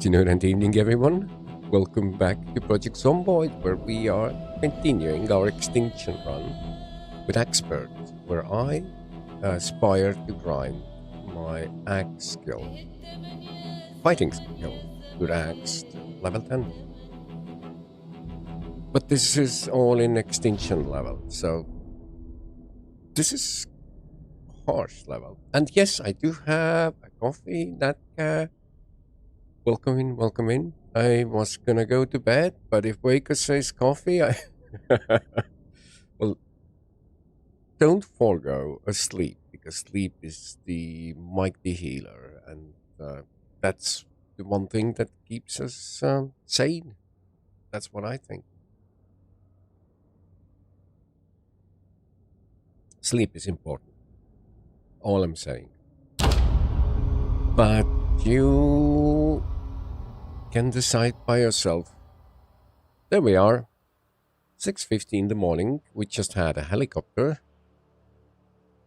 Afternoon and evening, everyone. Welcome back to Project Zomboid, where we are continuing our Extinction run with Axpert, where I aspire to grind my axe skill, fighting skill, good axe to level 10. But this is all in Extinction level, so this is harsh level. And yes, I do have a coffee that welcome in, welcome in. I was gonna go to bed, but if Waker says coffee, I well, don't forego a sleep because sleep is the mighty healer, and that's the one thing that keeps us sane. That's what I think. Sleep is important. All I'm saying. But you can decide by yourself. There we are. 6:50 in the morning. We just had a helicopter.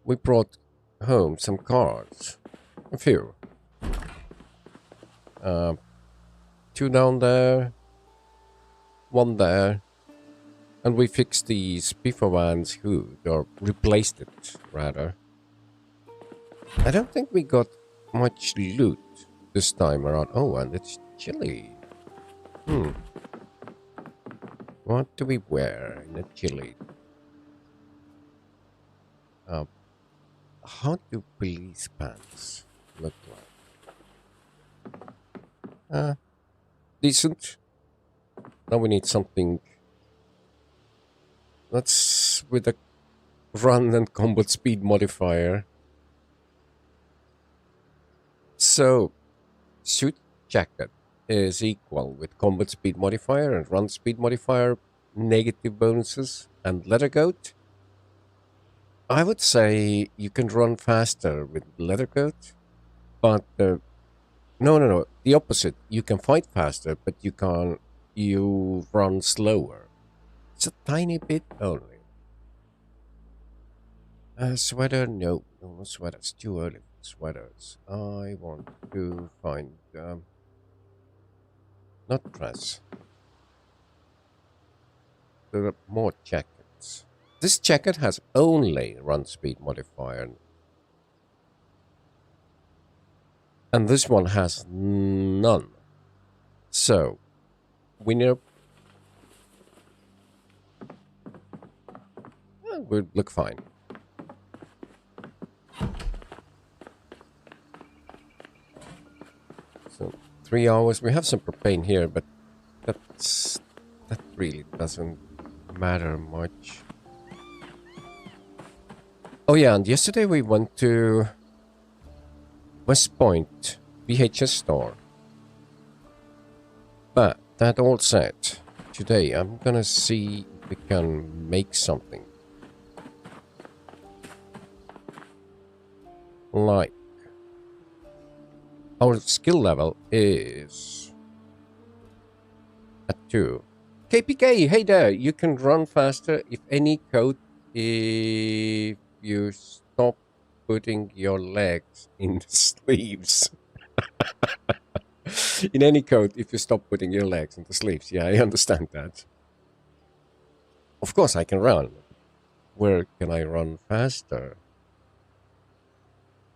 We brought home some cars. A few. Two down there. One there. And we fixed the Spiffer van's hood, or replaced it, rather. I don't think we got much loot this time around. Oh, and it's chilly. What do we wear in a chilly? How do police pants look like? Decent. Now we need something that's with a run and combat speed modifier. So, suit jacket is equal with combat speed modifier and run speed modifier negative bonuses, and leather coat. I would say you can run faster with leather coat, but no, the opposite. You can fight faster, but you run slower. It's a tiny bit only. Sweater, no sweaters. Too early for sweaters. I want to find not dress. There are more jackets. This jacket has only run speed modifier, and this one has none. So, winner would look fine. So 3 hours. We have some propane here, but that really doesn't matter much. Oh yeah, and yesterday we went to West Point VHS store. But that all said, today I'm gonna see if we can make something. Like, our skill level is at 2. KPK, hey there, you can run faster if any code if you stop putting your legs in the sleeves. In any code, if you stop putting your legs in the sleeves. Yeah, I understand that. Of course I can run. Where can I run faster?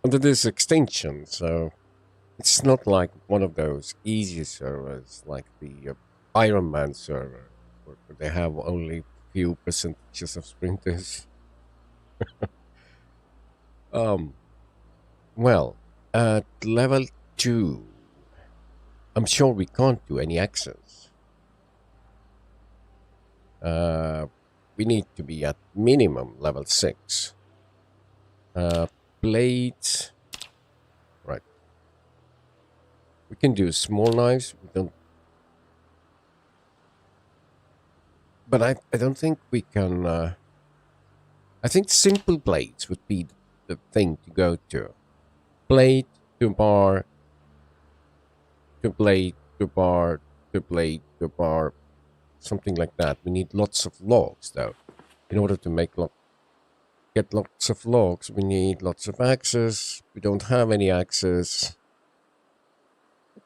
Under this extinction, so it's not like one of those easy servers like the Iron Man server, where they have only few percentages of sprinters. Well, at level 2, I'm sure we can't do any access. We need to be at minimum level 6. Blades. Right. We can do small knives. We don't. But I don't think we can. I think simple blades would be the thing to go to. Blade to bar. To blade to bar. To blade to bar. Something like that. We need lots of logs though, in order to get lots of logs. We need lots of axes. We don't have any axes.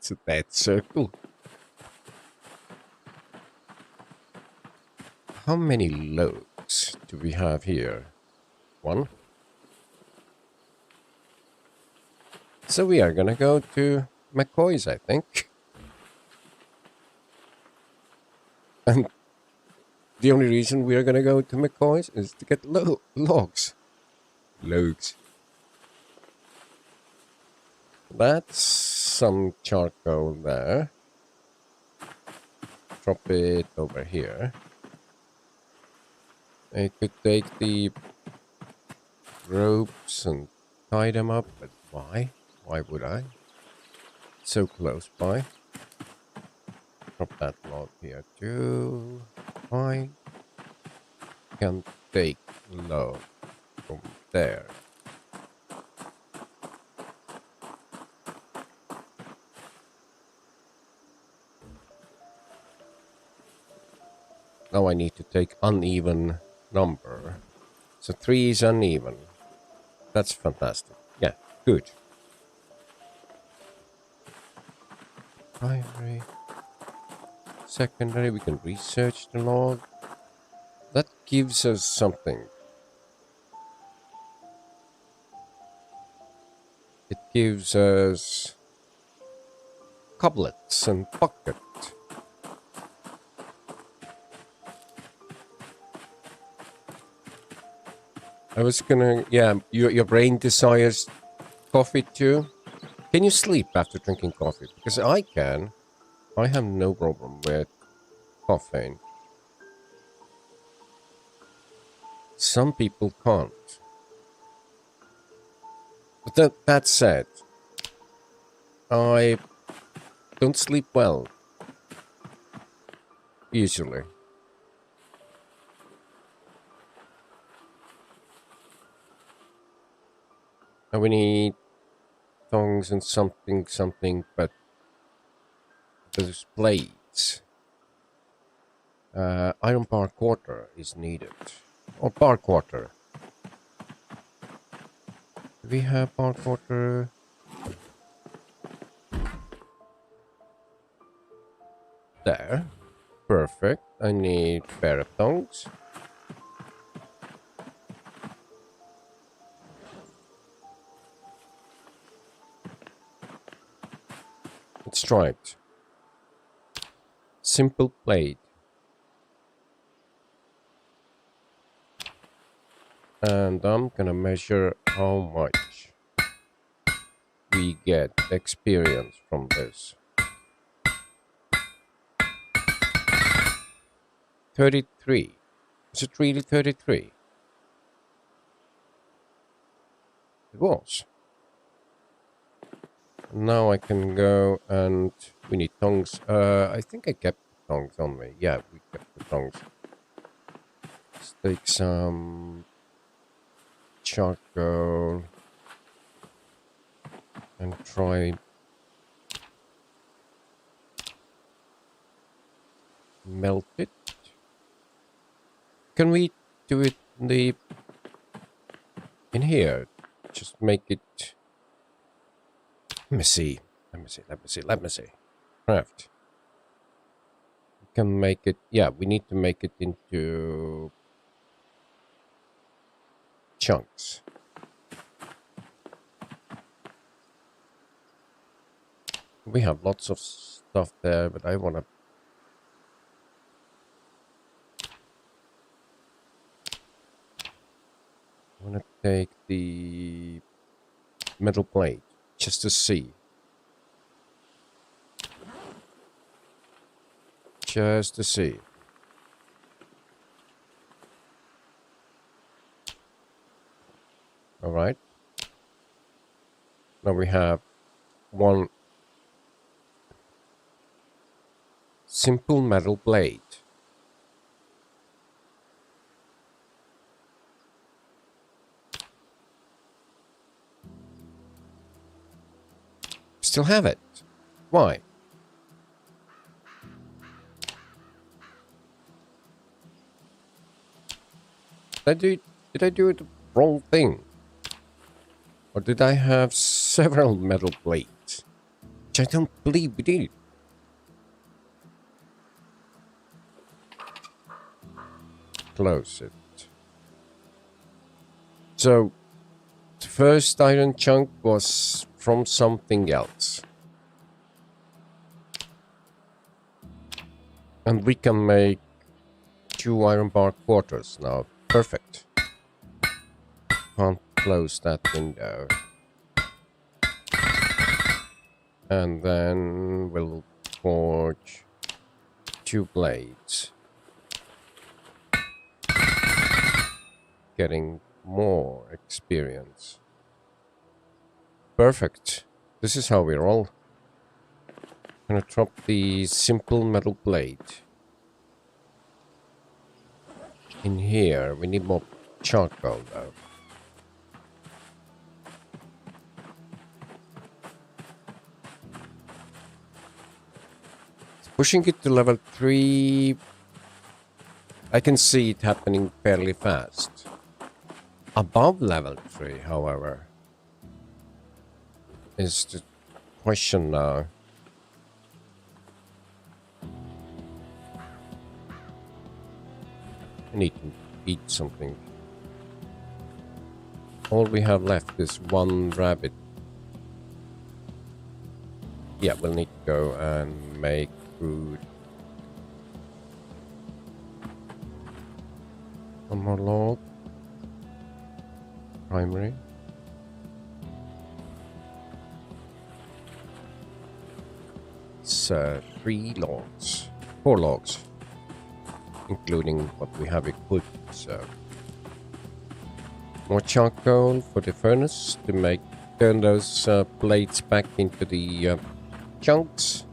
It's a dead circle. How many loads do we have here? One. So we are gonna go to McCoy's, I think. And the only reason we are gonna go to McCoy's is to get logs. Logs. That's some charcoal there. Drop it over here. I could take the ropes and tie them up, but why? Why would I? So close by. Drop that log here too. Fine. Can take log from there. Now I need to take uneven number. So 3 is uneven. That's fantastic. Yeah, good. Primary. Secondary, we can research the log. That gives us something. It gives us coblets and bucket. I was gonna, yeah, your brain desires coffee too. Can you sleep after drinking coffee? Because I can. I have no problem with caffeine. Some people can't. But that said, I don't sleep well. Usually. And we need tongs and something, but those blades. Iron bar quarter is needed. Or bar quarter. Do we have bar quarter? There. Perfect. I need a pair of tongs. It's striped. Simple blade. And I'm gonna measure how much we get experience from this. 33. Is it really 33? It was. Now I can go and we need tongs. I think I kept the tongs on me. Yeah, we kept the tongs. Let's take some charcoal and try melt it. Can we do it in here? Just make it. Let me see. Craft. We can make it. Yeah, we need to make it into chunks. We have lots of stuff there, but I want to take the metal plate just to see. Just to see. All right. Now we have one simple metal blade. Still have it. Why? Did I do it the wrong thing? Or did I have several metal plates? Which I don't believe we did. Close it. So, the first iron chunk was from something else. And we can make 2 iron bar quarters now. Perfect. Can't close that window. And then we'll forge 2 blades. Getting more experience. Perfect. This is how we roll. I'm gonna drop the simple metal blade in here. We need more charcoal though. Pushing it to level 3, I can see it happening fairly fast. Above level 3, however, is the question now. I need to eat something. All we have left is 1 rabbit. Yeah, we'll need to go and make food. 1 more log. Primary. It's 3 logs. 4 logs. Including what we have equipped, so. More charcoal for the furnace to turn those blades back into the chunks.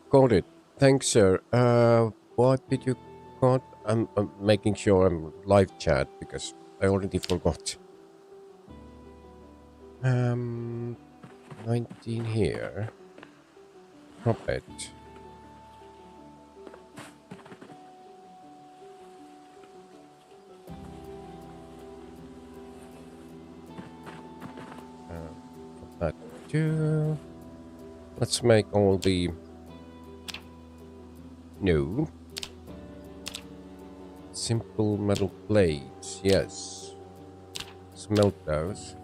Got it. Thanks, sir. What did you got? I'm making sure I'm live chat because I already forgot. 19 here. Drop it. Drop that too. Let's make all the new simple metal blades. Yes. Smelt those.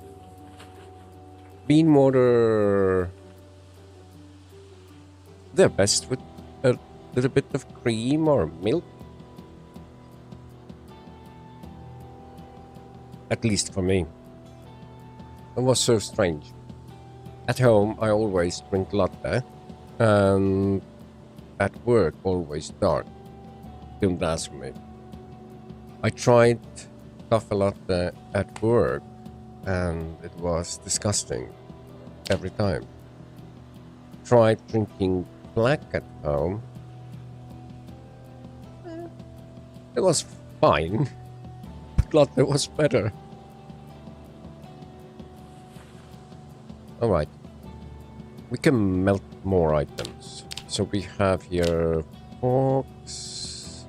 Bean mortar. They're best with a little bit of cream or milk. At least for me. It was so strange. At home, I always drink latte. And at work, always dark. Don't ask me. I tried coffee latte at work. And it was disgusting every time. Tried drinking black at home. It was fine. But latte was better. Alright. We can melt more items. So we have here forks.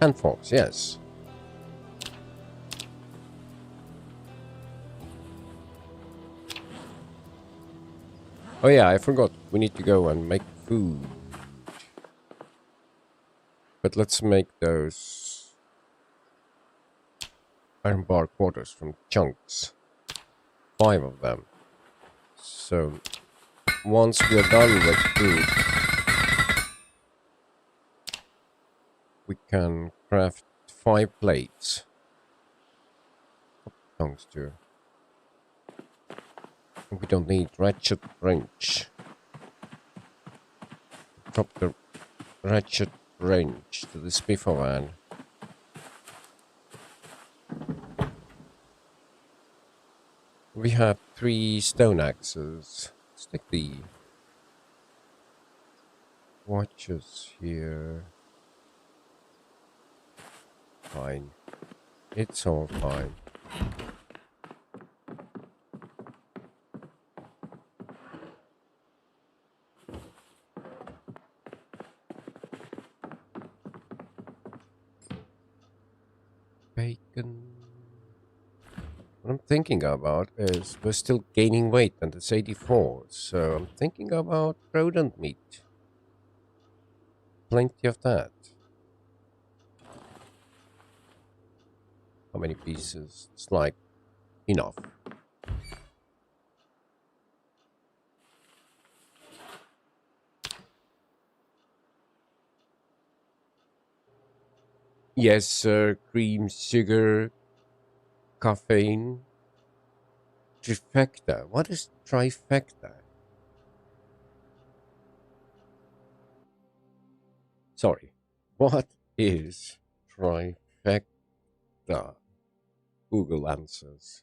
And forks, yes. Oh yeah, I forgot. We need to go and make food. But let's make those iron bar quarters from chunks. 5 of them. So once we are done with food, we can craft 5 plates. Chunks too. We don't need ratchet wrench. Drop the ratchet wrench to the spiffer van. We have 3 stone axes. Let's take the watches here. Fine. It's all fine. bacon. What I'm thinking about is we're still gaining weight and it's 84. So I'm thinking about rodent meat. Plenty of that. How many pieces? It's like enough. Yes, sir. Cream, sugar, caffeine. Trifecta. What is trifecta? Sorry. What is trifecta? Google answers.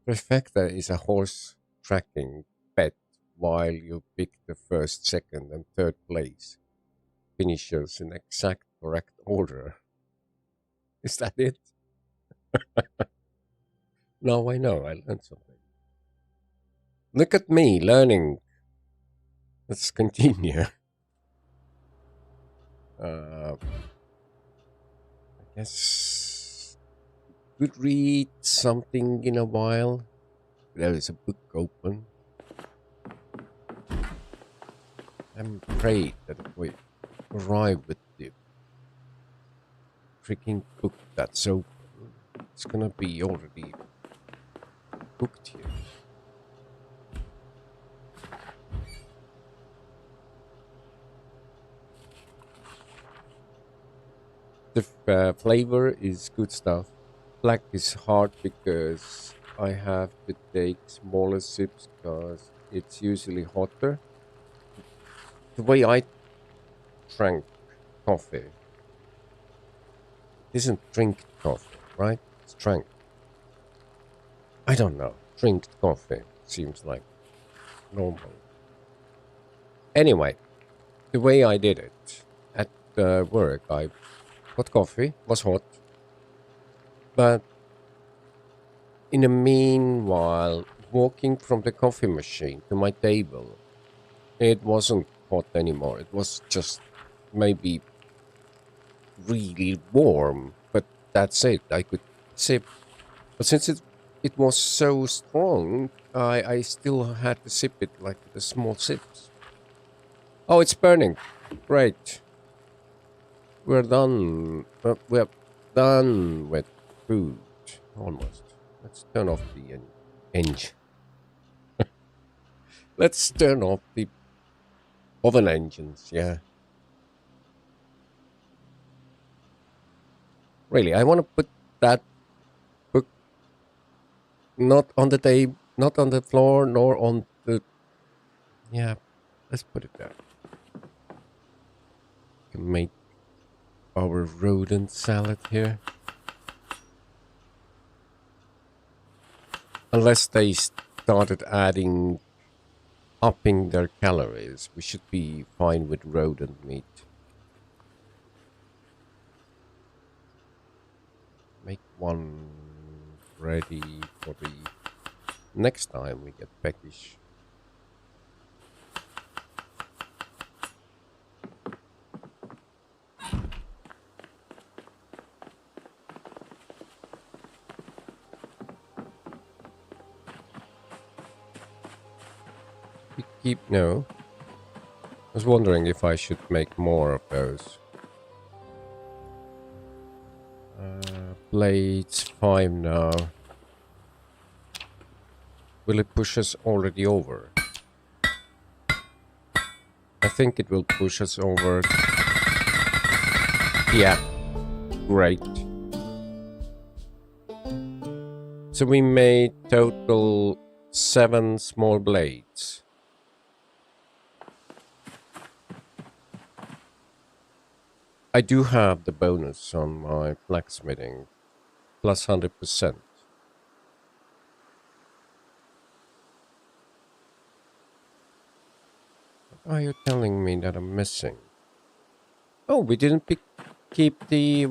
Trifecta is a horse tracking bet while you pick the first, second, and third place. Finishers in exact correct order. Is that it? Now I know. I learned something. Look at me learning. Let's continue. I guess could read something in a while. There is a book open. I'm afraid that if we arrive with the freaking book that's open, it's gonna be already booked here. The flavor is good stuff. Black is hard because I have to take smaller sips because it's usually hotter. The way I drank coffee isn't drink coffee, right? It's drank. I don't know. Drink coffee seems like normal. Anyway, the way I did it at work, I got coffee, was hot, but in the meanwhile, walking from the coffee machine to my table, it wasn't hot anymore. It was just maybe really warm, but that's it. I could sip. But since it was so strong, I still had to sip it like the small sips. Oh, it's burning. Great. We're done. We're done with food. Almost. Let's turn off the engine. Let's turn off the oven engines, yeah. Really, I want to put that book not on the table, not on the floor, nor on the... Yeah, let's put it there. We can make our rodent salad here. Unless they started upping their calories, we should be fine with rodent meat. Make one ready for the next time we get peckish. No. I was wondering if I should make more of those. Blades 5 now. Will it push us already over? I think it will push us over. Yeah. Great. So we made total 7 small blades. I do have the bonus on my blacksmithing, plus 100%. What are you telling me that I'm missing? Oh, we didn't keep the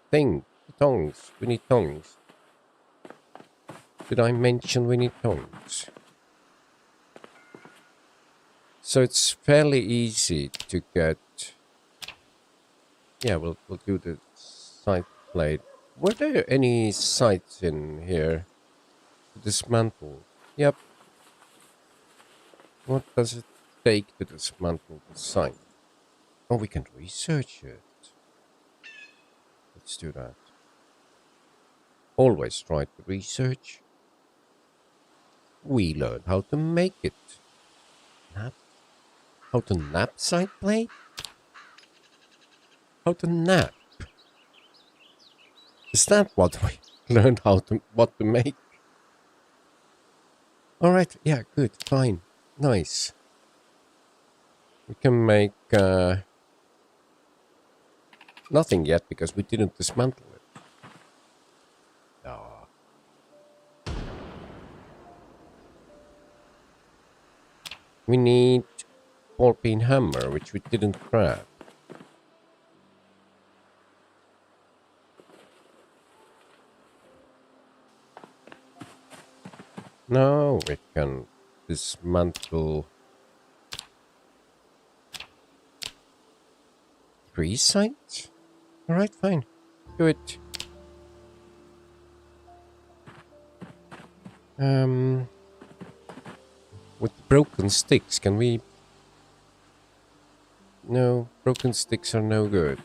thing, the tongs. We need tongs. Did I mention we need tongs? So it's fairly easy to get Yeah, we'll do the side plate. Were there any sites in here to dismantle? Yep. What does it take to dismantle the site? Oh, we can research it. Let's do that. Always try to research. We learn how to make it. Nap? How to nap side plate? How to nap? Is that what we learned what to make? Alright, yeah, good, fine. Nice. We can make nothing yet because we didn't dismantle it. Ah. We need ball peen hammer, which we didn't grab. Now we can dismantle 3 sites. Alright, fine. Do it. With broken sticks, can we... No, broken sticks are no good.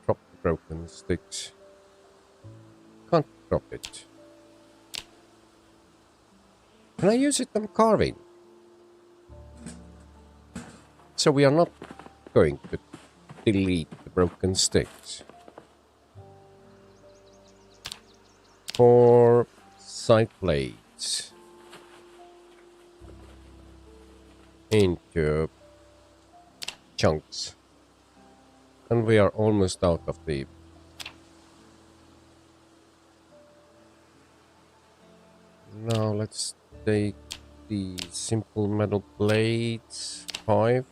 Drop the broken sticks. Can't drop it. Can I use it on carving? So we are not going to delete the broken sticks. For side plates into chunks. And we are almost out of the... Now let's take the simple metal plates, 5.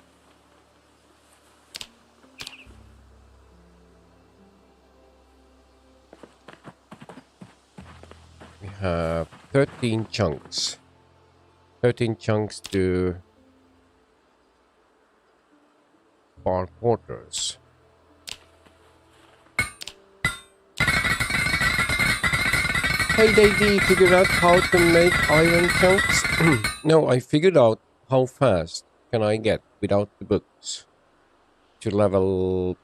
We have 13 chunks. 13 chunks to bar quarters. Hey Davey, figured out how to make iron chunks? No, I figured out how fast can I get without the books to level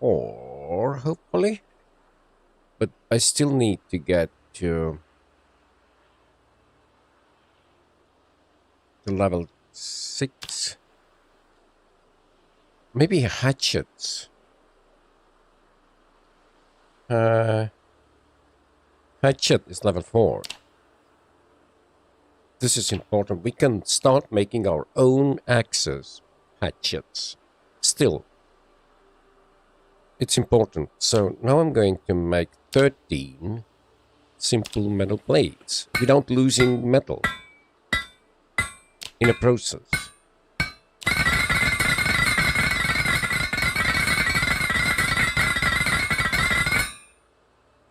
4, hopefully. But I still need to get to level 6. Maybe hatchets. Hatchet is level 4. This is important. We can start making our own axes, hatchets. Still, it's important. So now I'm going to make 13 simple metal plates without losing metal in a process.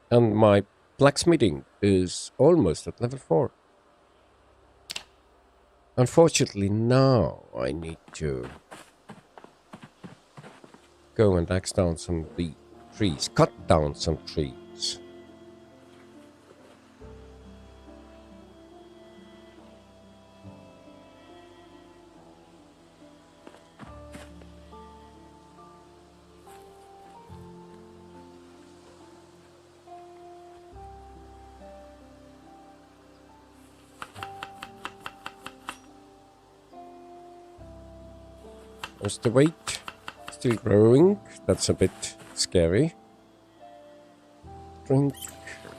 And my blacksmithing is almost at level 4. Unfortunately, now I need to go and axe down some of the trees, cut down some trees. There's the weight, still growing, that's a bit scary. Drink,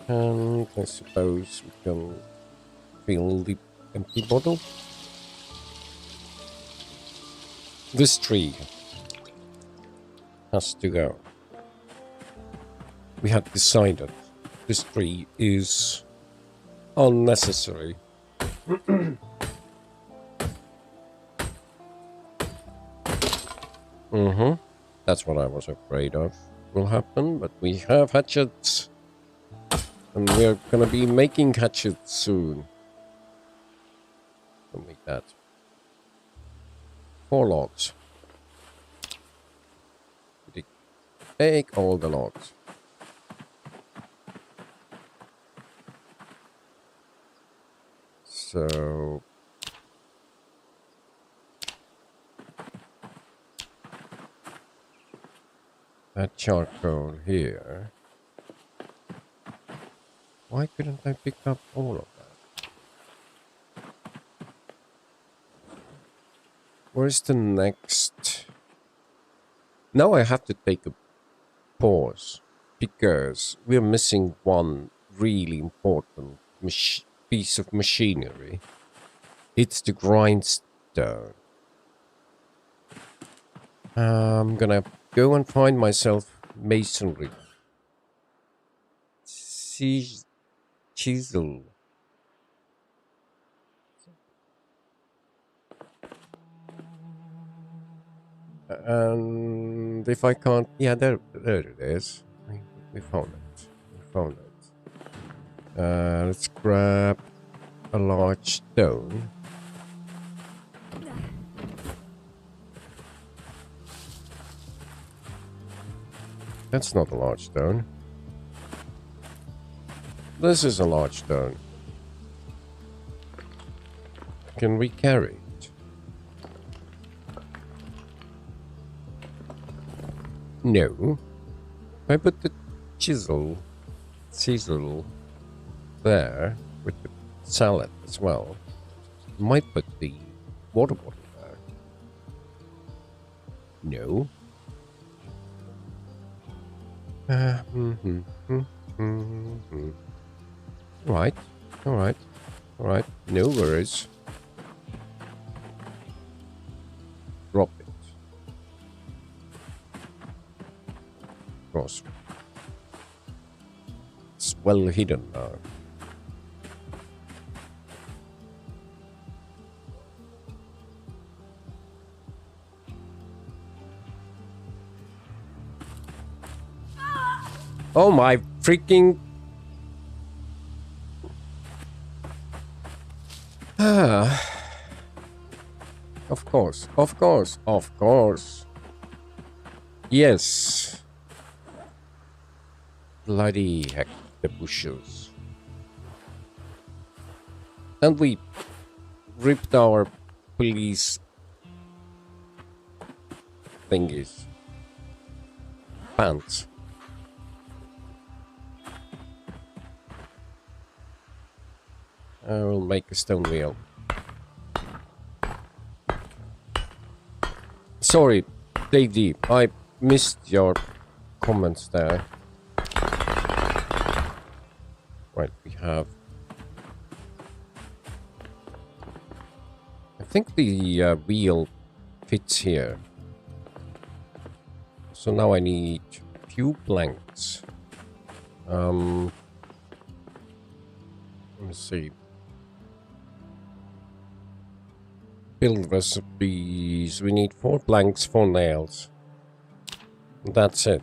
and I suppose we can fill the empty bottle. This tree has to go. We had decided this tree is unnecessary. That's what I was afraid of will happen, but we have hatchets. And we're gonna be making hatchets soon. Don't make that. 4 logs. Take all the logs. So that charcoal here. Why couldn't I pick up all of that? Where's the next? Now I have to take a pause because we're missing one really important piece of machinery. It's the grindstone. I'm gonna go and find myself masonry. Chisel. And if I can't, yeah, there it is. We found it. We found it. Let's grab a large stone. That's not a large stone. This is a large stone. Can we carry it? No. If I put the chisel there with the salad as well, might put the water bottle there. No. Right. Alright. No worries. Drop it. Of course. It's well hidden now. Oh my freaking... Of course. Yes. Bloody heck, the bushes. And we ripped our police thingies. Pants. I will make a stone wheel. Sorry, Dave, I missed your comments there. Right, we have... I think the wheel fits here. So now I need a few planks. Let me see. Build recipes. We need 4 planks, 4 nails. That's it.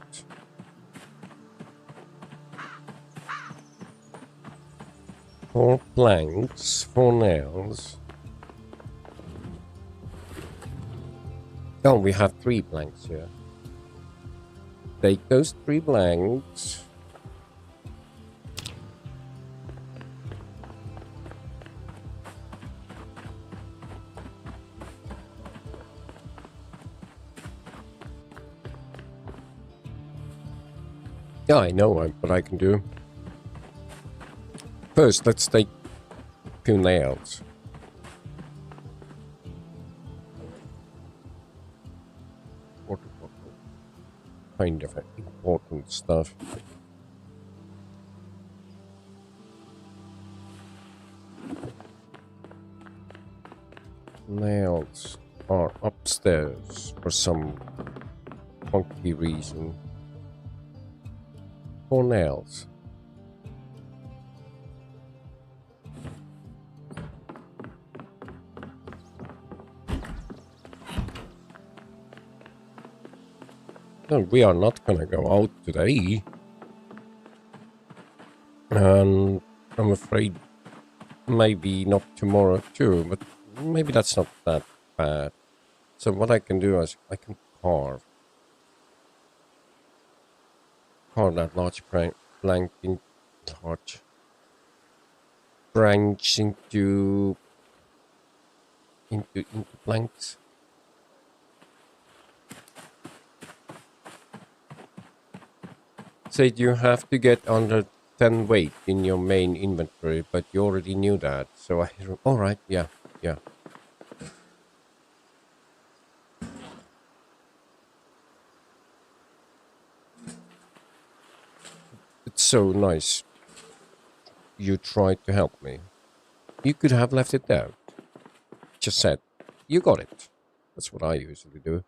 Four planks, 4 nails. Oh, we have 3 planks here. Take those 3 planks. Yeah, I know what I can do. First, let's take 2 nails. Water bottle. Kind of important stuff. Nails are upstairs for some funky reason. 4 nails. No, we are not gonna go out today. And I'm afraid maybe not tomorrow too, but maybe that's not that bad. So what I can do is I can carve that large plank in large branch into planks. Say you have to get under 10 weight in your main inventory, but you already knew that. So all right, yeah, yeah. It's so nice. You tried to help me. You could have left it there. Just said, you got it. That's what I usually do.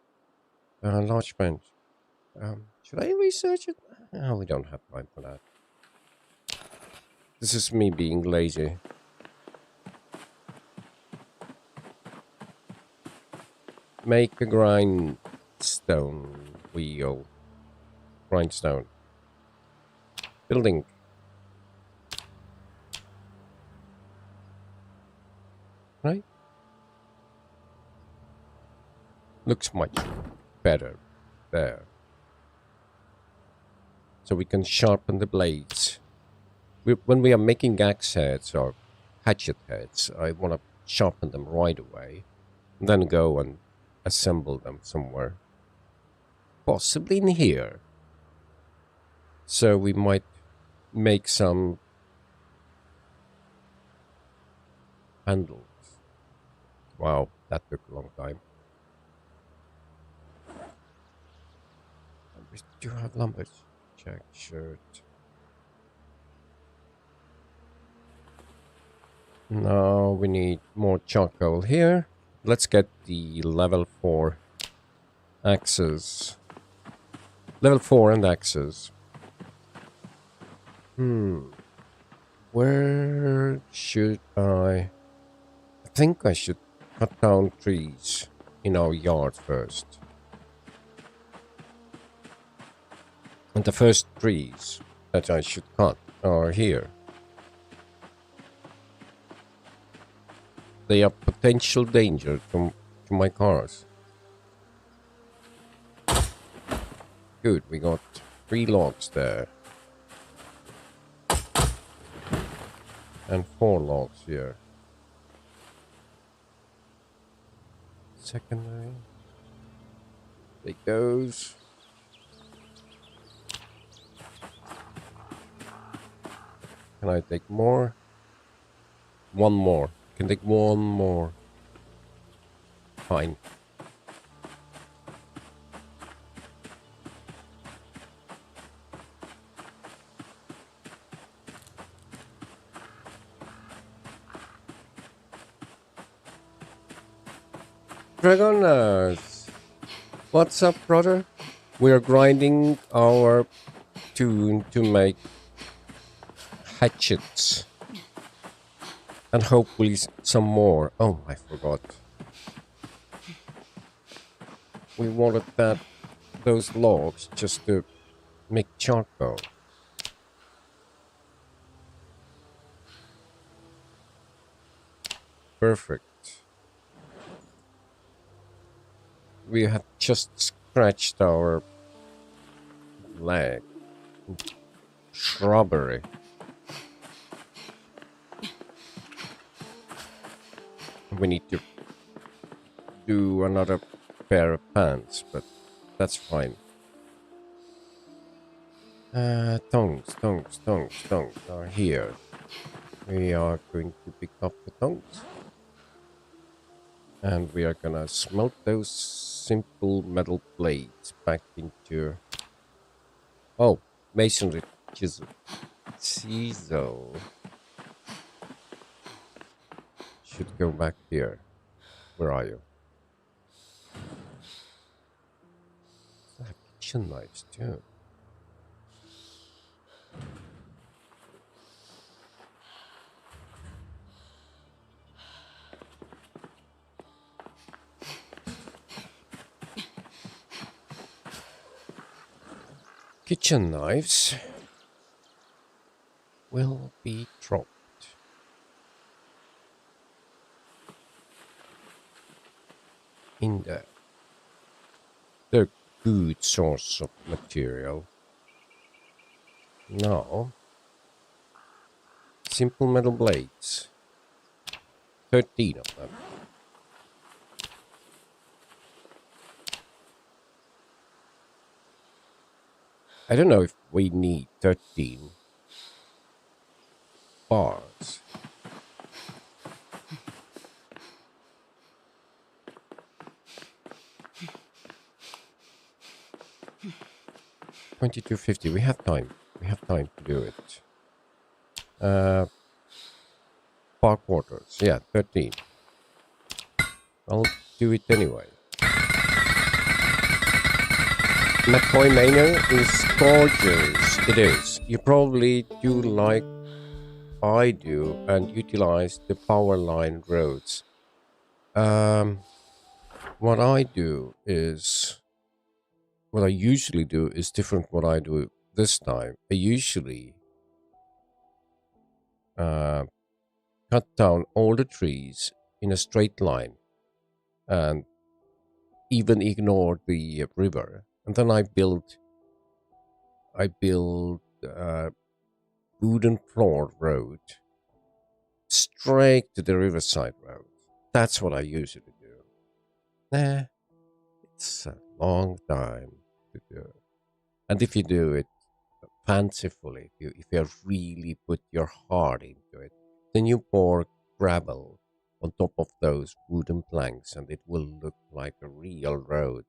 Large bench. Should I research it? Oh, we don't have time for that. This is me being lazy. Make a grindstone wheel. Grindstone. Building. Right? Looks much better there. So we can sharpen the blades. When we are making axe heads or hatchet heads, I want to sharpen them right away. And then go and assemble them somewhere. Possibly in here. So we might make some handles. Wow, that took a long time. We do have lumber. Check shirt. Now we need more charcoal here. Let's get the level 4 axes. Level 4 and axes. Where should I think I should cut down trees in our yard first. And the first trees that I should cut are here. They are potential danger to my cars. Good, we got 3 logs there. And 4 logs here. Secondary. Take those. Can I take more? One more. Can take one more. Fine. Dragonas! What's up, brother? We're grinding our tune to make hatchets. And hopefully some more. Oh, I forgot. We wanted those logs just to make charcoal. Perfect. We have just scratched our leg. Shrubbery. We need to do another pair of pants, but that's fine. Tongues are here. We are going to pick up the tongues. And we are gonna smelt those simple metal blades back into... Oh, masonry chisel. Should go back here. Where are you? I have kitchen knives too. Kitchen knives will be dropped. In there. good source of material. Now, simple metal blades. 13 of them. I don't know if we need 13 bars. $22.50. We have time. We have time to do it. Bar quarters. Yeah, 13. I'll do it anyway. McCoy Manor is gorgeous. It is. You probably do like I do and utilize the power line roads. What I usually do is different what I do this time. I usually cut down all the trees in a straight line and even ignore the river. And then I build wooden floor road straight to the riverside road. That's what I usually do. It's a long time to do. And if you do it fancifully, if you really put your heart into it, then you pour gravel on top of those wooden planks and it will look like a real road.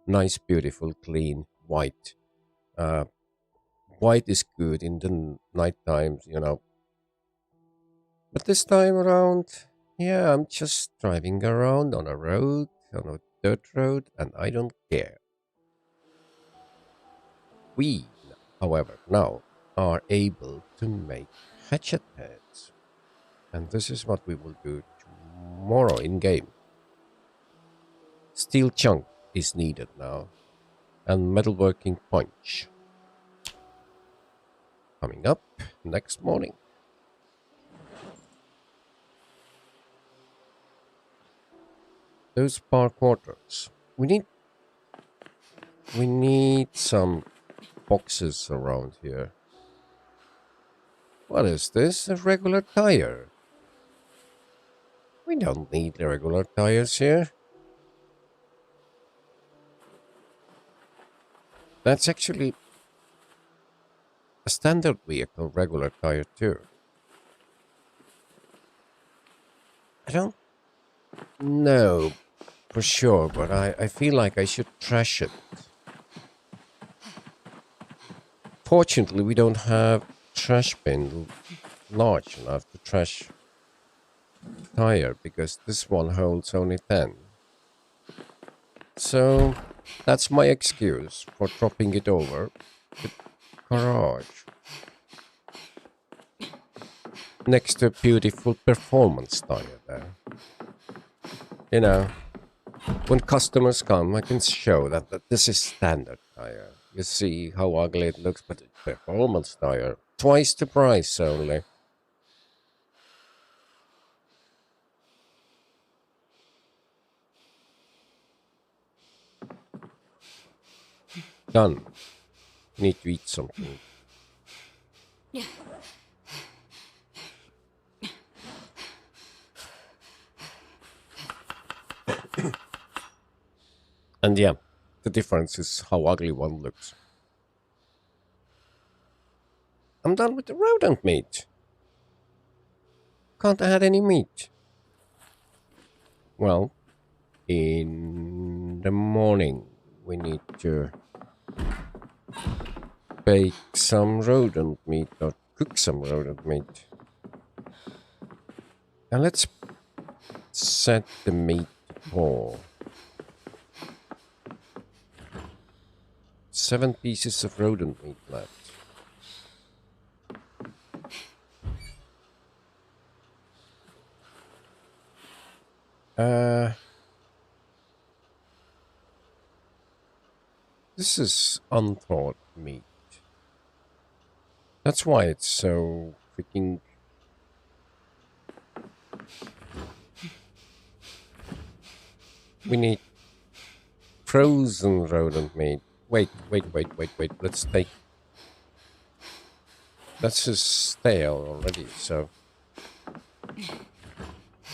Nice, beautiful, clean, white. White is good in the night times, you know. But this time around, yeah, I'm just driving around on a road, on a dirt road, and I don't care. We, however, now are able to make hatchet heads. And this is what we will do tomorrow in game. Steel chunk is needed now. And metalworking punch. Coming up next morning. Those bar quarters. We need some boxes around here. What is this? A regular tire? We don't need the regular tires here. That's actually a standard vehicle regular tire too. I don't know for sure, but I feel like I should trash it. Fortunately, we don't have trash bin large enough to trash tire because this one holds only 10. So that's my excuse for dropping it over the garage. Next to a beautiful performance tire there. You know, when customers come, I can show that this is standard tire. You see how ugly it looks, but it's performance tire. Twice the price only. Done. Need to eat something. Yeah. And yeah, the difference is how ugly one looks. I'm done with the rodent meat. Can't add any meat. Well, in the morning we need to bake some rodent meat or cook some rodent meat. And let's set the meat for 7 pieces of rodent meat left. This is unthawed meat. That's why it's so freaking... We need frozen rodent meat. Wait. Let's take... That's just stale already, so...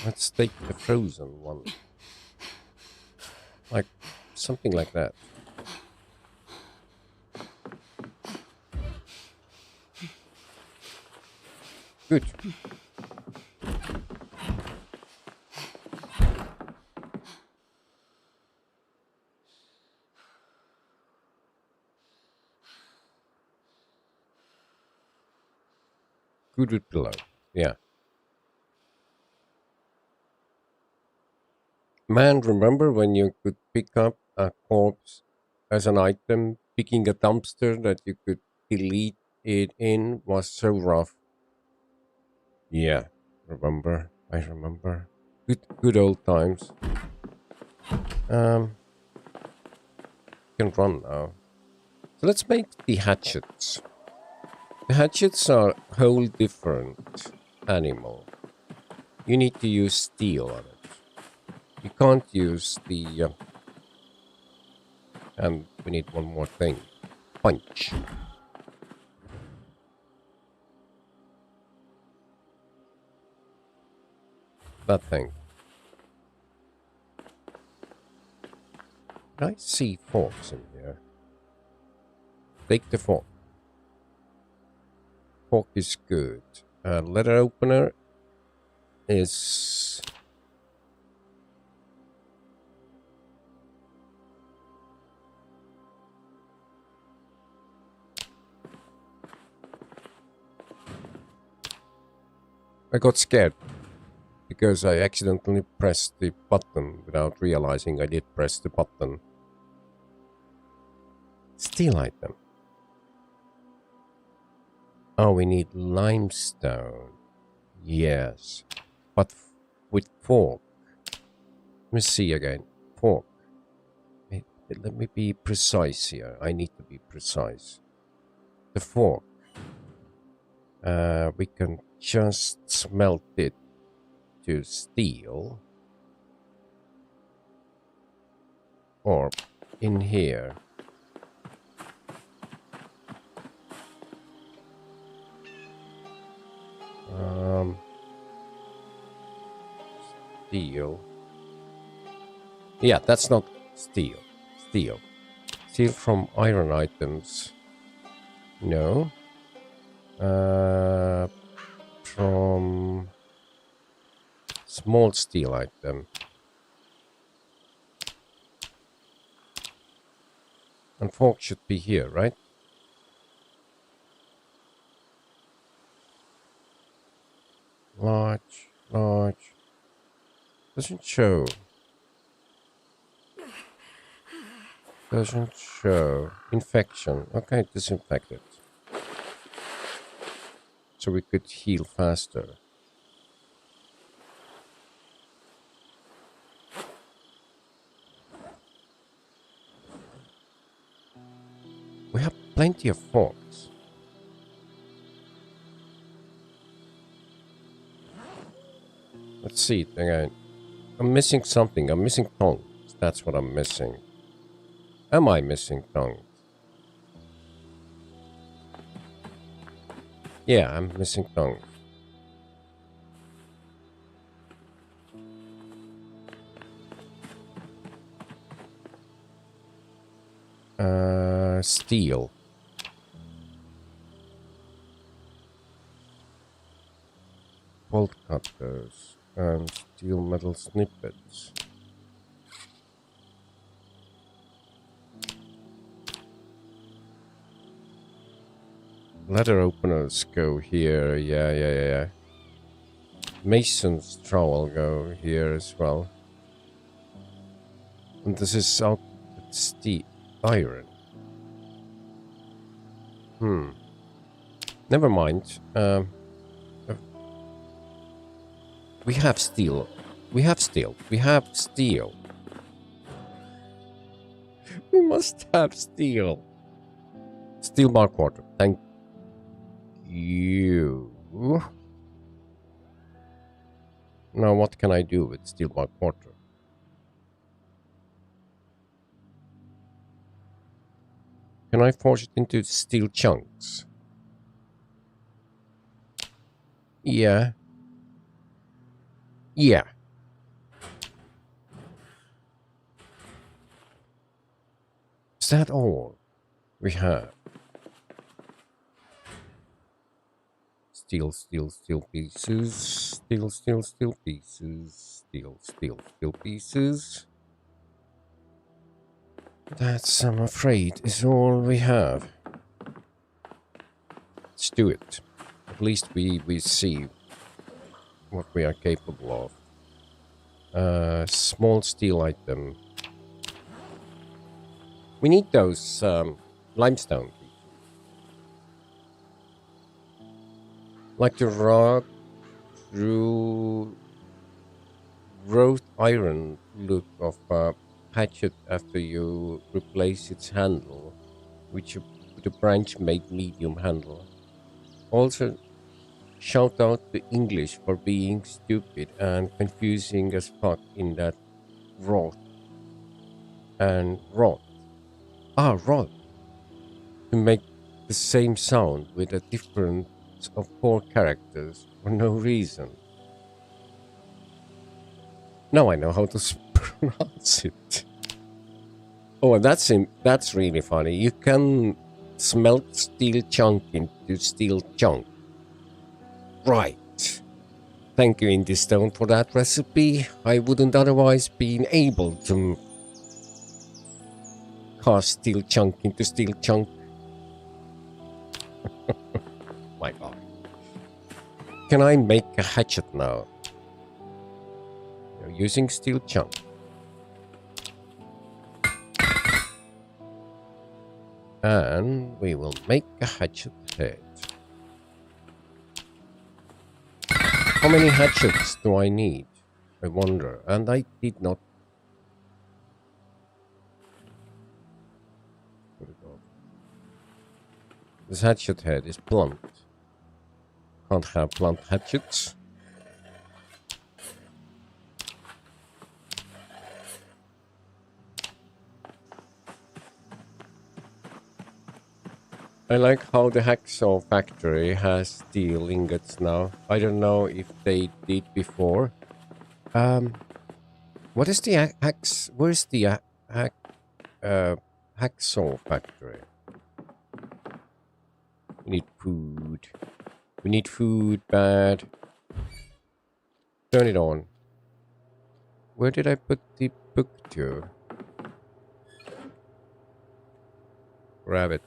Let's take the frozen one. Like, something like that. Good. Good with pillow. Yeah. Man, remember when you could pick up a corpse as an item? Picking a dumpster that you could delete it in was so rough. Yeah, remember. I remember. Good old times. Can run now. So let's make the hatchets. The hatchets are a whole different animal. You need to use steel on it. You can't use the... and we need one more thing. Punch. That thing. I see forks in here. Take the fork. Fork is good. Letter opener is... I got scared because I accidentally pressed the button without realizing I did press the button. Steel item. Oh, we need limestone. Yes. But with fork. Let me see again. Fork. Let me be precise here. I need to be precise. The fork. We can just smelt it to steel. Or in here. Steel. Yeah, that's not steel. Steel. Steel from iron items. No. From small steel item. And fork should be here, right? Large. Doesn't show. Doesn't show. Infection. Okay, disinfected. So we could heal faster. We have plenty of forks. Let's see it again. I'm missing something. I'm missing tongues. That's what I'm missing. Am I missing tongues? Yeah, I'm missing tongues. Steel. Bolt cutters and steel metal snippets. Letter openers go here. Yeah. Mason's trowel go here as well. And this is out steel iron. Never mind. We have steel. We have steel. We must have steel. Steel bar quarter. Thank you. Now what can I do with steel bar quarter? Can I forge it into steel chunks? Yeah. Yeah. Is that all we have? Steel, steel, steel pieces. Steel, steel, steel pieces. Steel, steel, steel pieces. That's, I'm afraid, is all we have. Let's do it. At least we see what we are capable of. Small steel item. We need those limestone pieces. Like the rock through wrought iron look of a hatchet after you replace its handle, which you put a branch made medium handle. Also, shout out to English for being stupid and confusing as fuck in that wrought and wrought. Wrought. To make the same sound with a difference of 4 characters for no reason. Now I know how to pronounce it. Oh, that's really funny. You can smelt steel chunk into steel chunk. Right. Thank you, Indie Stone, for that recipe. I wouldn't otherwise been able to cast steel chunk into steel chunk. My god. Can I make a hatchet now? Using steel chunk. And we will make a hatchet head. How many hatchets do I need? I wonder. And I did not. This hatchet head is blunt. Can't have blunt hatchets. I like how the hacksaw factory has steel ingots now. I don't know if they did before. What is the where's the hacksaw factory? We need food. We need food bad. Turn it on. Where did I put the book to? Grab it.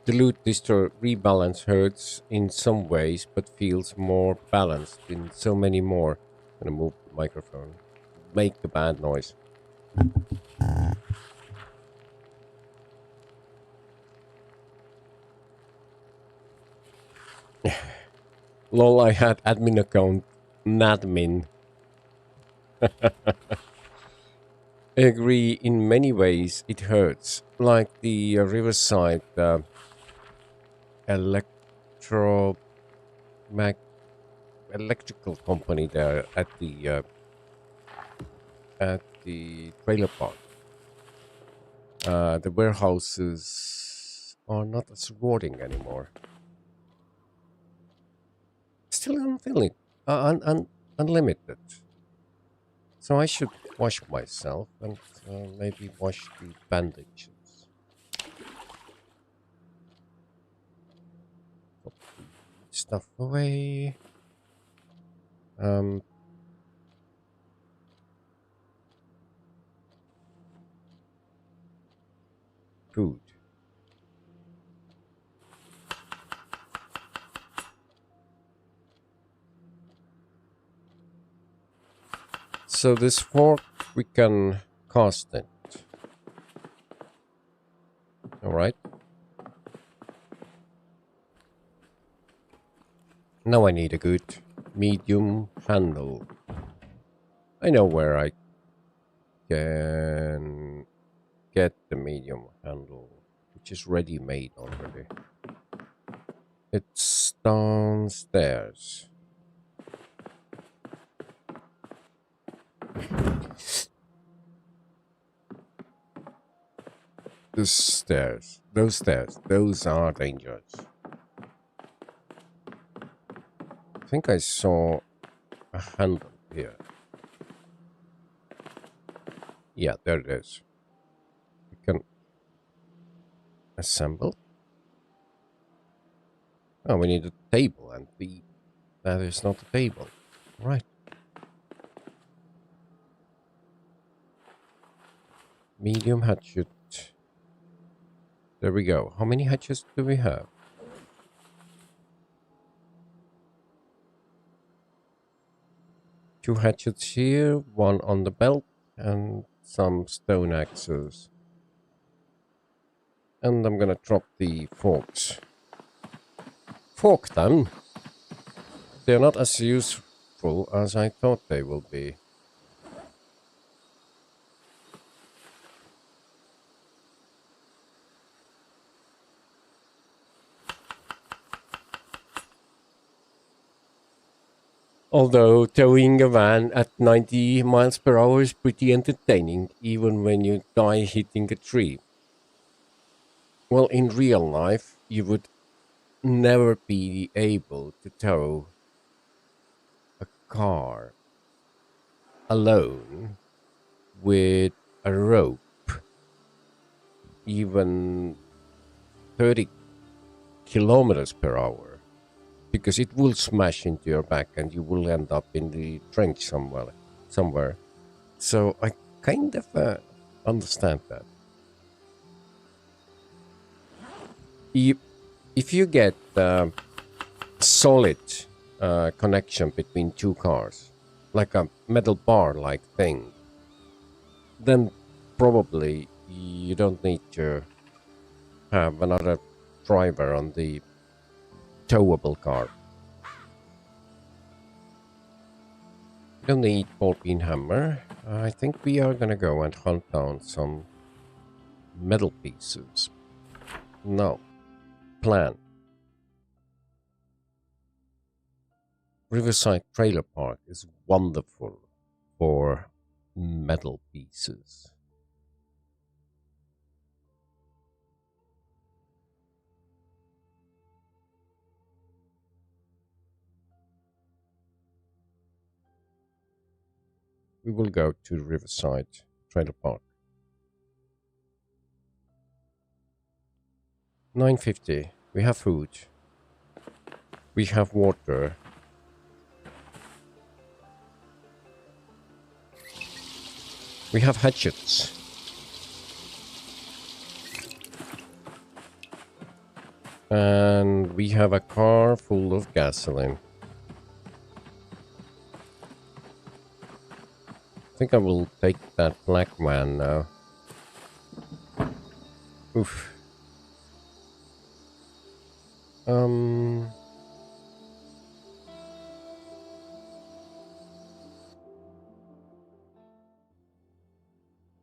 The loot distro rebalance hurts in some ways, but feels more balanced in so many more. I'm gonna move the microphone. Make the bad noise. Lol, I had admin account, nadmin. I agree, in many ways it hurts. Like the Riverside electrical company there at the trailer park. The warehouses are not as rewarding anymore. Still unlimited. So I should wash myself and maybe wash the bandages. Put the stuff away. Food. So this fork, we can cast it. Alright. Now I need a good medium handle. I know where I can get the medium handle, which is ready-made already. It's downstairs. The stairs. Those stairs. Those are dangerous. I think I saw a handle here. Yeah, there it is. We can assemble. Oh, we need a table, and that is not a table. Right. Medium hatchet. There we go. How many hatchets do we have? Two hatchets here, one on the belt, and some stone axes. And I'm gonna drop the forks. Fork them? They're not as useful as I thought they will be. Although towing a van at 90 miles per hour is pretty entertaining, even when you die hitting a tree. Well, in real life, you would never be able to tow a car alone with a rope, even 30 kilometers per hour, because it will smash into your back and you will end up in the trench somewhere. So I kind of understand that. If you get solid connection between two cars, like a metal bar-like thing, then probably you don't need to have another driver on the towable car. You don't need ball-peen hammer. I think we are gonna go and hunt down some metal pieces. No. Plan. Riverside Trailer Park is wonderful for metal pieces. We will go to Riverside Trailer Park. 950. We have food. We have water. We have hatchets. And we have a car full of gasoline. I think I will take that black van now. Oof.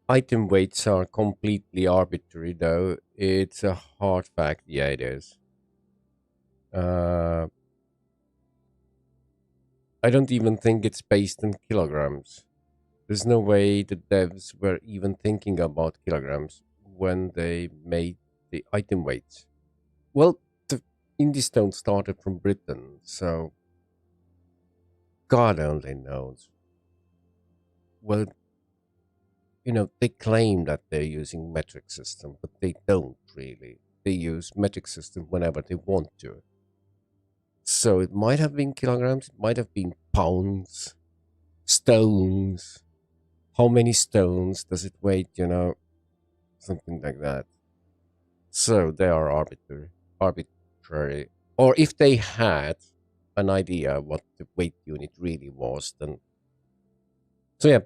Item weights are completely arbitrary, though. It's a hard fact. Yeah, it is. I don't even think it's based in kilograms. There's no way the devs were even thinking about kilograms when they made the item weights. Well, the indie stone started from Britain, so God only knows. Well, they claim that they're using metric system, but they don't really. They use metric system whenever they want to. So it might have been kilograms, it might have been pounds, stones. How many stones does it weigh, something like that. So they are arbitrary. Or if they had an idea what the weight unit really was, then. So yeah,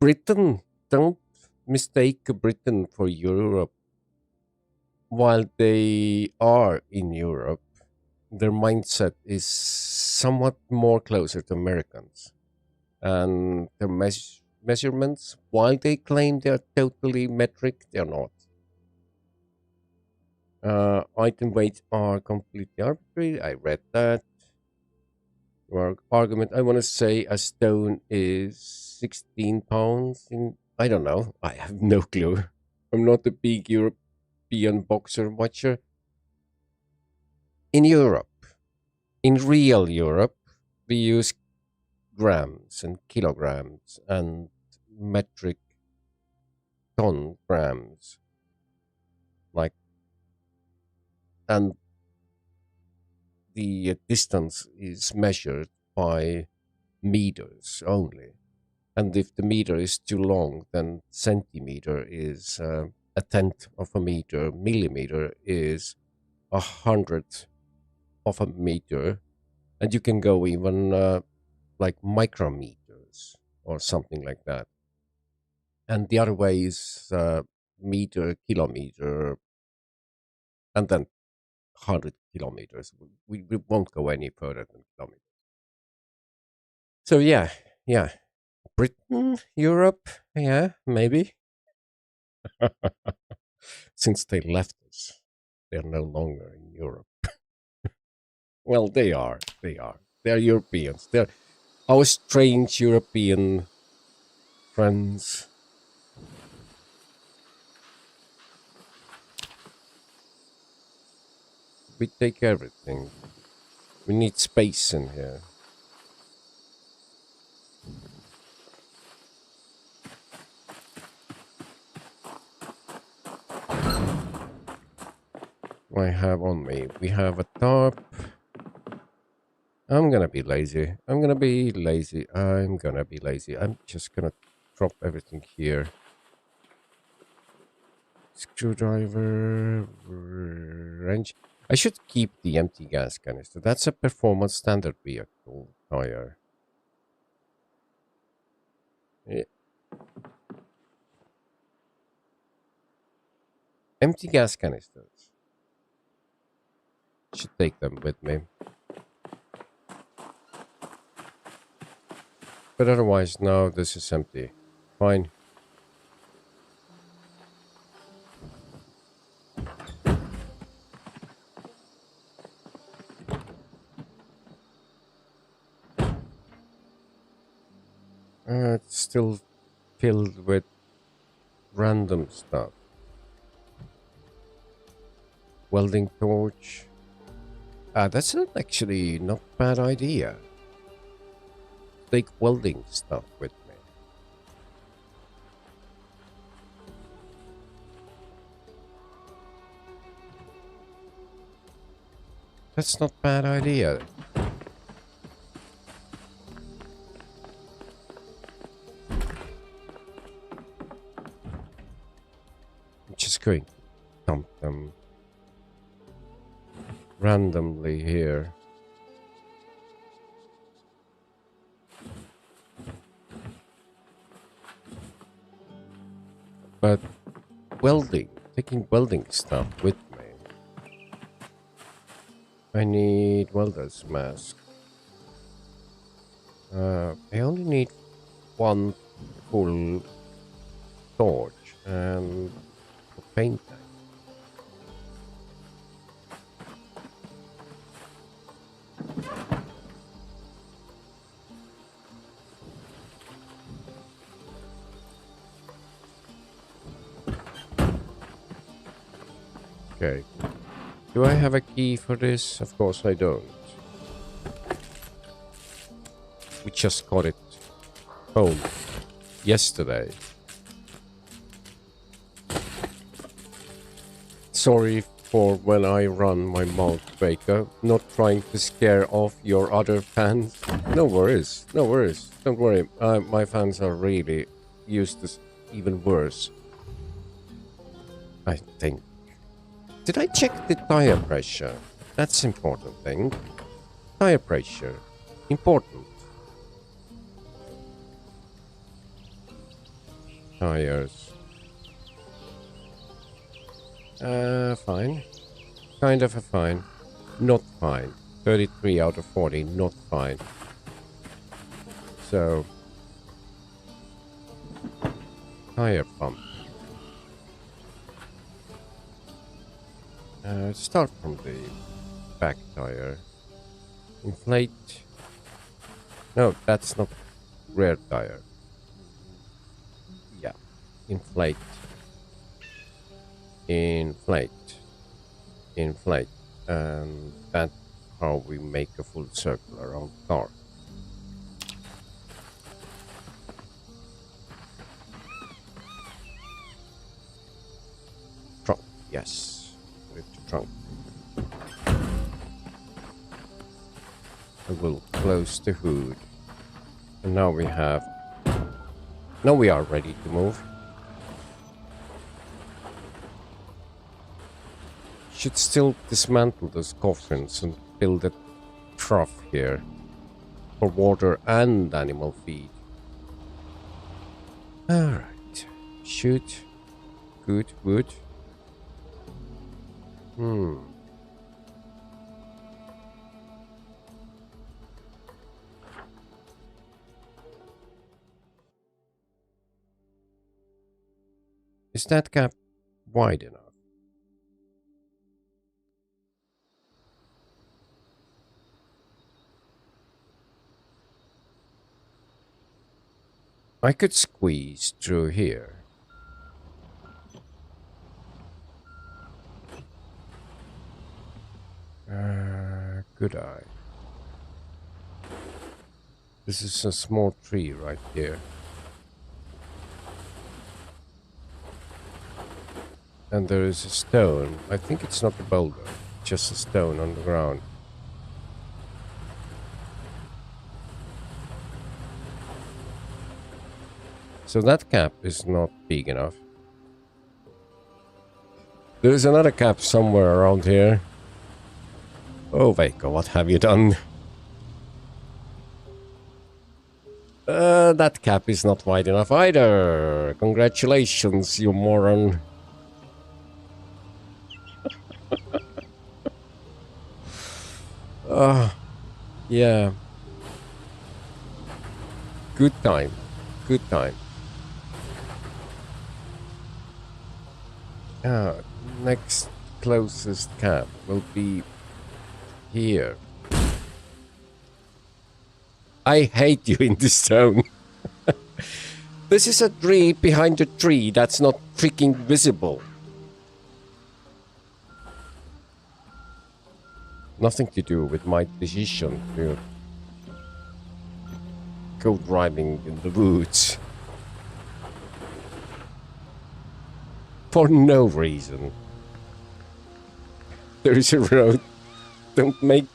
Britain, don't mistake Britain for Europe. While they are in Europe, their mindset is somewhat more closer to Americans. And their measurements, while they claim they're totally metric, they're not. Item weights are completely arbitrary. I read that. Argument, I want to say a stone is 16 pounds in, I don't know. I have no clue. I'm not a big European boxer watcher. In Europe, in real Europe, we use grams and kilograms and metric ton grams. Like, and the distance is measured by meters only. And if the meter is too long, then centimeter is a tenth of a meter, millimeter is 100th of a meter, and you can go even like micrometers or something like that. And the other way is meter, kilometer, and then 100 kilometers. We won't go any further than kilometers. So yeah. Britain, Europe, yeah, maybe. Since they left us, they're no longer in Europe. Well, they are. They are. They're Europeans. They're our strange European friends. We take everything. We need space in here. What I have on me? We have a tarp. I'm gonna be lazy. I'm gonna be lazy. I'm gonna be lazy. I'm just gonna drop everything here. Screwdriver, wrench. I should keep the empty gas canister. That's a performance standard vehicle tire. Yeah. Empty gas canisters. Should take them with me. But otherwise, no, this is empty. Fine. It's still filled with random stuff. Welding torch. That's actually not a bad idea. Take welding stuff with me. That's not a bad idea. I'm just going to dump them randomly here. But taking welding stuff with me. I need welder's mask. I only need one full torch and a paint tank. Okay. Do I have a key for this? Of course I don't. We just got it home yesterday. Sorry for when I run my mouth breaker. Not trying to scare off your other fans. No worries. No worries. Don't worry. My fans are really used to even worse. I think. Did I check the tire pressure? That's important thing. Tire pressure. Important. Tires. Fine. Kind of a fine. Not fine. 33 out of 40, not fine. So, tire pump. Start from the back tire. Inflate. No, that's not rear tire. inflate, inflate, inflate, and that's how we make a full circle around the car. Trunk, yes, put it to trunk. I will close the hood, and now we have. Now we are ready to move. Should still dismantle those coffins and build a trough here for water and animal feed. Alright. Shoot. Good, wood. Is that gap wide enough? I could squeeze through here. Could I? This is a small tree right here. And there is a stone. I think it's not a boulder, just a stone on the ground. So that cap is not big enough. There's another cap somewhere around here. Oh, weapo, what have you done? That cap is not wide enough either. Congratulations, you moron. Yeah. Good time. Good time. Next closest cap will be here. I hate you in this zone. This is a tree behind a tree that's not freaking visible. Nothing to do with my decision to go driving in the woods. For no reason. There is a road. Don't make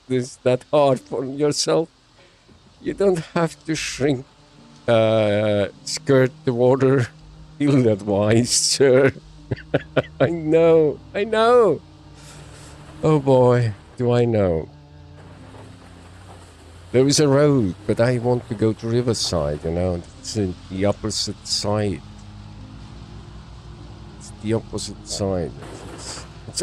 this that hard for yourself. You don't have to shrink, skirt the water. Ill-advised, sir. I know, I know. Oh boy, do I know. There is a road, but I want to go to Riverside, you know. It's in the opposite side. It's the opposite side. It's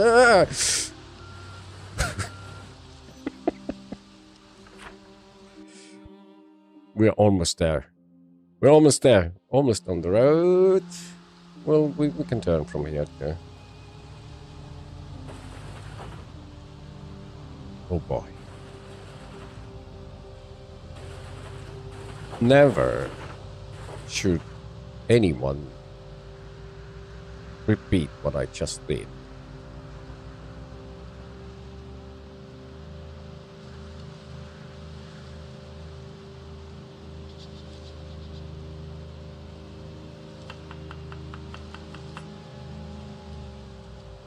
We're almost there. We're almost there. Almost on the road. Well, we can turn from here too. Oh boy. Never should anyone repeat what I just did.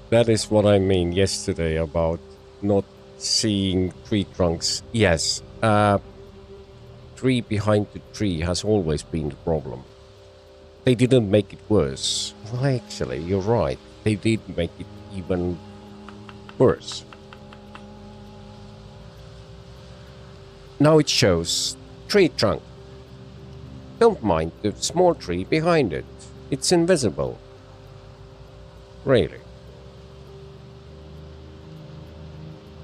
That is what I mean yesterday about not seeing tree trunks. Yes, tree behind the tree has always been the problem. They didn't make it worse. Well, actually, you're right. They did make it even worse. Now it shows tree trunk. Don't mind the small tree behind it. It's invisible. Really.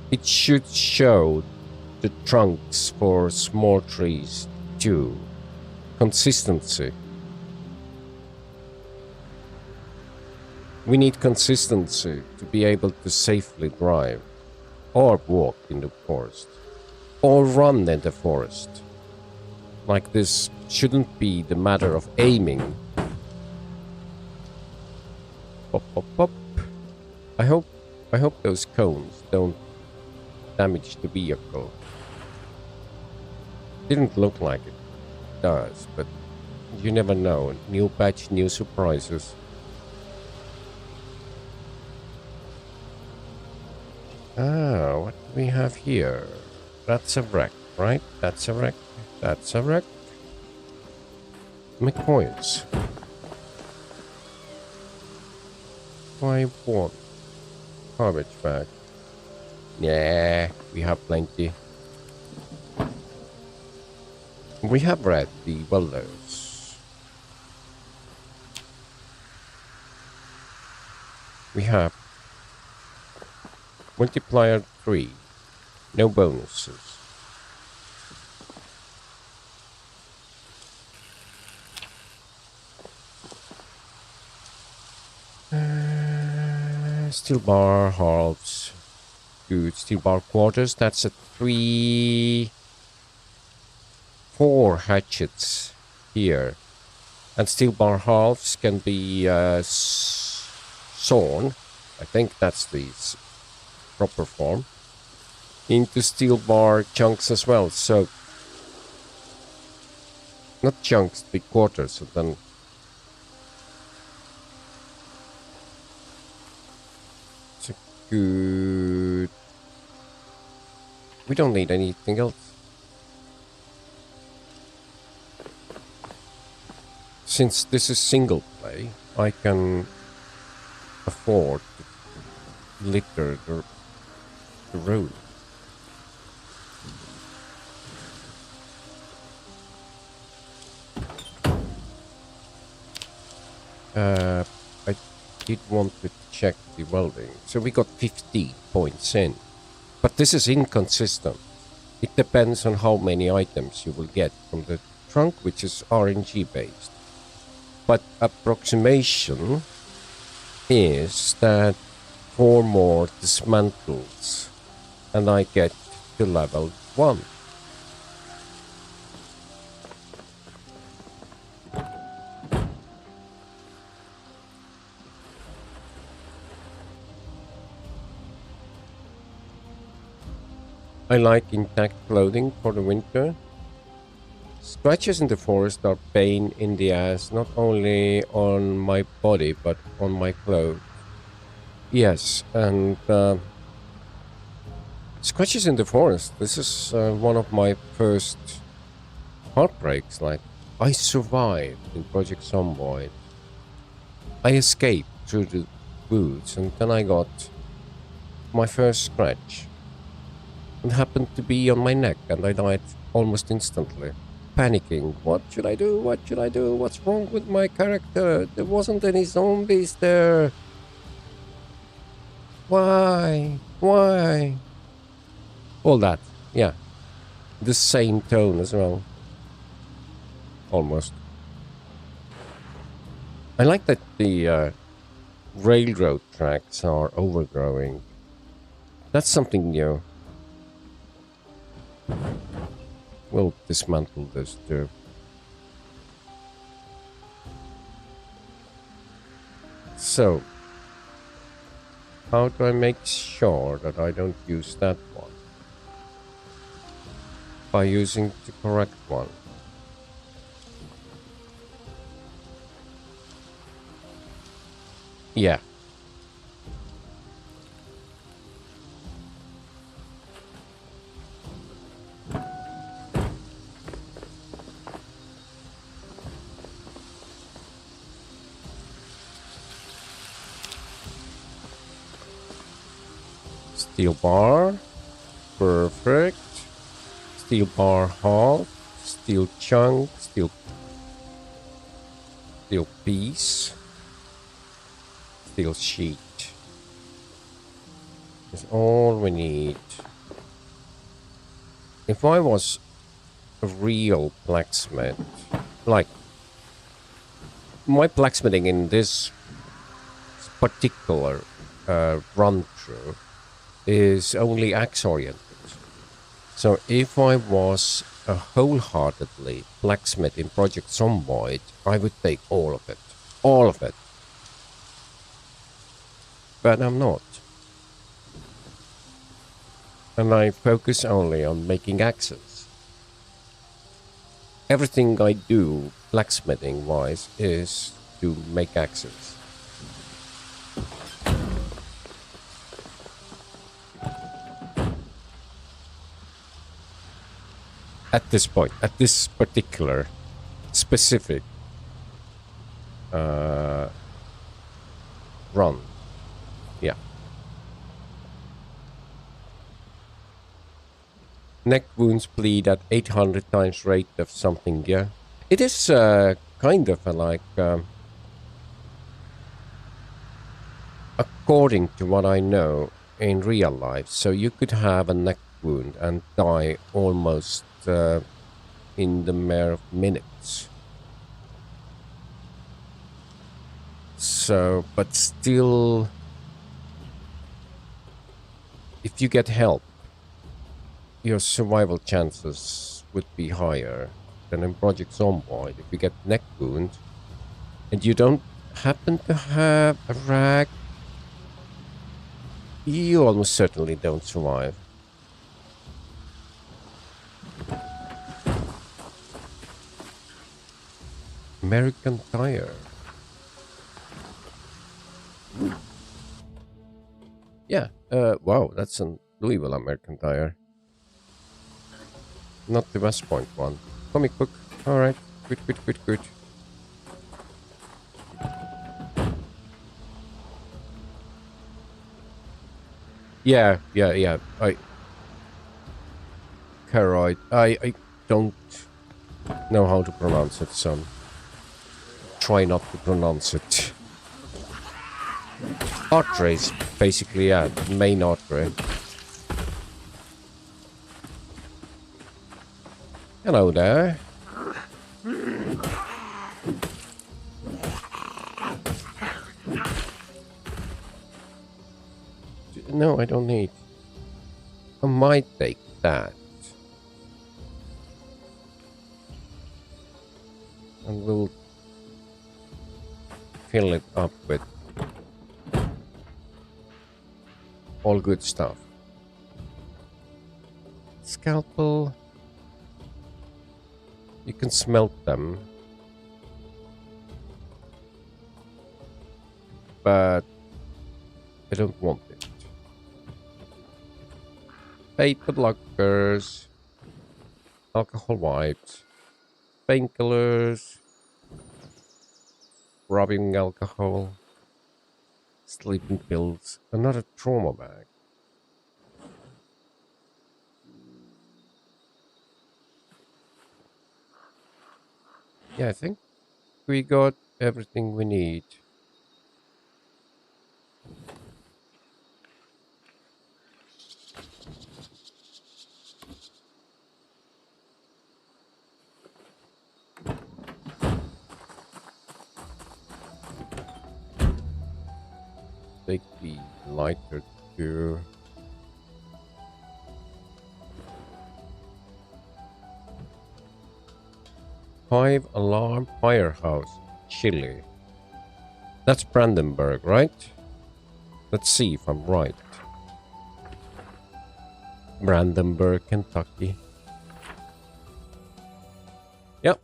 It should show the trunks for small trees too. Consistency. We need consistency to be able to safely drive or walk in the forest or run in the forest. Like this shouldn't be the matter of aiming I hope those cones don't damage the vehicle. Didn't look like it does, but you never know. New patch, new surprises. Ah, what do we have here? That's a wreck, right? That's a wreck. That's a wreck. McCoys. Why what? Garbage bag. Yeah, we have plenty. We have read the welders. We have multiplier 3. No bonuses. Steel bar halves. Good. Steel bar quarters. That's a 4 hatchets here. And steel bar halves can be sawn. I think that's the proper form. Into steel bar chunks as well. So, not chunks, big quarters. So then, it's a good. We don't need anything else. Since this is single play, I can afford to litter the road. I did want to check the welding. So we got 50 points in. But this is inconsistent. It depends on how many items you will get from the trunk, which is RNG based. But approximation is that 4 more dismantles and I get to level 1. I like intact clothing for the winter. Scratches in the forest are pain in the ass, not only on my body, but on my clothes. Yes, and scratches in the forest, this is one of my first heartbreaks. Like, I survived in Project Zomboid. I escaped through the woods, and then I got my first scratch. It happened to be on my neck, and I died almost instantly. Panicking. What should I do? What should I do? What's wrong with my character? There wasn't any zombies there. Why? Why? All that. Yeah. The same tone as well. Almost. I like that the railroad tracks are overgrowing. That's something new. We'll dismantle this too. So, how do I make sure that I don't use that one? By using the correct one. Yeah. Steel bar, perfect. Steel bar half, steel chunk, steel piece, steel sheet. That's all we need. If I was a real blacksmith, like my blacksmithing in this particular run through is only axe oriented. So if I was a wholeheartedly blacksmith in Project Zomboid, I would take all of it. All of it. but I'm not. And I focus only on making axes. Everything I do, blacksmithing wise, is to make axes. At this point, at this particular specific run. Yeah. Neck wounds bleed at 800 times rate of something, yeah. It is kind of like... according to what I know in real life, so you could have a neck wound and die almost in the mere of minutes. So, but still, if you get help, your survival chances would be higher than in Project Zomboid. If you get neck wound and you don't happen to have a rag, you almost certainly don't survive. American Tire. Yeah, wow, that's a Louisville American Tire. Not the West Point one. Comic book. Alright, good. Yeah. Caroid. I don't know how to pronounce it, so try not to pronounce it. Arteries, basically, yeah, main artery. Hello there. No, I don't need. I might take that. And we'll fill it up with all good stuff. Scalpel. You can smelt them. But I don't want it. Paper blockers. Alcohol wipes. Painkillers. Rubbing alcohol. Sleeping pills. Another trauma bag. Yeah, I think we got everything we need. Take the lighter too. Five Alarm Firehouse, Chile. That's Brandenburg, right? Let's see if I'm right. Brandenburg, Kentucky. Yep.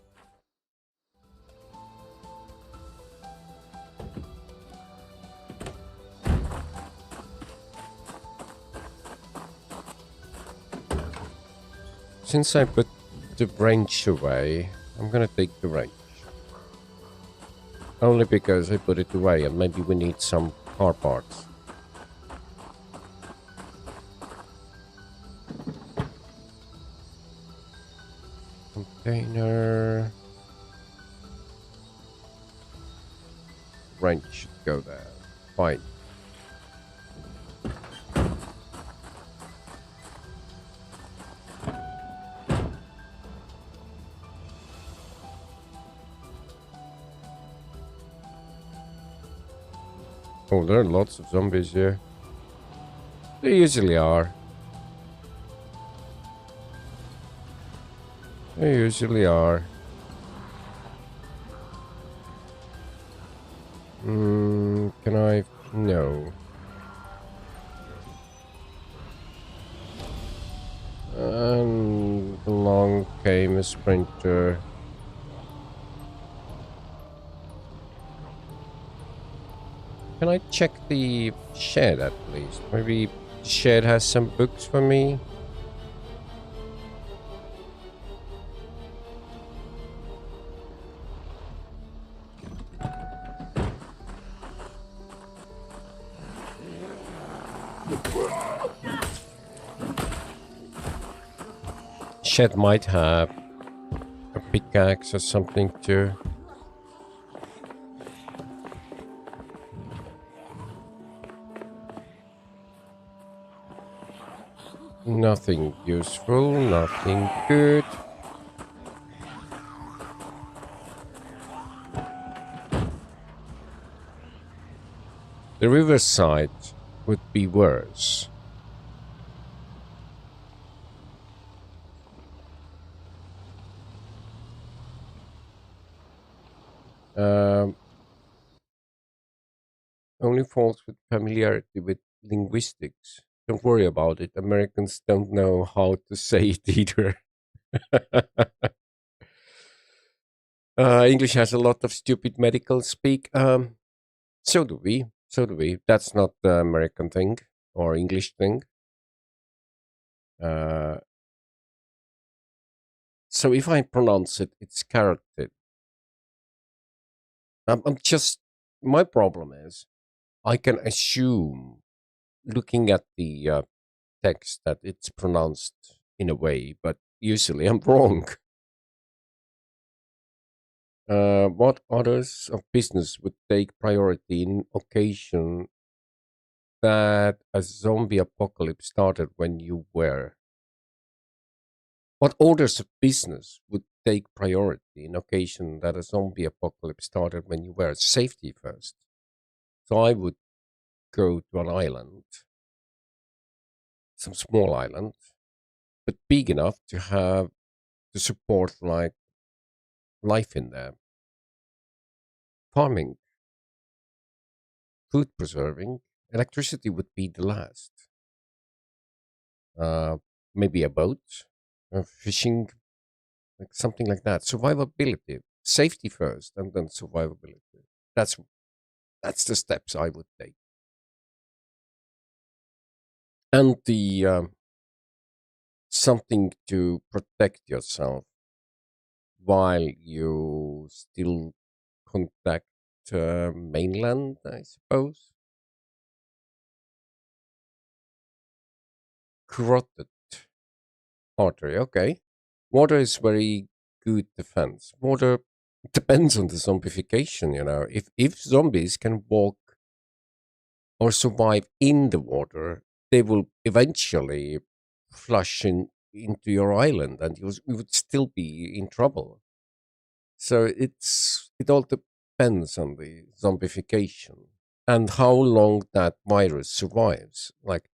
Since I put the wrench away, I'm gonna take the wrench. Only because I put it away and maybe we need some car parts. Container. Wrench should go there. Fine. Oh, there are lots of zombies here. They usually are. They usually are. Can I? No. famous sprinter. Can I check the shed at least? Maybe the shed has some books for me? Shed might have a pickaxe or something too. Nothing useful, nothing good. The riverside would be worse. Only faults with familiarity with linguistics. Don't worry about it. Americans don't know how to say it either. English has a lot of stupid medical speak. So do we. So do we. That's not the American thing or English thing. So if I pronounce it, it's carroted. I'm just. My problem is I can assume, looking at the text, that it's pronounced in a way, but usually I'm wrong. What orders of business would take priority in occasion that a zombie apocalypse started when you were? What orders of business would take priority in occasion that a zombie apocalypse started when you were? Safety first. So I would go to an island, some small island, but big enough to have to support like life in there. Farming, food preserving, electricity would be the last. Uh, Maybe a boat, fishing, like something like that. Survivability, safety first, and then survivability. That's that's the steps I would take. And the something to protect yourself while you still contact mainland, I suppose. Carotid artery, okay. Water is very good defense. Water depends on the zombification, you know. If zombies can walk or survive in the water, they will eventually flush into your island, and you would still be in trouble. So it all depends on the zombification and how long that virus survives. Like,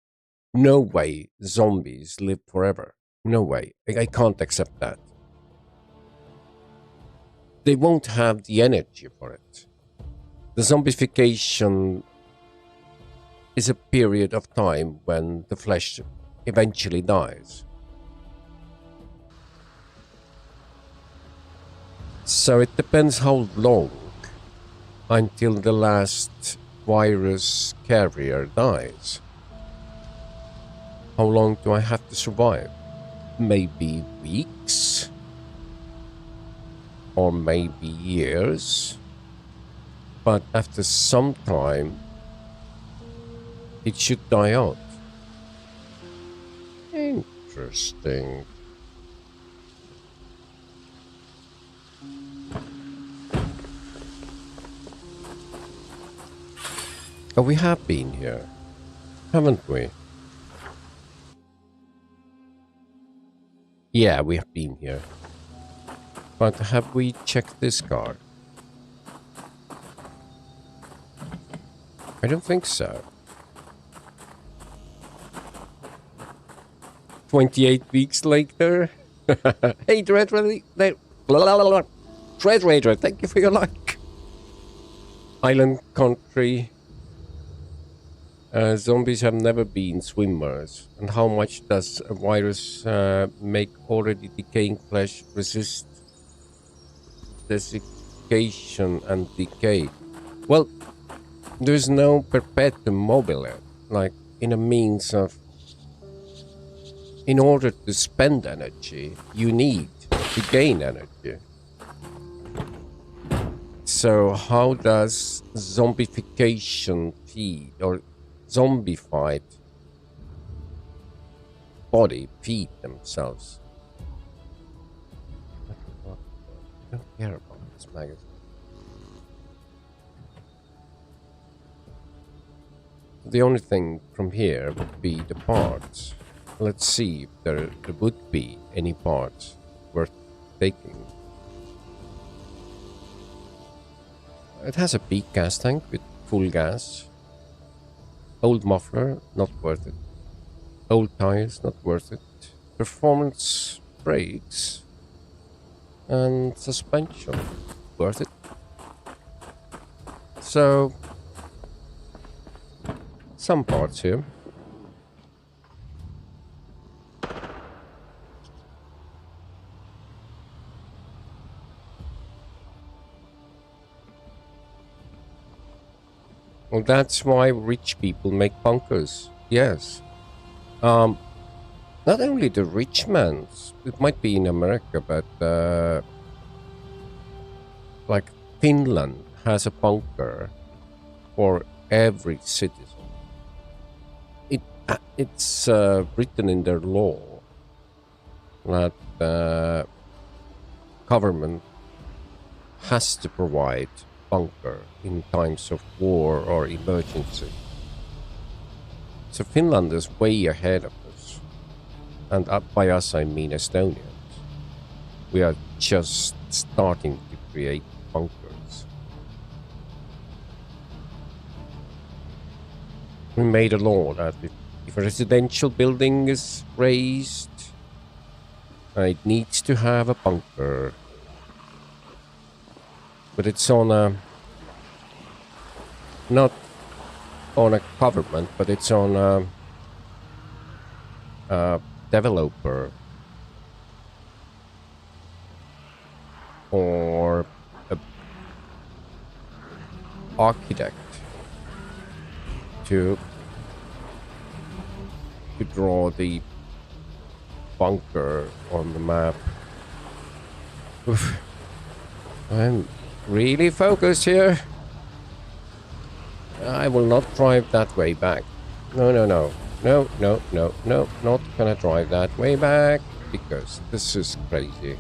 no way zombies live forever. No way. I can't accept that. They won't have the energy for it. The zombification is a period of time when the flesh eventually dies. So it depends how long until the last virus carrier dies. How long do I have to survive? Maybe weeks? Or maybe years? But after some time, it should die out. Interesting. Oh, we have been here, haven't we? Yeah, we have been here. But have we checked this card? I don't think so. 28 weeks later. Hey, Dread Raider, thank you for your like. Island country. Zombies have never been swimmers. And how much does a virus make already decaying flesh resist desiccation and decay? Well, there's no perpetuum mobile, like in a means of, in order to spend energy, you need to gain energy. So how does zombification feed, or zombified body feed themselves? I don't care about this magazine. The only thing from here would be the parts. Let's see if there would be any parts worth taking. It has a big gas tank with full gas. Old muffler, not worth it. Old tires, not worth it. Performance brakes and suspension, worth it. So, some parts here. Well, that's why rich people make bunkers. Yes. Not only the rich man's, it might be in America, but like Finland has a bunker for every citizen. It's written in their law that the government has to provide bunker in times of war or emergency. So Finland is way ahead of us. And by us I mean Estonians. We are just starting to create bunkers. We made a law that if a residential building is raised, it needs to have a bunker. But it's on a, not on a government, but it's on a developer or a architect to draw the bunker on the map. Oof. I'm really focused here. I will not drive that way back. No, not gonna drive that way back because this is crazy.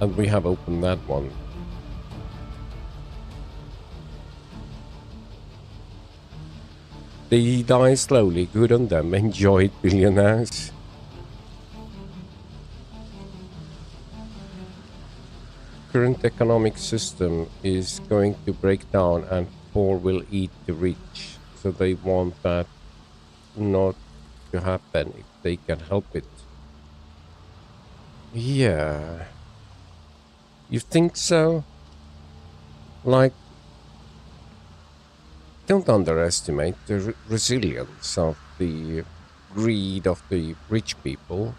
And we have opened that one. They die slowly, good on them, enjoy it, billionaires. Current economic system is going to break down and poor will eat the rich. So they want that not to happen if they can help it. Yeah. You think so? Like, don't underestimate the resilience of the greed of the rich people.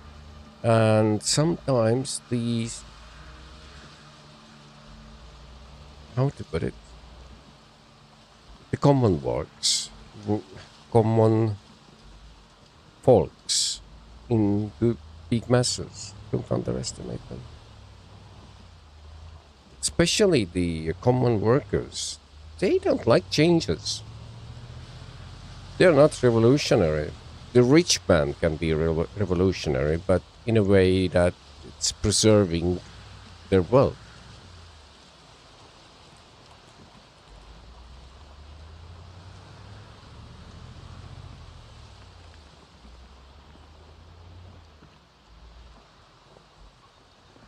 And sometimes these, how to put it, the common folks in the big masses, don't underestimate them. Especially the common workers, they don't like changes. They're not revolutionary. The rich man can be revolutionary, but in a way that it's preserving their wealth.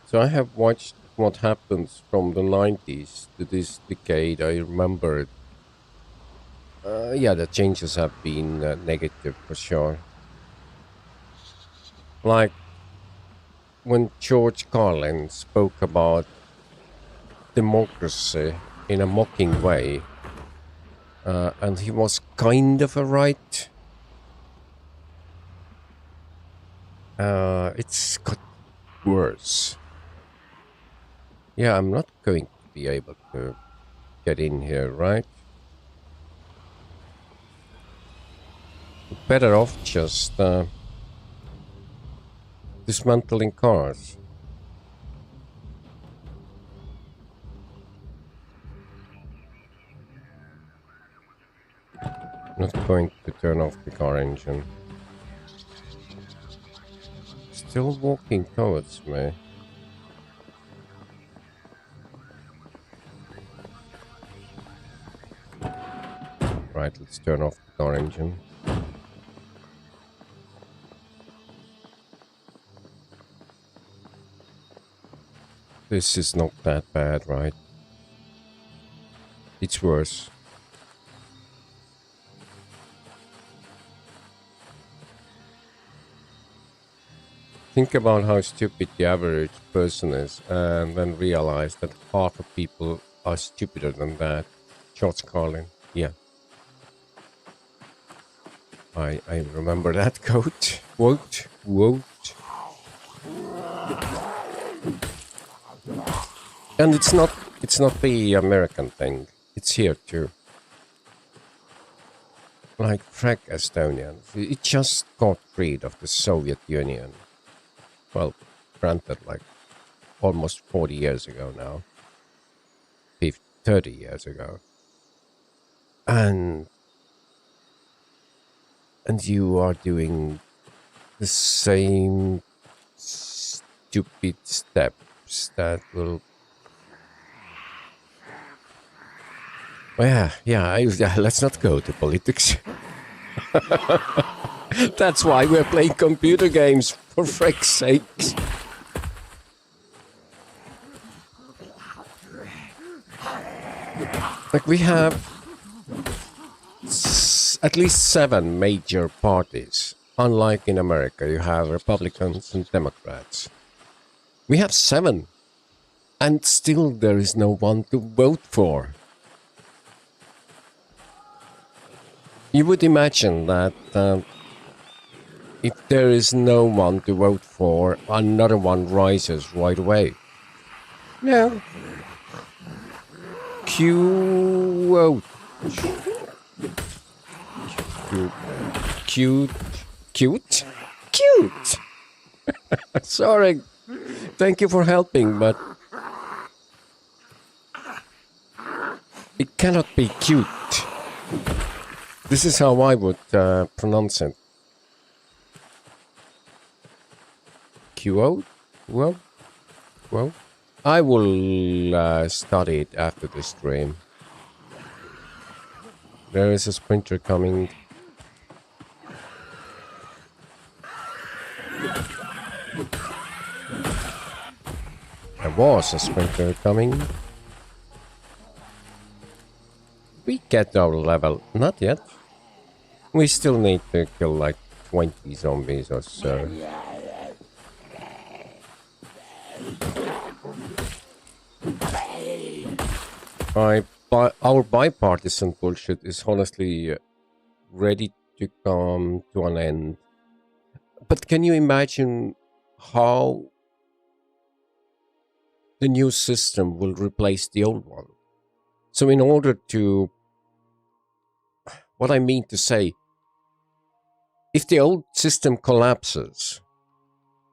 So I have watched what happens from the 90s to this decade. I remember, yeah, the changes have been negative for sure. Like when George Carlin spoke about the democracy in a mocking way. And he was kind of a right. It's got worse. Yeah, I'm not going to be able to get in here, right? Better off just dismantling cars. Not going to turn off the car engine. Still walking towards me. Right, let's turn off the car engine. This is not that bad, right? It's worse. Think about how stupid the average person is, and then realize that half of people are stupider than that. George Carlin, yeah. I remember that quote. Quote. And it's not the American thing. It's here too. Like frack Estonians, it just got rid of the Soviet Union. Well, granted, like almost 40 years ago now. 30 years ago. And you are doing the same stupid steps that will... Yeah, let's not go to politics. That's why we're playing computer games, for frick's sakes. Like, we have at least 7 major parties. Unlike in America, you have Republicans and Democrats. We have 7. And still there is no one to vote for. You would imagine that if there is no one to vote for, another one rises right away. No. Cute. Sorry. Thank you for helping, but it cannot be cute. This is how I would pronounce it. Quote? Well, I will study it after the stream. There is a sprinter coming. There was a sprinter coming. We get our level. Not yet. We still need to kill like 20 zombies or so. Our bipartisan bullshit is honestly ready to come to an end. But can you imagine how the new system will replace the old one? So in order to... What I mean to say, if the old system collapses,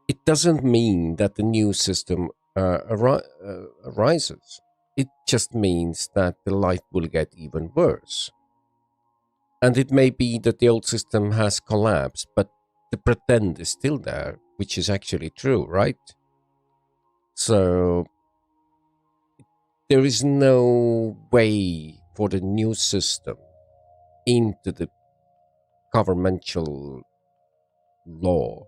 it doesn't mean that the new system arises. It just means that the life will get even worse. And it may be that the old system has collapsed, but the pretend is still there, which is actually true, right? So there is no way for the new system into the governmental law.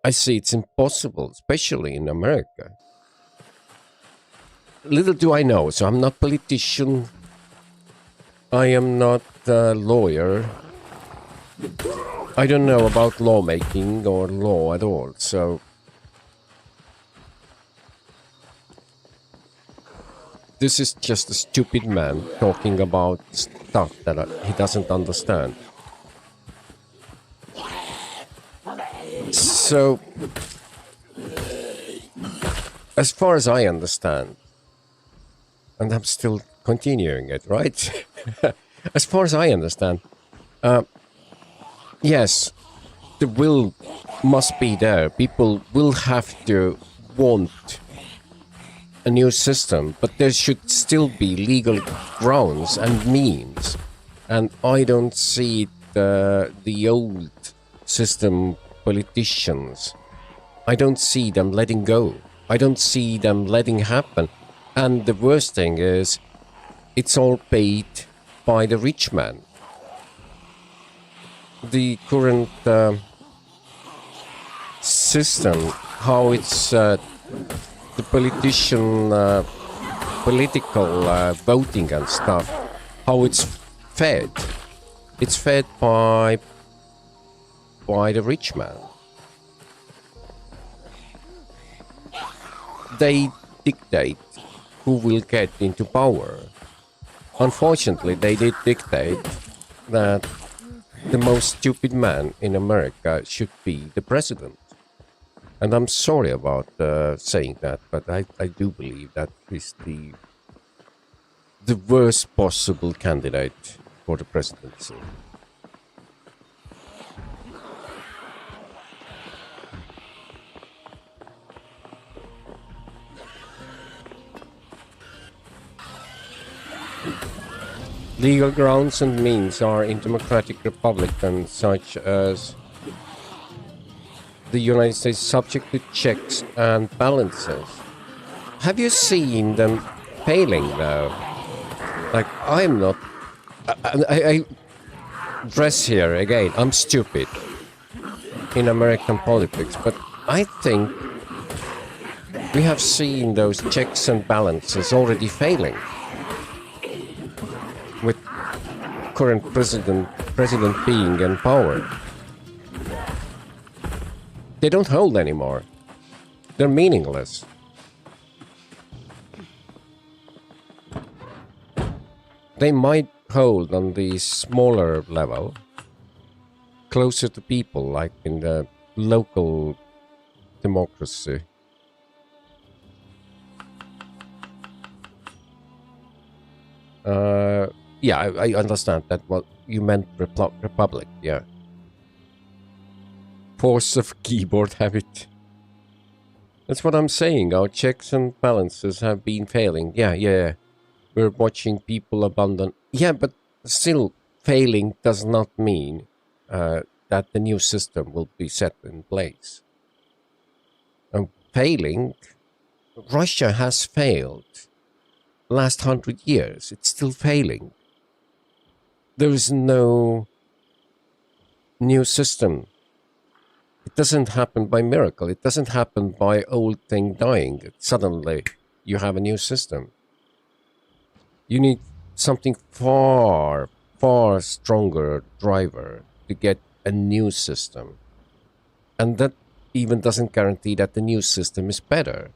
I see it's impossible, especially in America. Little do I know, so I'm not a politician. I am not a lawyer. I don't know about lawmaking or law at all, so... This is just a stupid man talking about stuff that he doesn't understand. So, as far as I understand, and I'm still continuing it, right? As far as I understand, yes, the will must be there. People will have to want a new system, but there should still be legal grounds and means. And I don't see the old system politicians. I don't see them letting go. I don't see them letting happen. And the worst thing is, it's all paid by the rich man. The current system, how it's the political voting and stuff, how it's fed. It's fed by the rich man. They dictate who will get into power. Unfortunately, they did dictate that the most stupid man in America should be the president. And I'm sorry about saying that, but I do believe that is the worst possible candidate for the presidency. Legal grounds and means are in democratic republicans such as the United States subject to checks and balances. Have you seen them failing now? Like, I'm not... I dress here again. I'm stupid in American politics, but I think we have seen those checks and balances already failing. With current president being in power. They don't hold anymore. They're meaningless. They might hold on the smaller level, closer to people, like in the local democracy. Yeah, I understand that what you meant republic, yeah. Force of keyboard habit. That's what I'm saying. Our checks and balances have been failing. Yeah. We're watching people abandon. Yeah, but still, failing does not mean that the new system will be set in place. Failing, Russia has failed. Last 100 years, it's still failing. There is no new system. It doesn't happen by miracle. It doesn't happen by old thing dying. Suddenly, you have a new system. You need something far, far stronger driver to get a new system. And that even doesn't guarantee that the new system is better.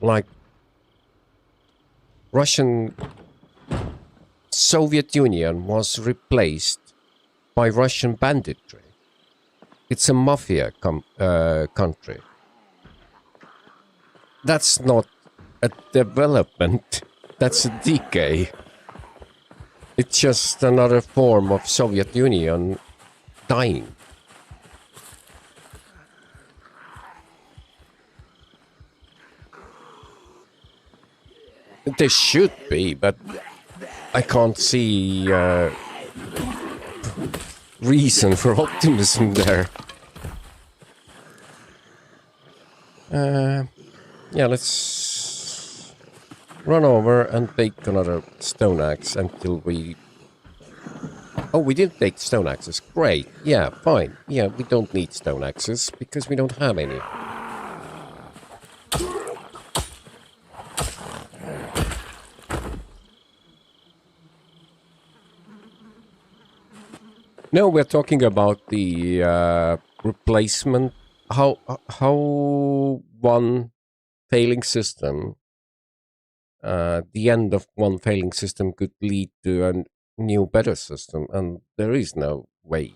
Like, Soviet Union was replaced by Russian banditry. It's a mafia country. That's not a development. That's a decay. It's just another form of Soviet Union dying. There should be, but I can't see reason for optimism there. Yeah, let's run over and take another stone axe until we... Oh, we didn't take stone axes. Great. Yeah, fine. Yeah, we don't need stone axes because we don't have any. No, we're talking about the replacement. How one failing system the end of one failing system could lead to a new, better system, and there is no way.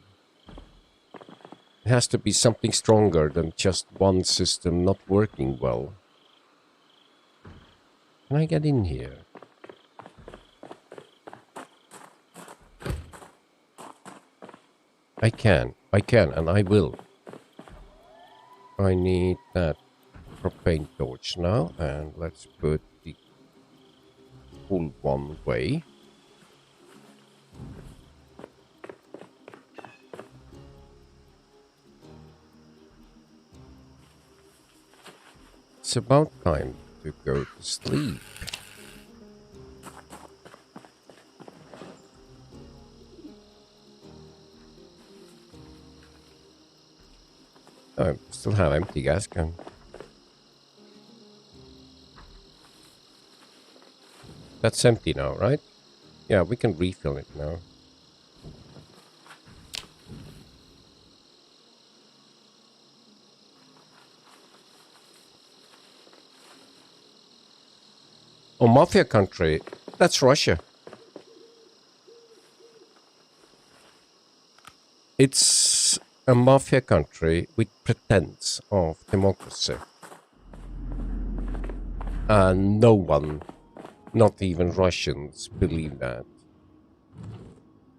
It has to be something stronger than just one system not working well. Can I get in here? I can, and I will. I need that propane torch now, and let's put the full one way. It's about time to go to sleep. Oh, I still have empty gas can. That's empty now, right? Yeah, we can refill it now. Oh, Mafia country. That's Russia. It's a mafia country with pretense of democracy. And no one, not even Russians, believe that.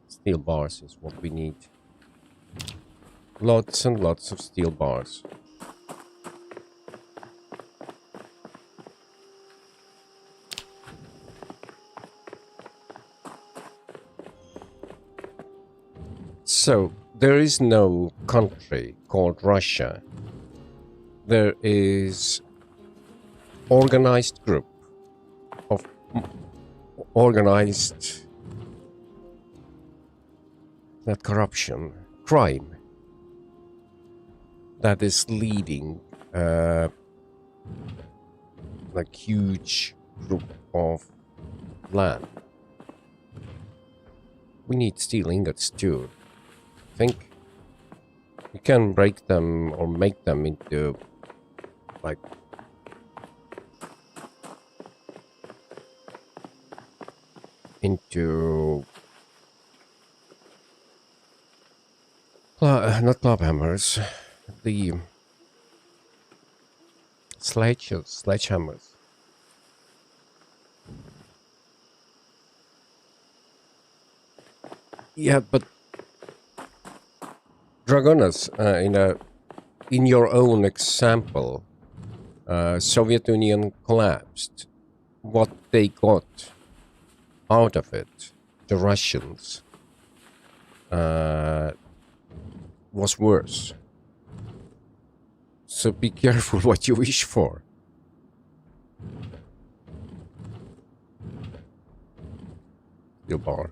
Steel bars is what we need. Lots and lots of steel bars. So, there is no country called Russia. There is organized group of organized, not corruption, crime that is leading like huge group of land. We need steel ingots too. I think you can break them or make them into like not club hammers, the sledgehammers. Yeah, but Dragonas, in your own example, Soviet Union collapsed. What they got out of it, the Russians, was worse. So be careful what you wish for. Steel bar.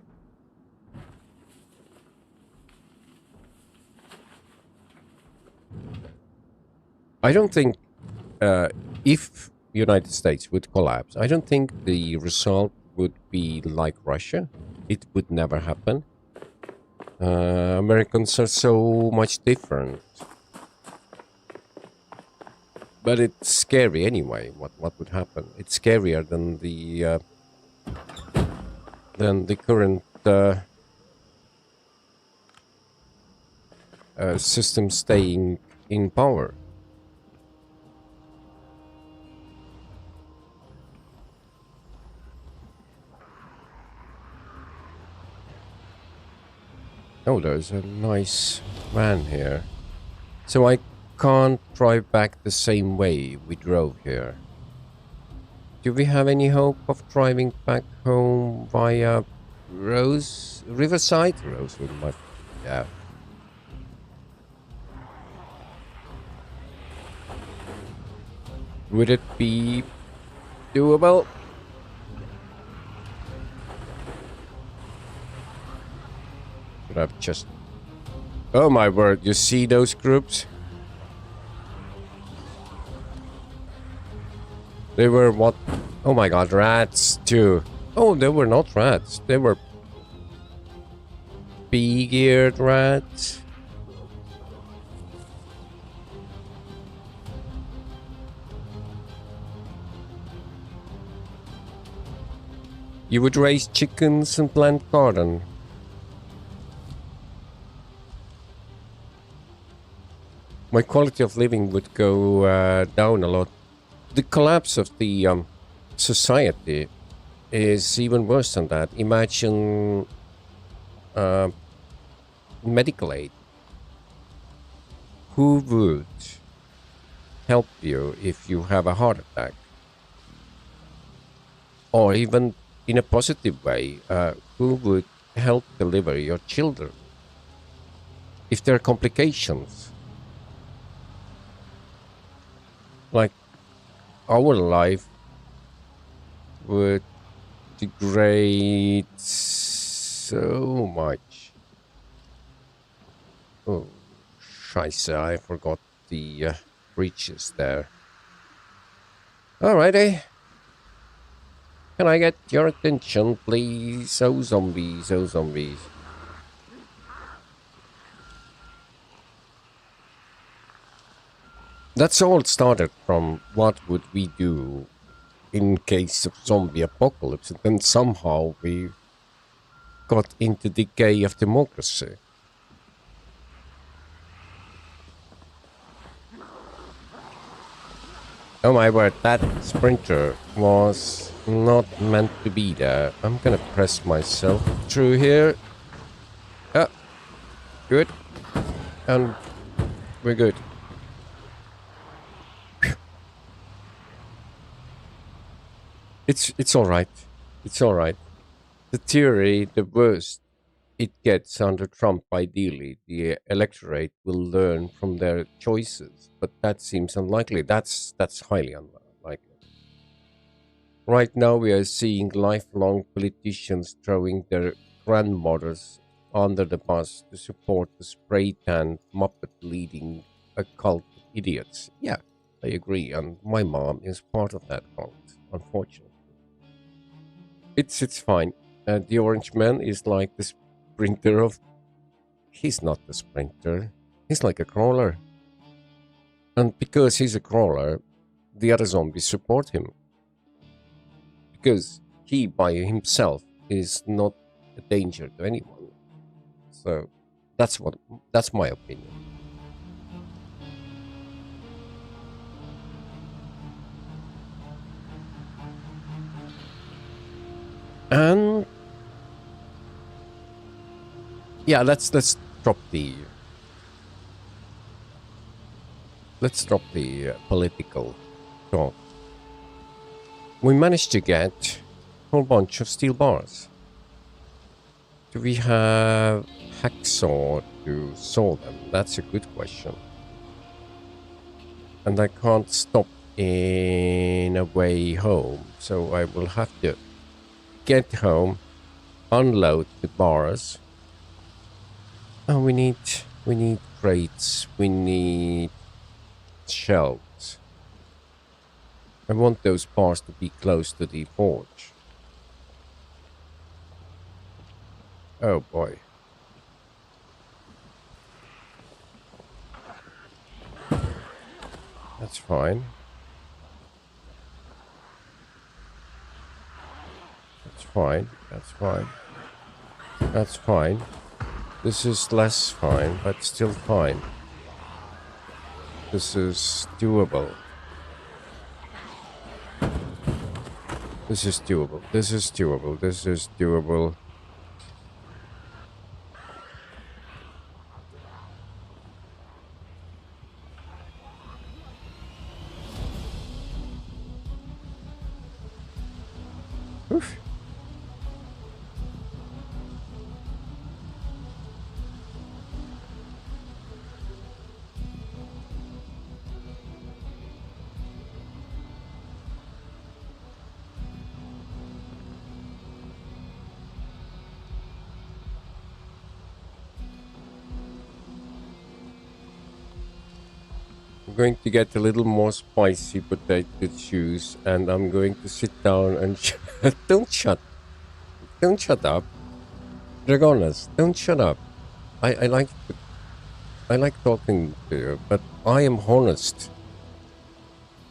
I don't think if United States would collapse, I don't think the result would be like Russia. It would never happen. Americans are so much different. But it's scary anyway, what would happen. It's scarier than the current system staying in power. Oh, there's a nice van here. So I can't drive back the same way we drove here. Do we have any hope of driving back home via Riverside? Rosewood, yeah. Would it be doable? Should I've just... Oh my word, you see those groups? They were what? Oh my god, rats too. Oh, they were not rats. They were big-eared rats. You would raise chickens and plant garden. My quality of living would go down a lot. The collapse of the society is even worse than that. Imagine medical aid. Who would help you if you have a heart attack? Or even in a positive way, who would help deliver your children if there are complications? Like, our life would degrade so much. Oh, scheiße, I forgot the breaches there. Alrighty. Can I get your attention, please? Oh, zombies, oh, zombies. That's all started from what would we do in case of zombie apocalypse, and then somehow we got into decay of democracy. Oh my word, that sprinter was not meant to be there. I'm gonna press myself through here. Good. And we're good. It's alright. It's alright. The theory, the worst it gets under Trump, ideally, the electorate will learn from their choices. But that seems unlikely. That's highly unlikely. Right now we are seeing lifelong politicians throwing their grandmothers under the bus to support the spray-tanned Muppet leading a cult of idiots. Yeah, I agree, and my mom is part of that cult, unfortunately. It's fine. The orange man is like the sprinter of... He's not the sprinter. He's like a crawler. And because he's a crawler, the other zombies support him. Because he by himself is not a danger to anyone. So that's my opinion. And yeah, let's drop the political talk. We managed to get a whole bunch of steel bars. Do we have hacksaw to saw them? That's a good question. And I can't stop in a way home, so I will have to get home, unload the bars. Oh, we need crates, we need shelves. I want those bars to be close to the forge. Oh boy. That's fine. That's fine. That's fine. That's fine. This is less fine, but still fine. This is doable. This is doable. This is doable. This is doable. Oof. I'm going to get a little more spicy potato juice, and I'm going to sit down and don't shut up, Dragonas. Don't shut up. I like talking to you, but I am honest.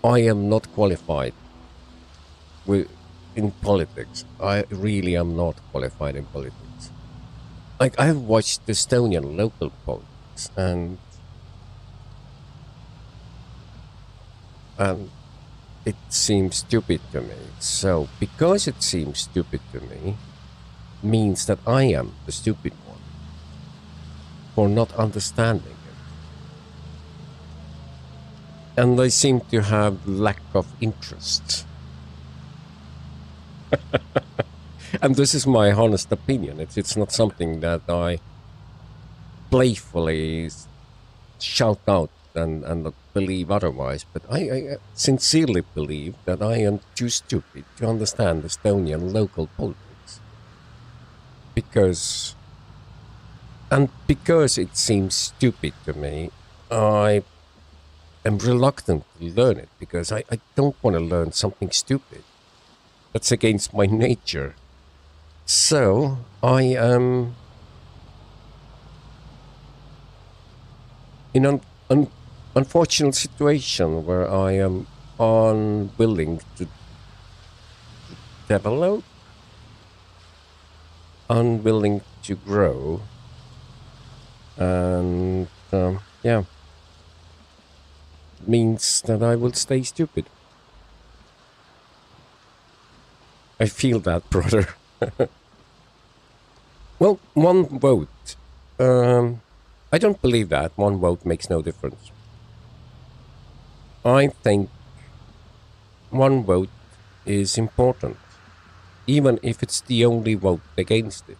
I am not qualified in politics. I really am not qualified in politics. Like, I've watched Estonian local politics, and it seems stupid to me. So, because it seems stupid to me, means that I am the stupid one for not understanding it. And I seem to have lack of interest. And this is my honest opinion. It's not something that I playfully shout out and not believe otherwise, but I sincerely believe that I am too stupid to understand Estonian local politics. Because it seems stupid to me, I am reluctant to learn it, because I don't want to learn something stupid. That's against my nature. So I am in an unfortunate situation where I am unwilling to develop, unwilling to grow, and yeah, means that I will stay stupid. I feel that, brother. Well, one vote. I don't believe that. One vote makes no difference. I think one vote is important, even if it's the only vote against it.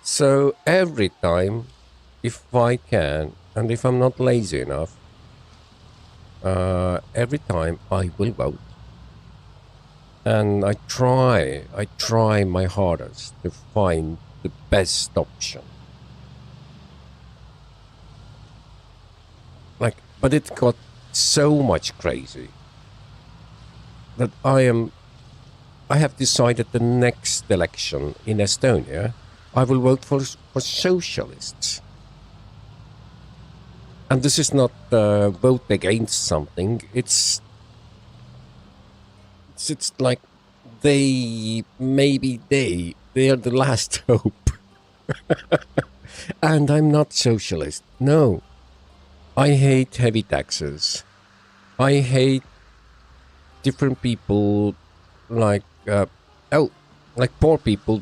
So every time, if I can, and if I'm not lazy enough, every time I will vote. And I try my hardest to find the best option. But it got so much crazy that I have decided the next election in Estonia, I will vote for socialists. And this is not a vote against something. It's like they are the last hope. And I'm not socialist. No. I hate heavy taxes. I hate different people, like poor people.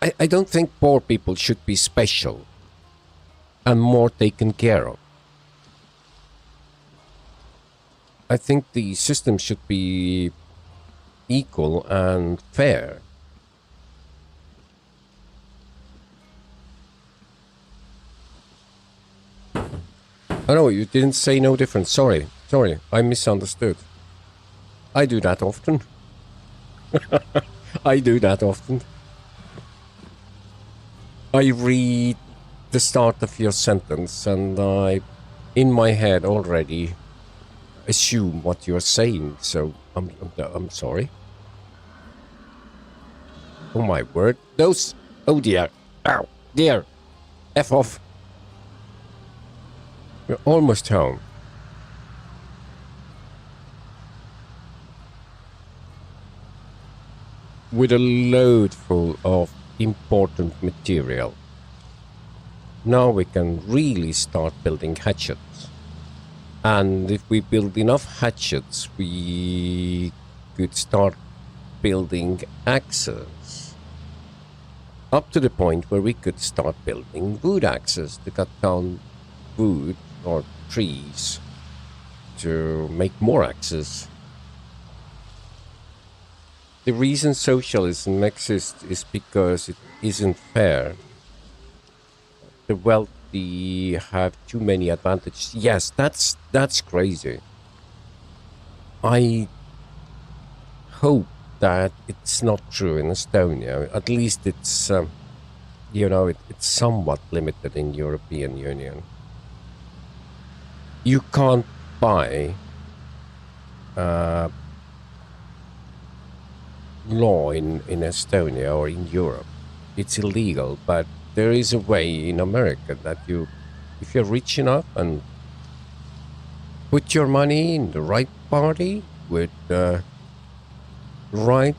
I don't think poor people should be special and more taken care of. I think the system should be equal and fair. Oh no, you didn't say no difference. Sorry, I misunderstood. I do that often. I do that often. I read the start of your sentence and I, in my head already, assume what you're saying, so I'm sorry. Oh my word. Those... Oh dear. Ow. Dear. F off. We're almost home. With a load full of important material. Now we can really start building hatchets. And if we build enough hatchets, we could start building axes. Up to the point where we could start building wood axes to cut down wood or trees to make more axes. The reason socialism exists is because it isn't fair. The wealthy have too many advantages. Yes, that's crazy. I hope that it's not true in Estonia. At least it's, it's somewhat limited in European Union. You can't buy law in Estonia or in Europe. It's illegal, but there is a way in America that if you're rich enough and put your money in the right party with the right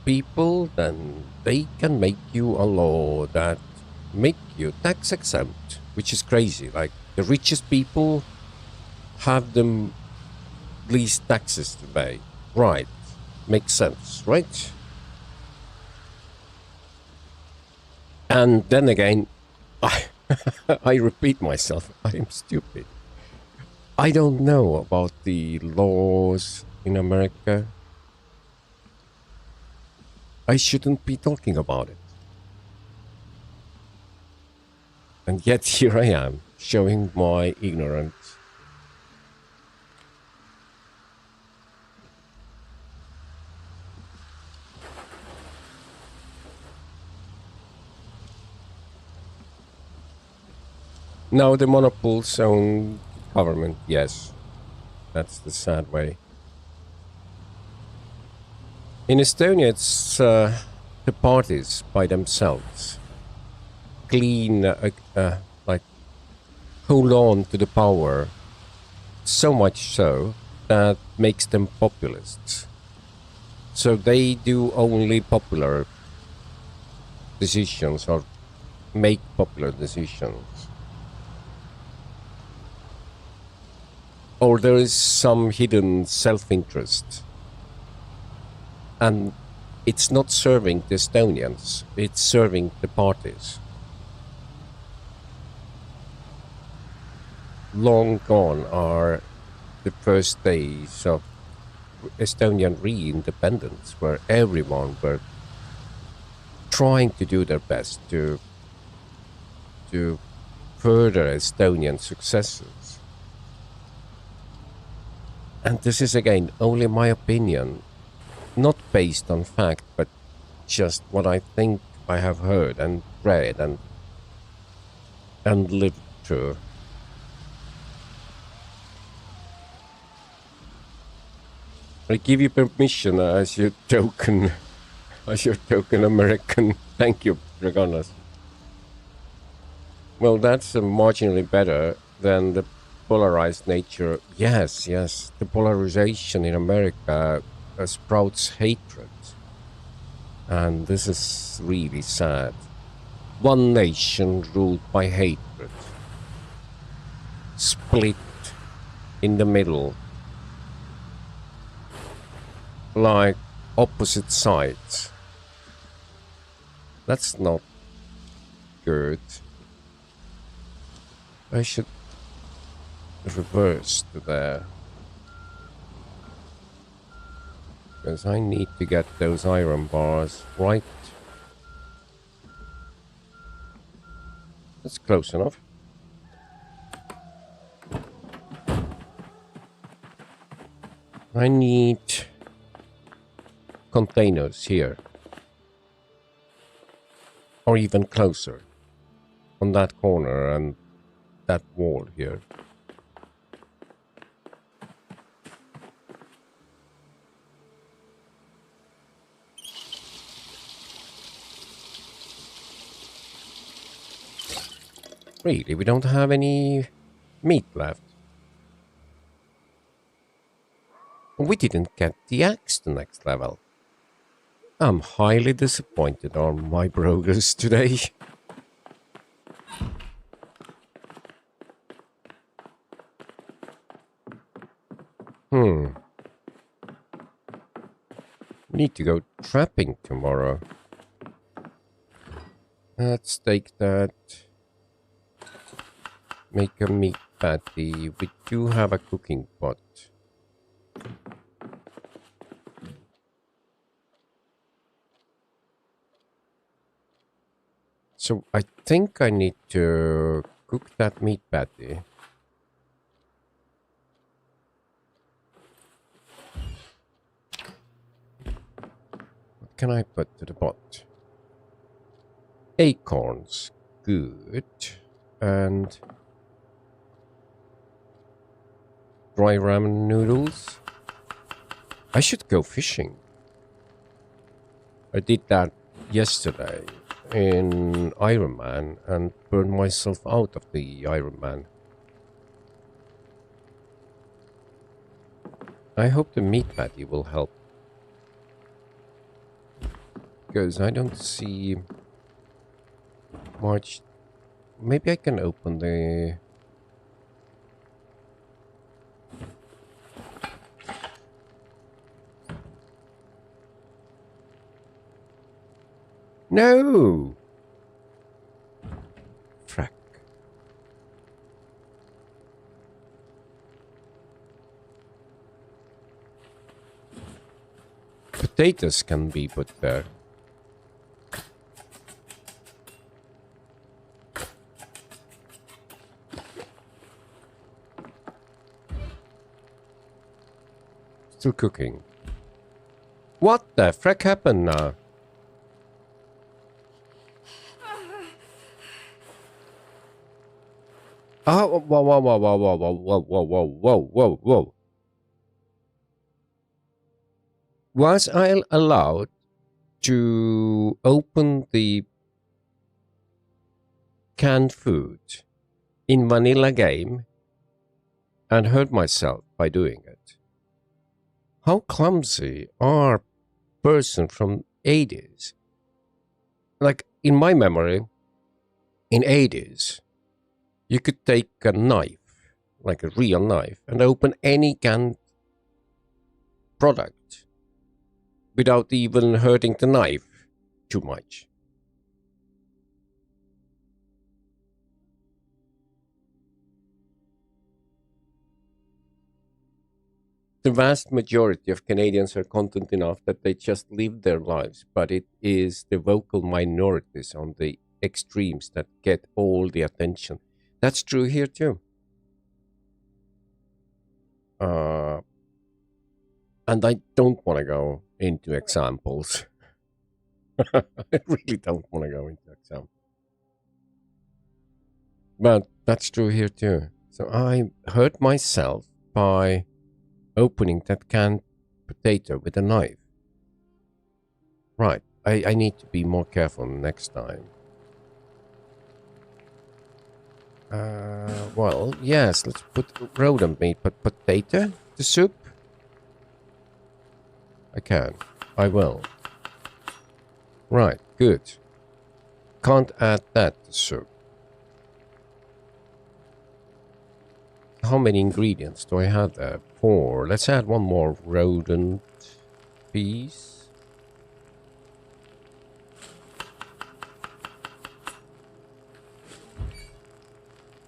people, then they can make you a law that make you tax exempt, which is crazy. Like the richest people have the least taxes to pay. Right. Makes sense, right? And then again, I repeat myself, I am stupid. I don't know about the laws in America. I shouldn't be talking about it. And yet here I am, showing my ignorance. Now the monopoles own government, yes. That's the sad way. In Estonia, it's the parties by themselves clean, like hold on to the power so much so that makes them populists. So they do only popular decisions or make popular decisions. Or there is some hidden self-interest. And it's not serving the Estonians, it's serving the parties. Long gone are the first days of Estonian re-independence, where everyone were trying to do their best to further Estonian successes. And this is again only my opinion, not based on fact, but just what I think I have heard and read and lived through. I give you permission as your token American. Thank you, Dragonas. Well, that's marginally better than the polarized nature. Yes, the polarization in America sprouts hatred. And this is really sad. One nation ruled by hatred. Split in the middle. Like opposite sides. That's not good. I should reverse to there. Because I need to get those iron bars right. That's close enough. I need containers here. Or even closer. On that corner and that wall here. Really, we don't have any meat left. We didn't get the axe to next level. I'm highly disappointed on my progress today. We need to go trapping tomorrow. Let's take that. Make a meat patty. We do have a cooking pot. So I think I need to cook that meat patty. What can I put to the pot? Acorns. Good. And dry ramen noodles. I should go fishing. I did that yesterday in Iron Man and burned myself out of the Iron Man. I hope the meat patty will help. Because I don't see much. Maybe I can open the... No! Frack. Potatoes can be put there. Still cooking. What the frack happened now? Oh, whoa, whoa, whoa, whoa, whoa, whoa, whoa, whoa, whoa, whoa, whoa, whoa. Was I allowed to open the canned food in vanilla game and hurt myself by doing it? How clumsy are person from 80s? Like, in my memory, in 80s, you could take a knife, like a real knife, and open any canned product without even hurting the knife too much. The vast majority of Canadians are content enough that they just live their lives, but it is the vocal minorities on the extremes that get all the attention. That's true here too. And I don't want to go into examples. I really don't want to go into examples. But that's true here too. So I hurt myself by opening that canned potato with a knife. Right. I need to be more careful next time. Well, yes, let's put rodent meat, but potato to soup? I can. I will. Right, good. Can't add that to soup. How many ingredients do I have there? 4. Let's add one more rodent piece.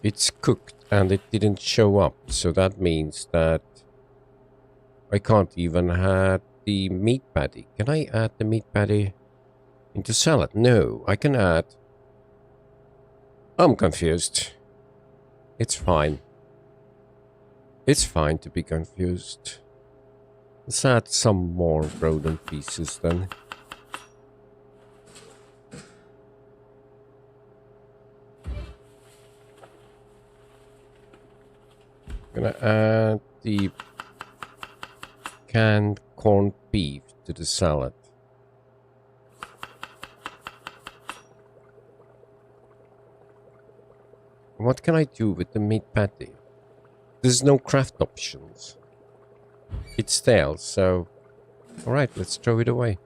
It's cooked and it didn't show up, so that means that I can't even add the meat patty. Can I add the meat patty into salad? No, I can add... I'm confused. It's fine. It's fine to be confused. Let's add some more rodent pieces then. Gonna add the canned corned beef to the salad. What can I do with the meat patty? There's no craft options. It's stale, so... Alright, let's throw it away.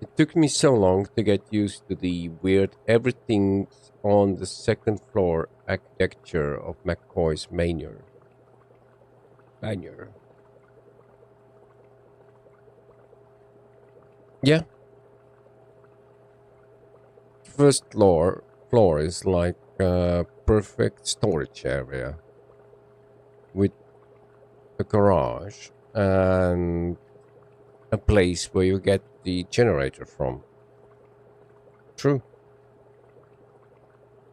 It took me so long to get used to the weird everything's on the second floor architecture of McCoy's Manor. Yeah. First floor is like a perfect storage area with a garage and a place where you get the generator from. True.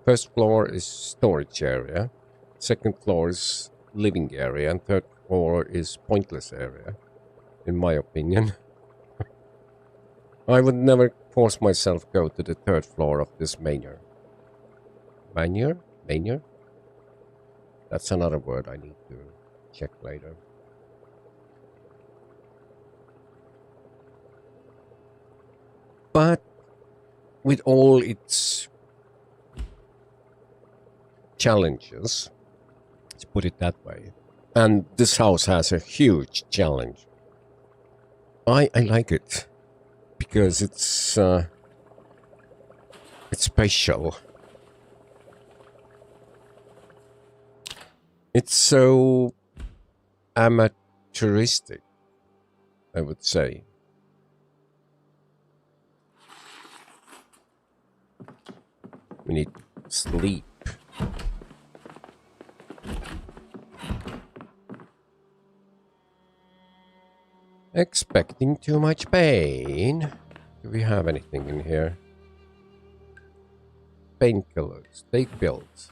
First floor is storage area, second floor is living area, and third floor is pointless area, in my opinion. I would never force myself go to the third floor of this manor. Manor? Manor? That's another word I need to check later. But with all its challenges. Let's put it that way. And this house has a huge challenge. I like it because it's special. It's so amateuristic, I would say. We need sleep. Expecting too much pain. Do we have anything in here? Painkillers. Take pills.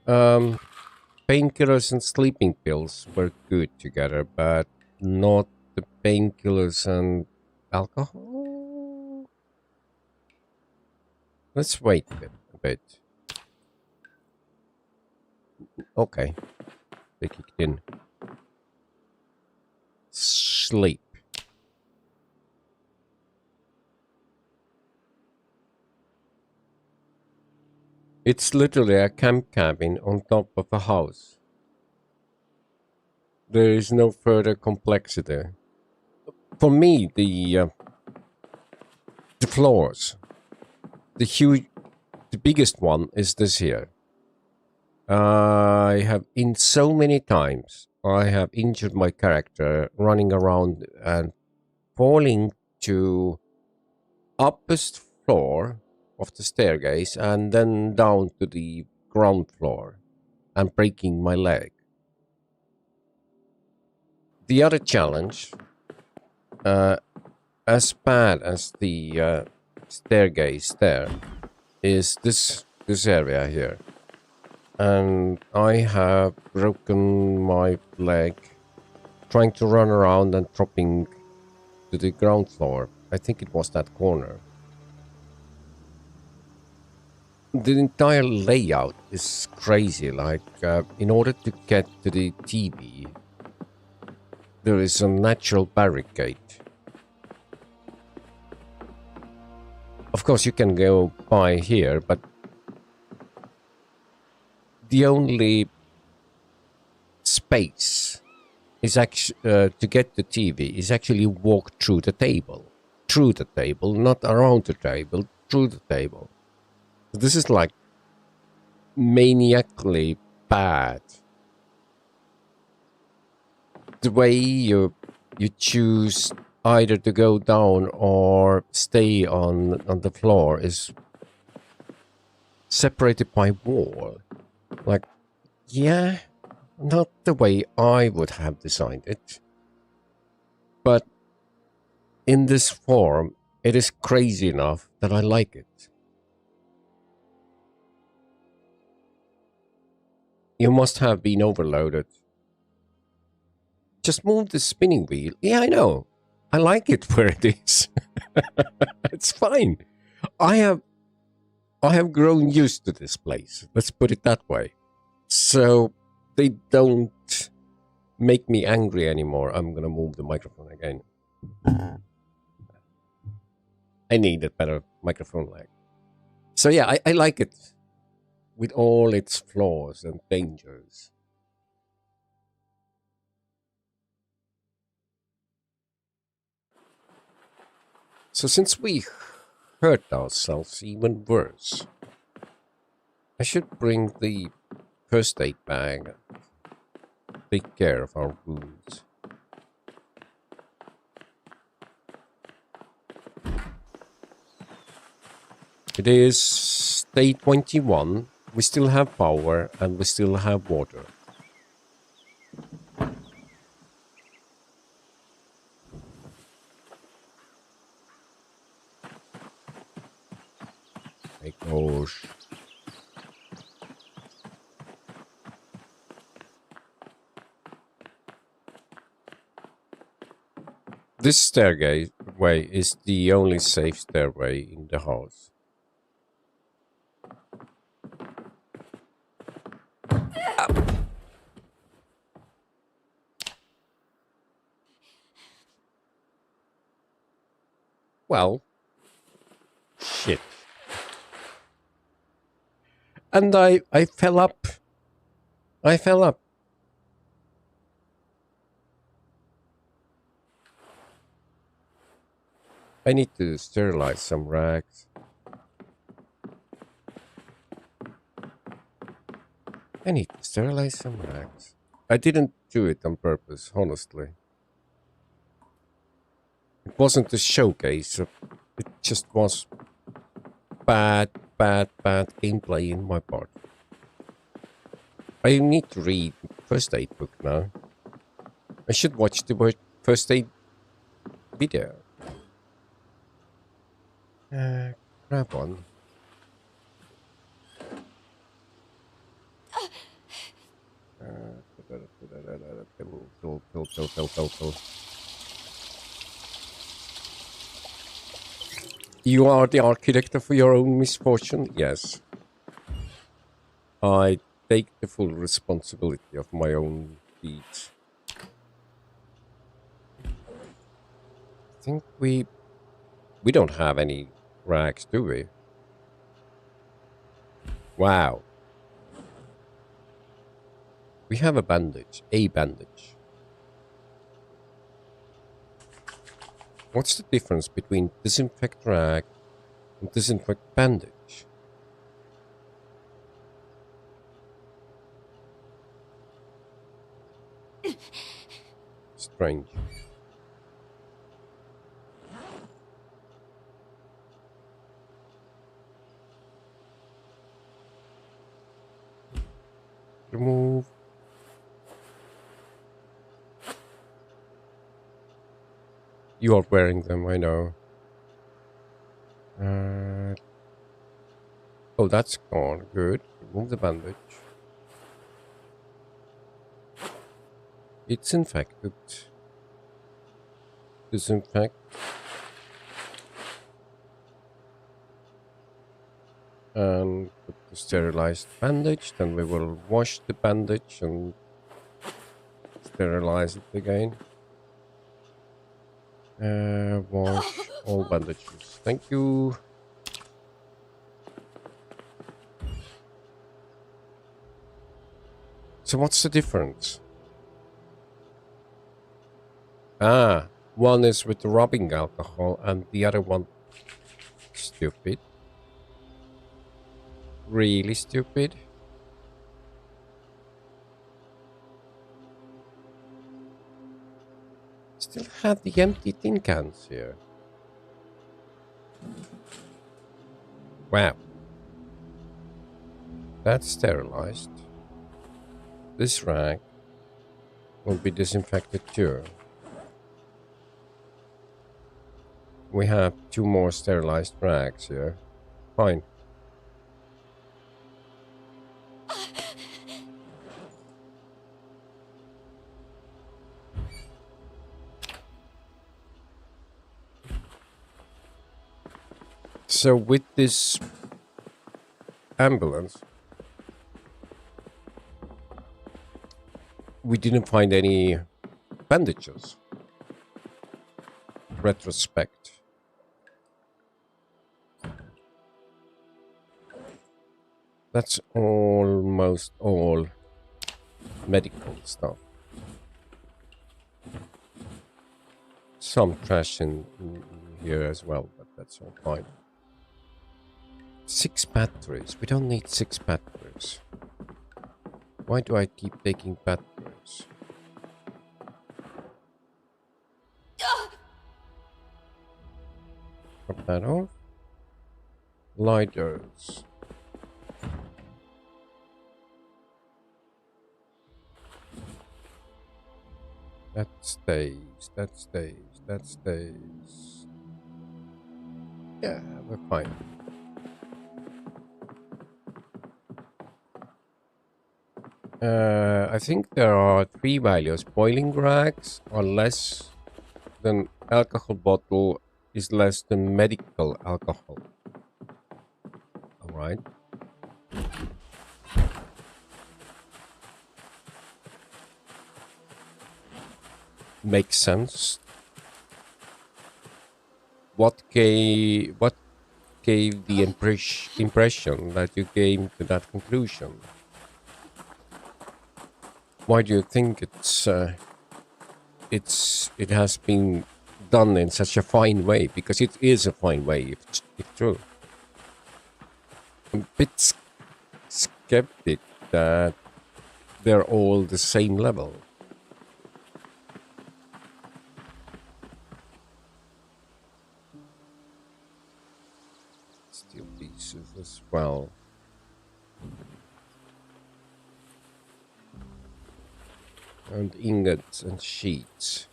Painkillers and sleeping pills were good together, but not the painkillers and alcohol. Let's wait a bit. Okay. They kicked in. Sleep. It's literally a camp cabin on top of a house. There is no further complexity. For me, the floors, the biggest one is this here. I have, in so many times, I have injured my character running around and falling to uppermost floor of the staircase and then down to the ground floor and breaking my leg. The other challenge, as bad as the staircase there, is this area here. And I have broken my leg trying to run around and dropping to the ground floor. I think it was that corner. The entire layout is crazy. Like, in order to get to the TV, there is a natural barricade. Of course, you can go by here, but the only space is actually to get the TV is actually walk through the table, not around the table, through the table. This is like maniacally bad. The way you choose either to go down or stay on the floor is separated by wall. Like, yeah, not the way I would have designed it. But in this form, it is crazy enough that I like it. You must have been overloaded. Just move the spinning wheel. Yeah, I know. I like it where it is. It's fine. I have grown used to this place. Let's put it that way. So they don't make me angry anymore. I'm gonna move the microphone again. I need a better microphone leg. So yeah, I like it with all its flaws and dangers. So since we hurt ourselves even worse, I should bring the first aid bag. Take care of our wounds. It is day 21. We still have power and we still have water. My gosh. This stairway is the only safe stairway in the house. Well, shit. And I fell up. I fell up. I need to sterilize some rags. I need to sterilize some rags. I didn't do it on purpose, honestly. It wasn't a showcase. It just was bad gameplay in my part. I need to read first aid book now. I should watch the first aid video. Grab one. Pill. You are the architect of your own misfortune? Yes. I take the full responsibility of my own deeds. I think we don't have any rags, do we? Wow. We have a bandage. A bandage. What's the difference between disinfect rag and disinfect bandage? Strange. Remove. You are wearing them, I know. Oh, that's gone. Good. Remove the bandage. It's infected. Disinfect. And put the sterilized bandage. Then we will wash the bandage and sterilize it again. Wash all bandages. Thank you. So what's the difference? Ah, one is with rubbing alcohol and the other one stupid. Really stupid. Still have the empty tin cans here. Wow. That's sterilized. This rag will be disinfected too. We have 2 more sterilized rags here. Fine. So with this ambulance, we didn't find any bandages. Retrospect. That's almost all medical stuff. Some trash in here as well, but that's all fine. 6 batteries. We don't need 6 batteries. Why do I keep taking batteries? Cut that off. Lighters. That stays, that stays, that stays. Yeah, we're fine. I think there are 3 values. Boiling rags are less than alcohol bottle is less than medical alcohol. Alright. Makes sense. What gave the impression that you came to that conclusion? Why do you think it has been done in such a fine way? Because it is a fine way, if true. I'm a bit skeptic that they're all the same level. Steel pieces as well. And ingots and sheets.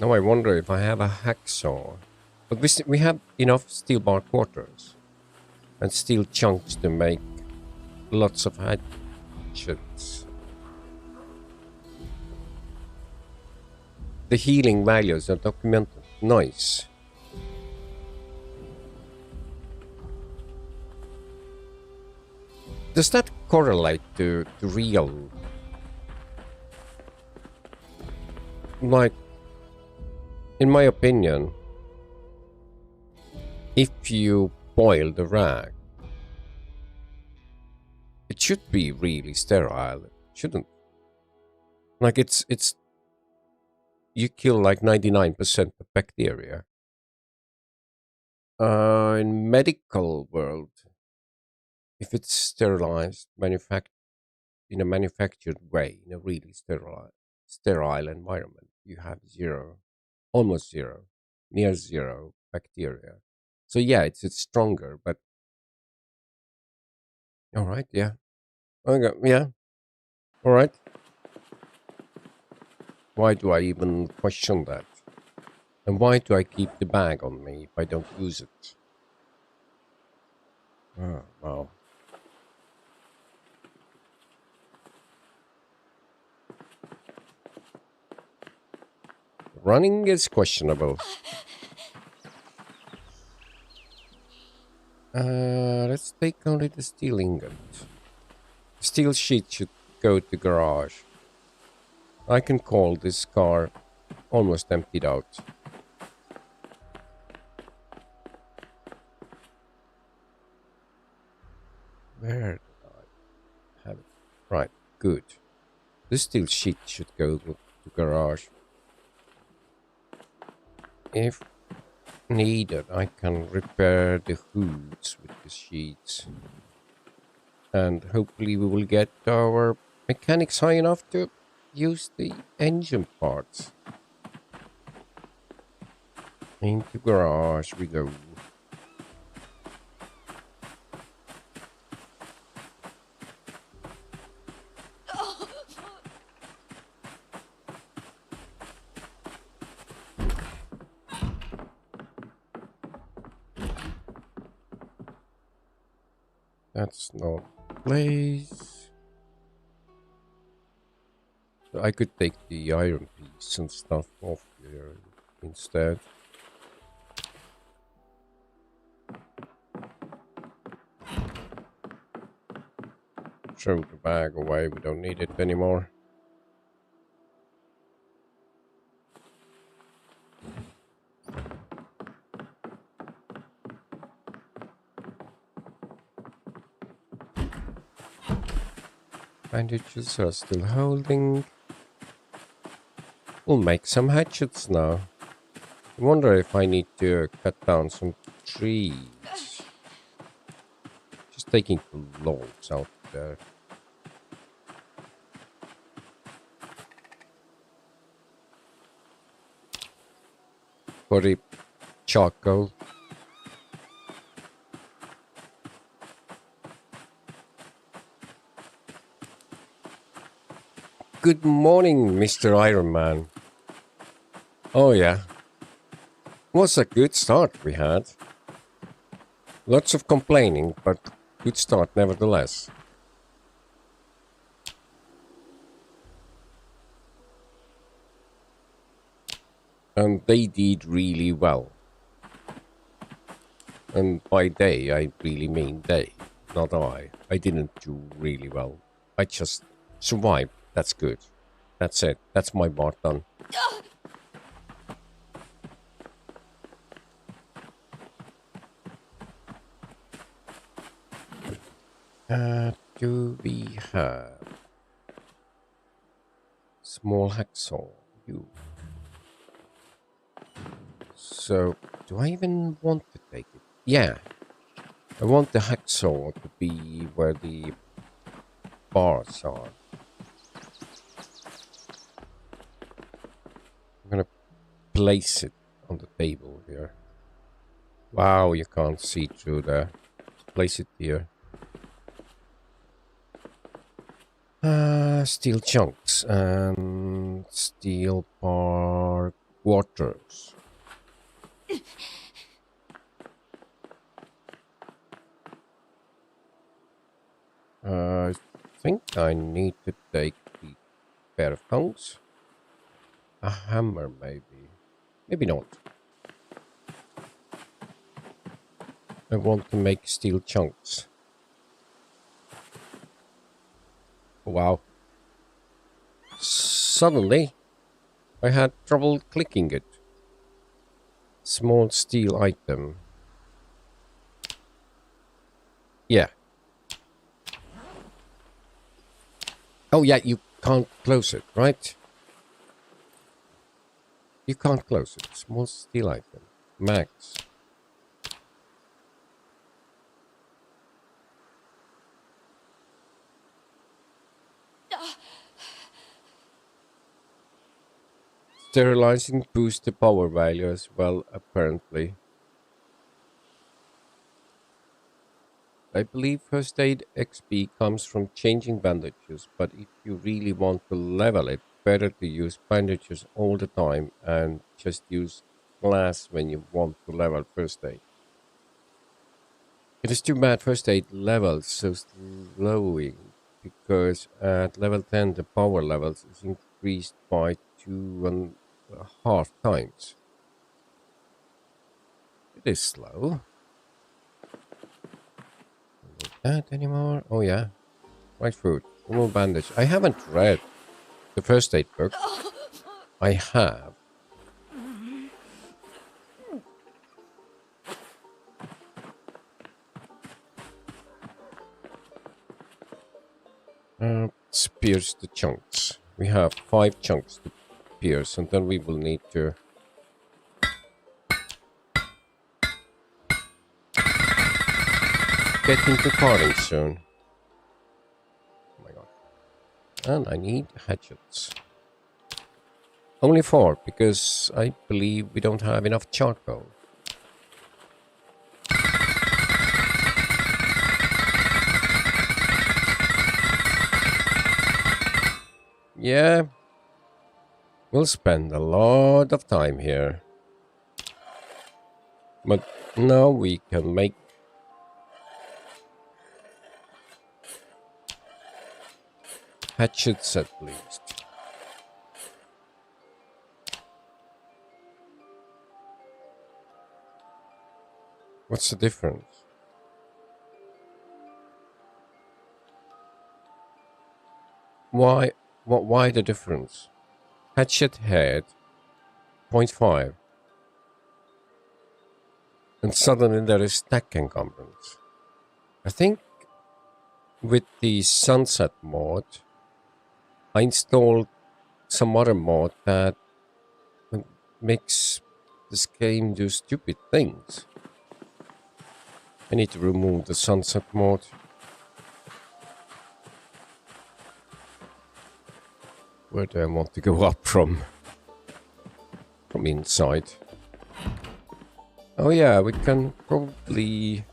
Now I wonder if I have a hacksaw. But we have enough steel bar quarters and steel chunks to make lots of hatchets. The healing values are documented. Nice. Does that correlate to real? Like, in my opinion, if you boil the rag, it should be really sterile, shouldn't? Like it's you kill like 99% of bacteria. In medical world, if it's sterilized, in a manufactured way, in a really sterile environment, you have zero, almost zero, near zero bacteria. So yeah, it's stronger, but all right, yeah, okay, yeah, all right. Why do I even question that? And why do I keep the bag on me if I don't use it? Oh, wow. Running is questionable. Let's take only the steel ingot. Steel sheet should go to garage. I can call this car almost emptied out. Where did I have it? Right, good. This steel sheet should go to garage. If needed, I can repair the hoods with the sheets. And hopefully we will get our mechanics high enough to use the engine parts. Into garage we go. That's not place. I could take the iron piece and stuff off here instead. Throw the bag away, we don't need it anymore. Bandages are still holding. We'll make some hatchets now. I wonder if I need to cut down some trees. Just taking logs out there. For the charcoal. Good morning, Mr. Iron Man. Oh yeah. Was a good start we had. Lots of complaining, but good start nevertheless. And they did really well. And by they, I really mean they, not I. I didn't do really well. I just survived. That's good. That's it. That's my part done. Do we have small hacksaw? You. So, do I even want to take it? Yeah. I want the hacksaw to be where the bars are. I'm gonna place it on the table here. Wow, you can't see through there. Place it here. Steel chunks and steel bar quarters. I think I need to take the pair of tongs. A hammer, maybe. Maybe not. I want to make steel chunks. Wow. Suddenly, I had trouble clicking it. Small steel item. Yeah. Oh yeah, you can't close it, right? You can't close it. Small steel item. Max. Sterilizing boosts the power value as well, apparently. I believe first aid XP comes from changing bandages, but if you really want to level it, better to use bandages all the time and just use glass when you want to level first aid. It is too bad first aid levels so slowing, because at level 10 the power levels is increased by 2.5 times. It is slow. That anymore? Oh yeah. Right food. Normal bandage. I haven't read the first aid book. I have. Pierce the chunks. We have 5 chunks to pierce, and then we will need to get into carving soon. Oh my god. And I need hatchets. Only 4, because I believe we don't have enough charcoal. Yeah. We'll spend a lot of time here. But now we can make hatchets at least. What's the difference? Why the difference? Hatchet head 0.5. And suddenly there is stack encumbrance. I think with the sunset mod, I installed some other mod that makes this game do stupid things. I need to remove the sunset mod. Where do I want to go up from? From inside. Oh yeah, we can probably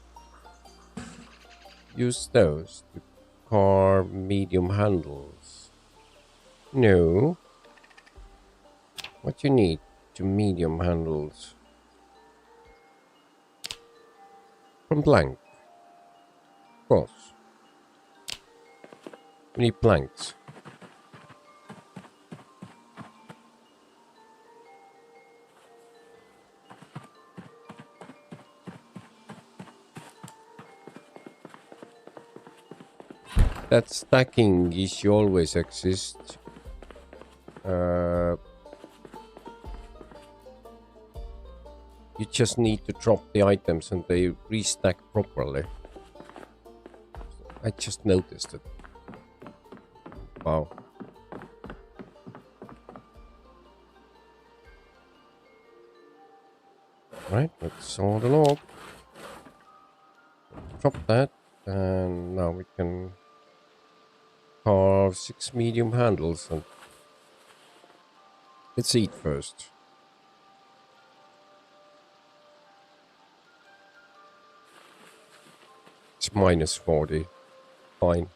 use those to carve medium handles. No. What you need to medium handles? From blank. Of course. We need planks. That stacking issue always exists. You just need to drop the items and they restack properly. I just noticed it. Wow. Right, let's saw the log. Drop that, and now we can carve 6 medium handles. And let's eat first. It's minus 40. Fine.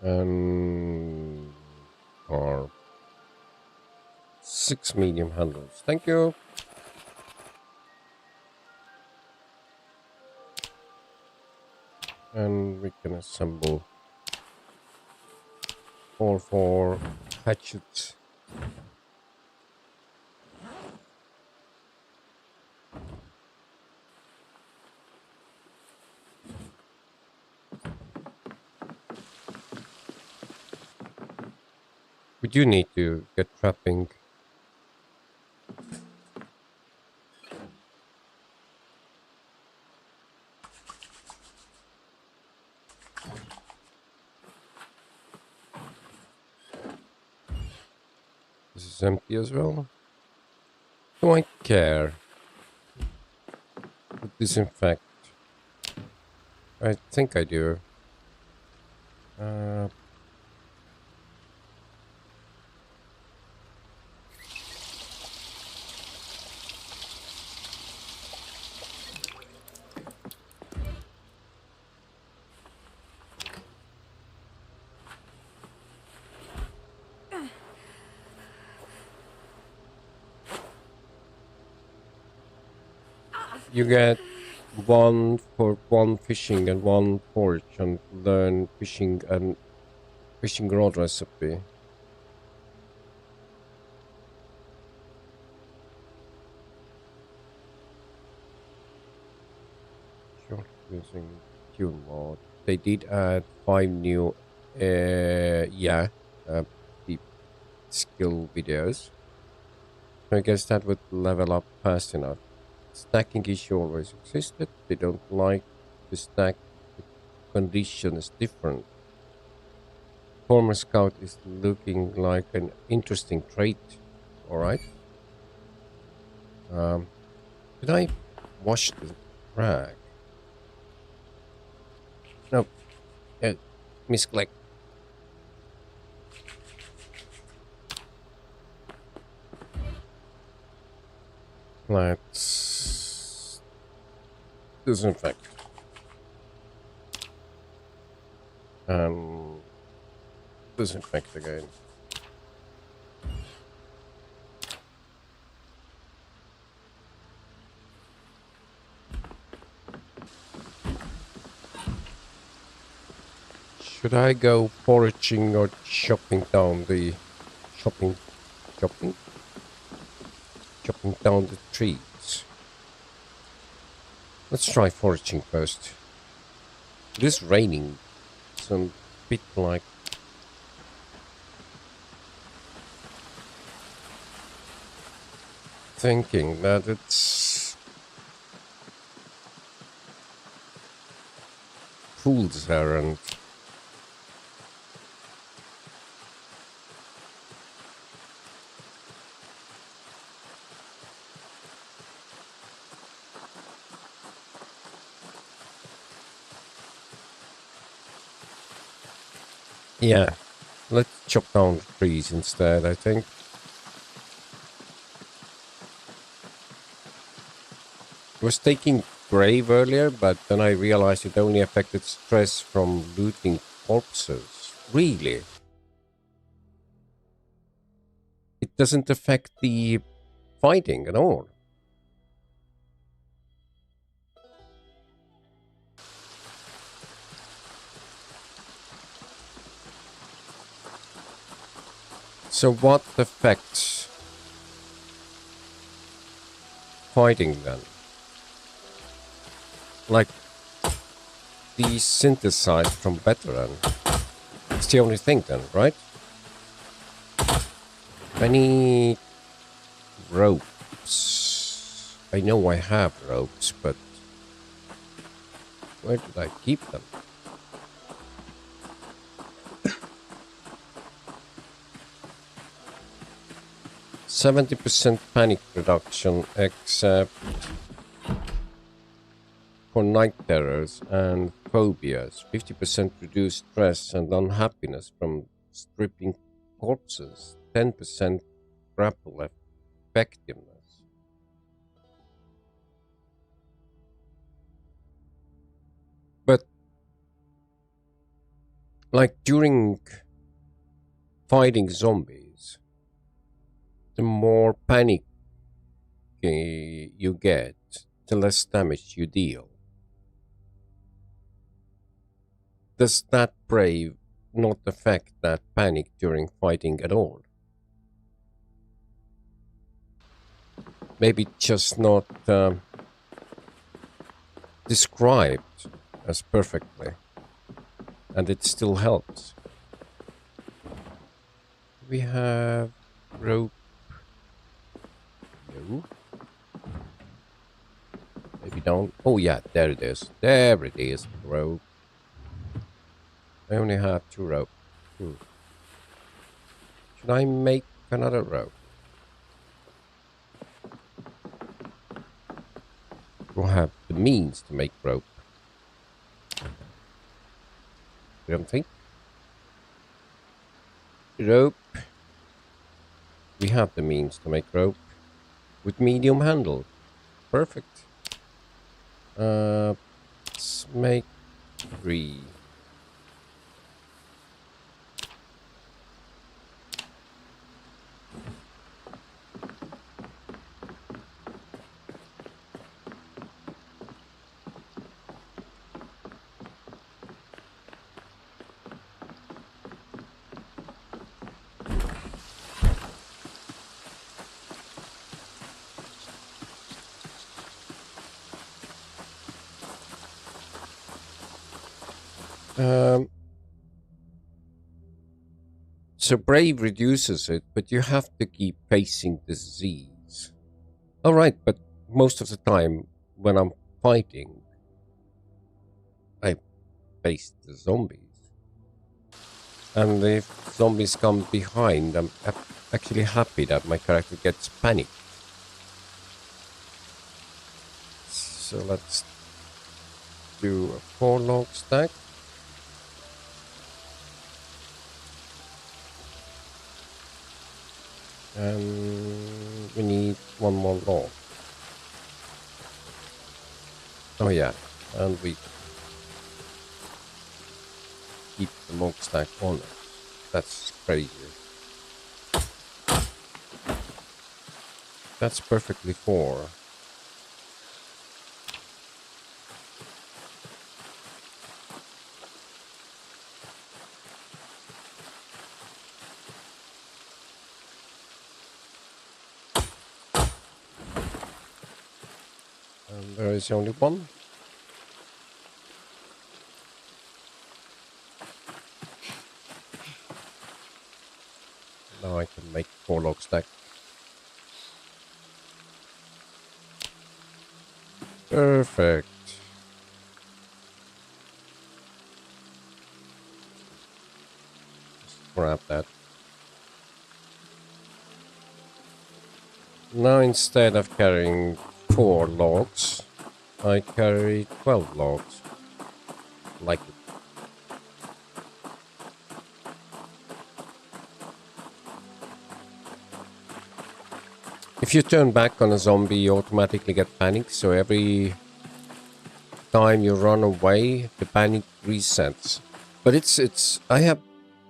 And or 6 medium handles. Thank you. And we can assemble all 4 hatchets. We do need to get trapping. This is empty as well. Do I care? Disinfect. I think I do. You get 1 for 1 fishing and 1 forage, and learn fishing and fishing rod recipe. Short using tune mode. They did add 5 new deep skill videos. I guess that would level up fast enough. Stacking issue always existed. They don't like to stack. The condition is different. Former scout is looking like an interesting trait. Alright. Did I wash the rag? No. Misclick. Let's disinfect. Disinfect again. Should I go foraging or chopping down the chopping down the trees? Let's try foraging first. It is raining. It's a bit like thinking that it's fool's errand. Yeah, let's chop down the trees instead, I think. I was taking grave earlier, but then I realized it only affected stress from looting corpses. Really? It doesn't affect the fighting at all. So what affects fighting then? like desynthesized from veteran. It's the only thing then, right? I need ropes. I know I have ropes, but where did I keep them? %70 panic reduction, except for night terrors and phobias. 50% reduced stress and unhappiness from stripping corpses. 10% grapple effectiveness. But like during fighting zombies, the more panic you get, the less damage you deal. Does that brave not affect that panic during fighting at all? Maybe just not described as perfectly, and it still helps. We have rope. No. Maybe don't. Oh yeah, there it is. There it is. Rope. I only have 2 rope. Should I make another rope? We'll have the means to make rope. You don't think? Rope. We have the means to make rope with medium handle. Perfect. Let's make 3. So brave reduces it, but you have to keep facing disease. Alright, but most of the time when I'm fighting, I face the zombies. And if zombies come behind, I'm actually happy that my character gets panicked. So let's do a 4 log stack. And we need 1 more log. Oh yeah, and we keep the log stack on it. That's crazy. That's perfectly 4. And there is only 1. Now I can make 4 log stack. Perfect. Just grab that. Now instead of carrying 4 logs, I carry 12 logs. Like it. If you turn back on a zombie, you automatically get panic, so every time you run away, the panic resets. But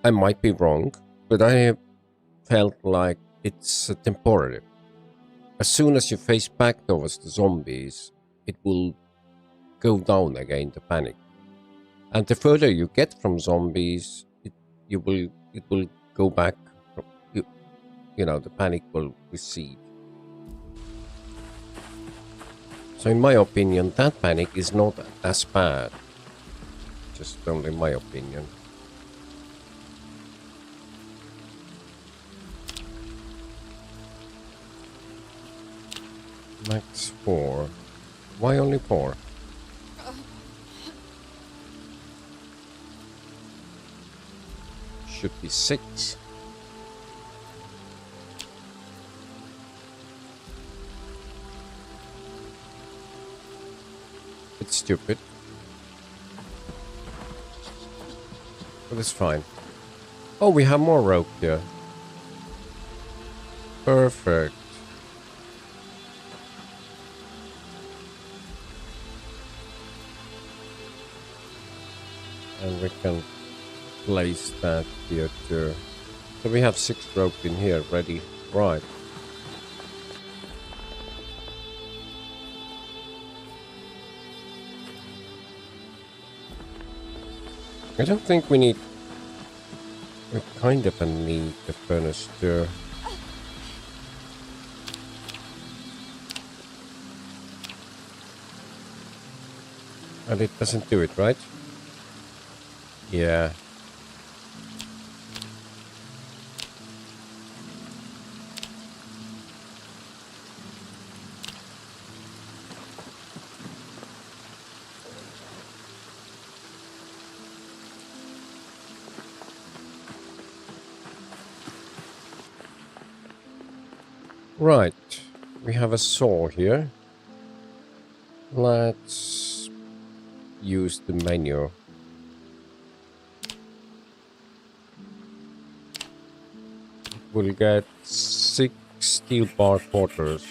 I might be wrong, but I have felt like it's temporary. As soon as you face back towards the zombies, it will go down again, the panic. And the further you get from zombies, it will go back. You know, the panic will recede. So in my opinion, that panic is not as bad. Just only my opinion. Max 4. Why only 4? Should be 6. It's stupid. But it's fine. Oh, we have more rope here. Perfect. And we can place that here too. So we have 6 rope in here ready. Right. I don't think we need... We kind of need the furnace too. And it doesn't do it, right? Yeah. Right. We have a saw here. Let's use the menu. We'll get 6 steel bar quarters.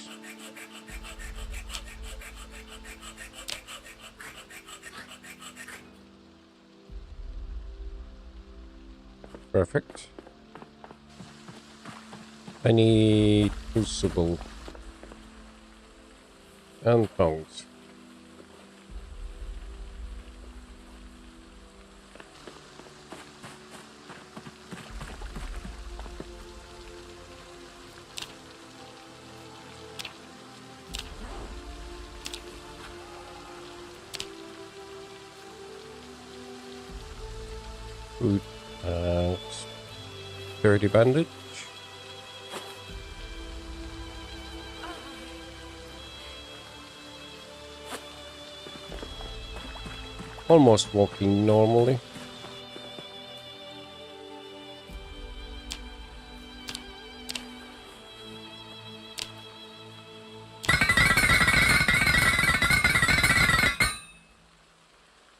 Perfect. I need crucible and tongs. Food and 30 bandage. Almost walking normally.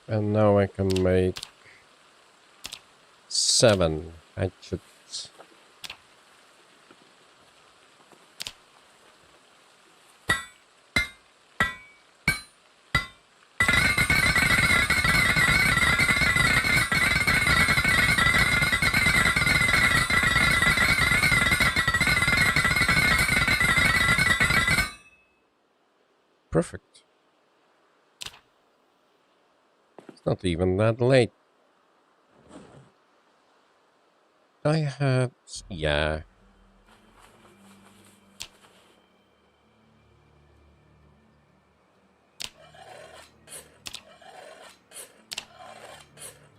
And now I can make 7 hatchets. Perfect. It's not even that late. I have... yeah.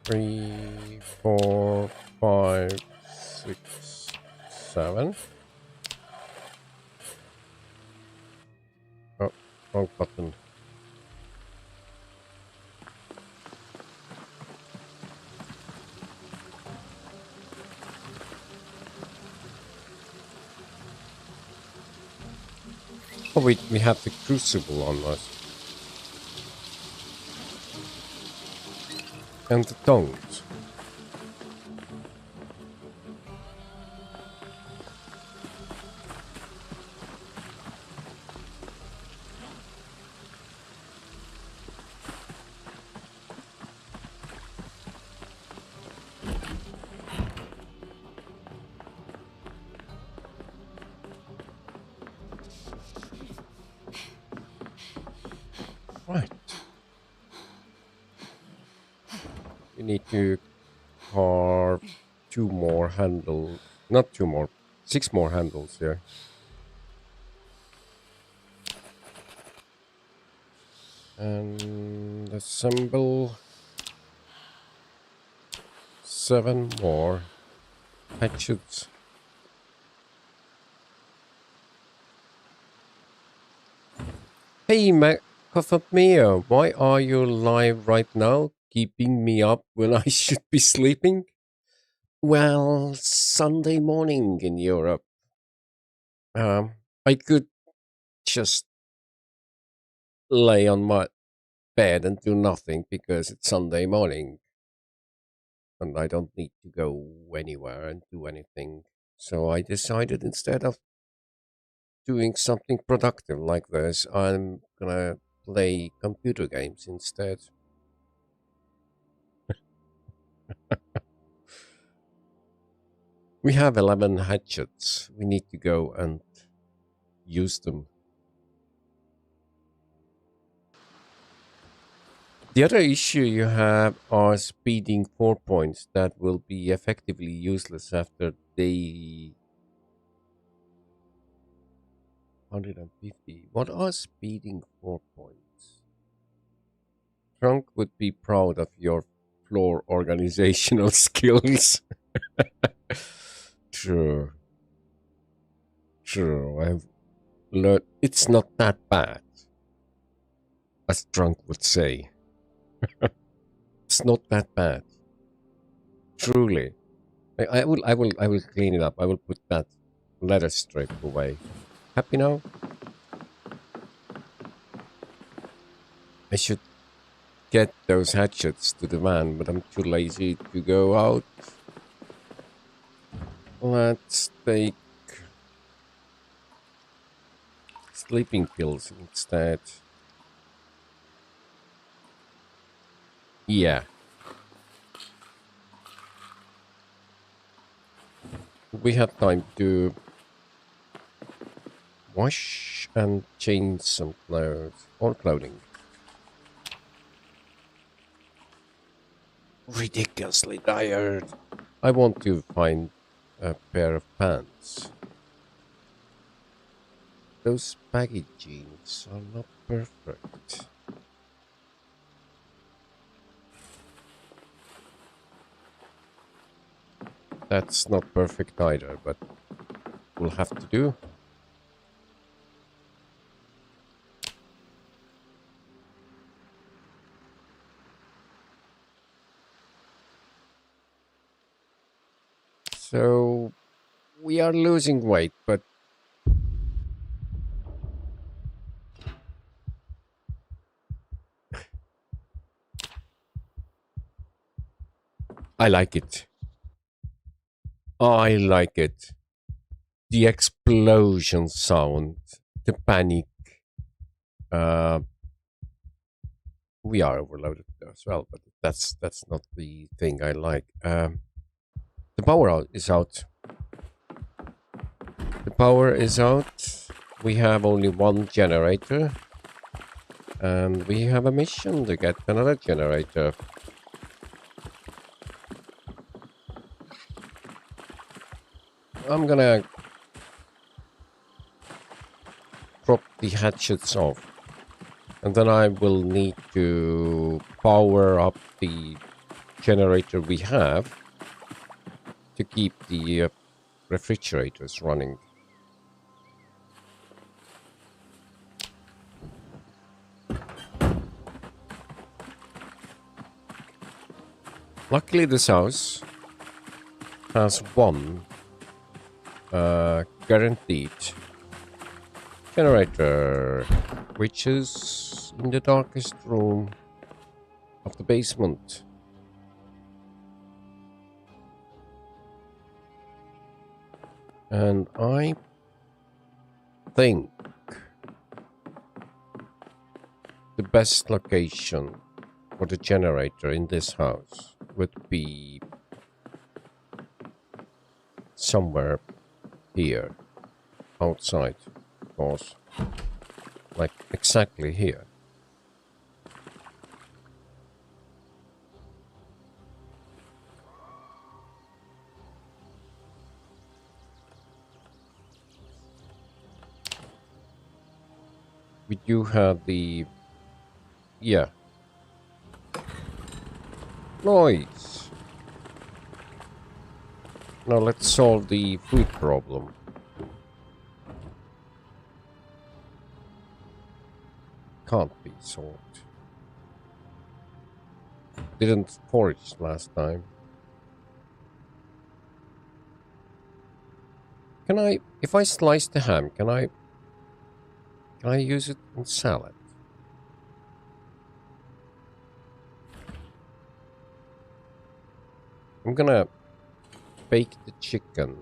Three, 4, 5, 6, 7. Oh, wrong button. Oh, we have the crucible on us. And the tongs. Right. We need to carve 2 more handles. Not 2 more. 6 more handles here. And assemble 7 more hatchets. Hey, Mia, why are you live right now, keeping me up when I should be sleeping? Well, Sunday morning in Europe. I could just lay on my bed and do nothing because it's Sunday morning and I don't need to go anywhere and do anything. So I decided instead of doing something productive like this, I'm gonna play computer games instead. We have 11 hatchets. We need to go and use them. The other issue you have are speeding 4 points that will be effectively useless after day 150. What are speeding 4 points? Trunk would be proud of your floor organizational skills. True. True. I've learned it's not that bad, as Trunk would say. It's not that bad. Truly. I will clean it up. I will put that leather strip away. Happy now? I should get those hatchets to the van, but I'm too lazy to go out. Let's take sleeping pills instead. Yeah. We have time to wash and change some clothes or clothing. Ridiculously tired. I want to find a pair of pants. Those baggy jeans are not perfect. That's not perfect either, but we'll have to do. So we are losing weight, but I like it. I like it. The explosion sound, the panic. Uh, we are overloaded as well, but that's not the thing I like. The power out is out. The power is out. We have only one generator, and we have a mission to get another generator. I'm gonna drop the hatchets off, and then I will need to power up the generator we have to keep the refrigerators running. Luckily, this house has one guaranteed generator, which is in the darkest room of the basement. And I think the best location for the generator in this house would be somewhere here, outside, of course, like exactly here. We do have the Yeah. Nice. Now let's solve the food problem. Can't be solved. Didn't forage last time. Can I, if I slice the ham, can I use it in salad? I'm gonna bake the chicken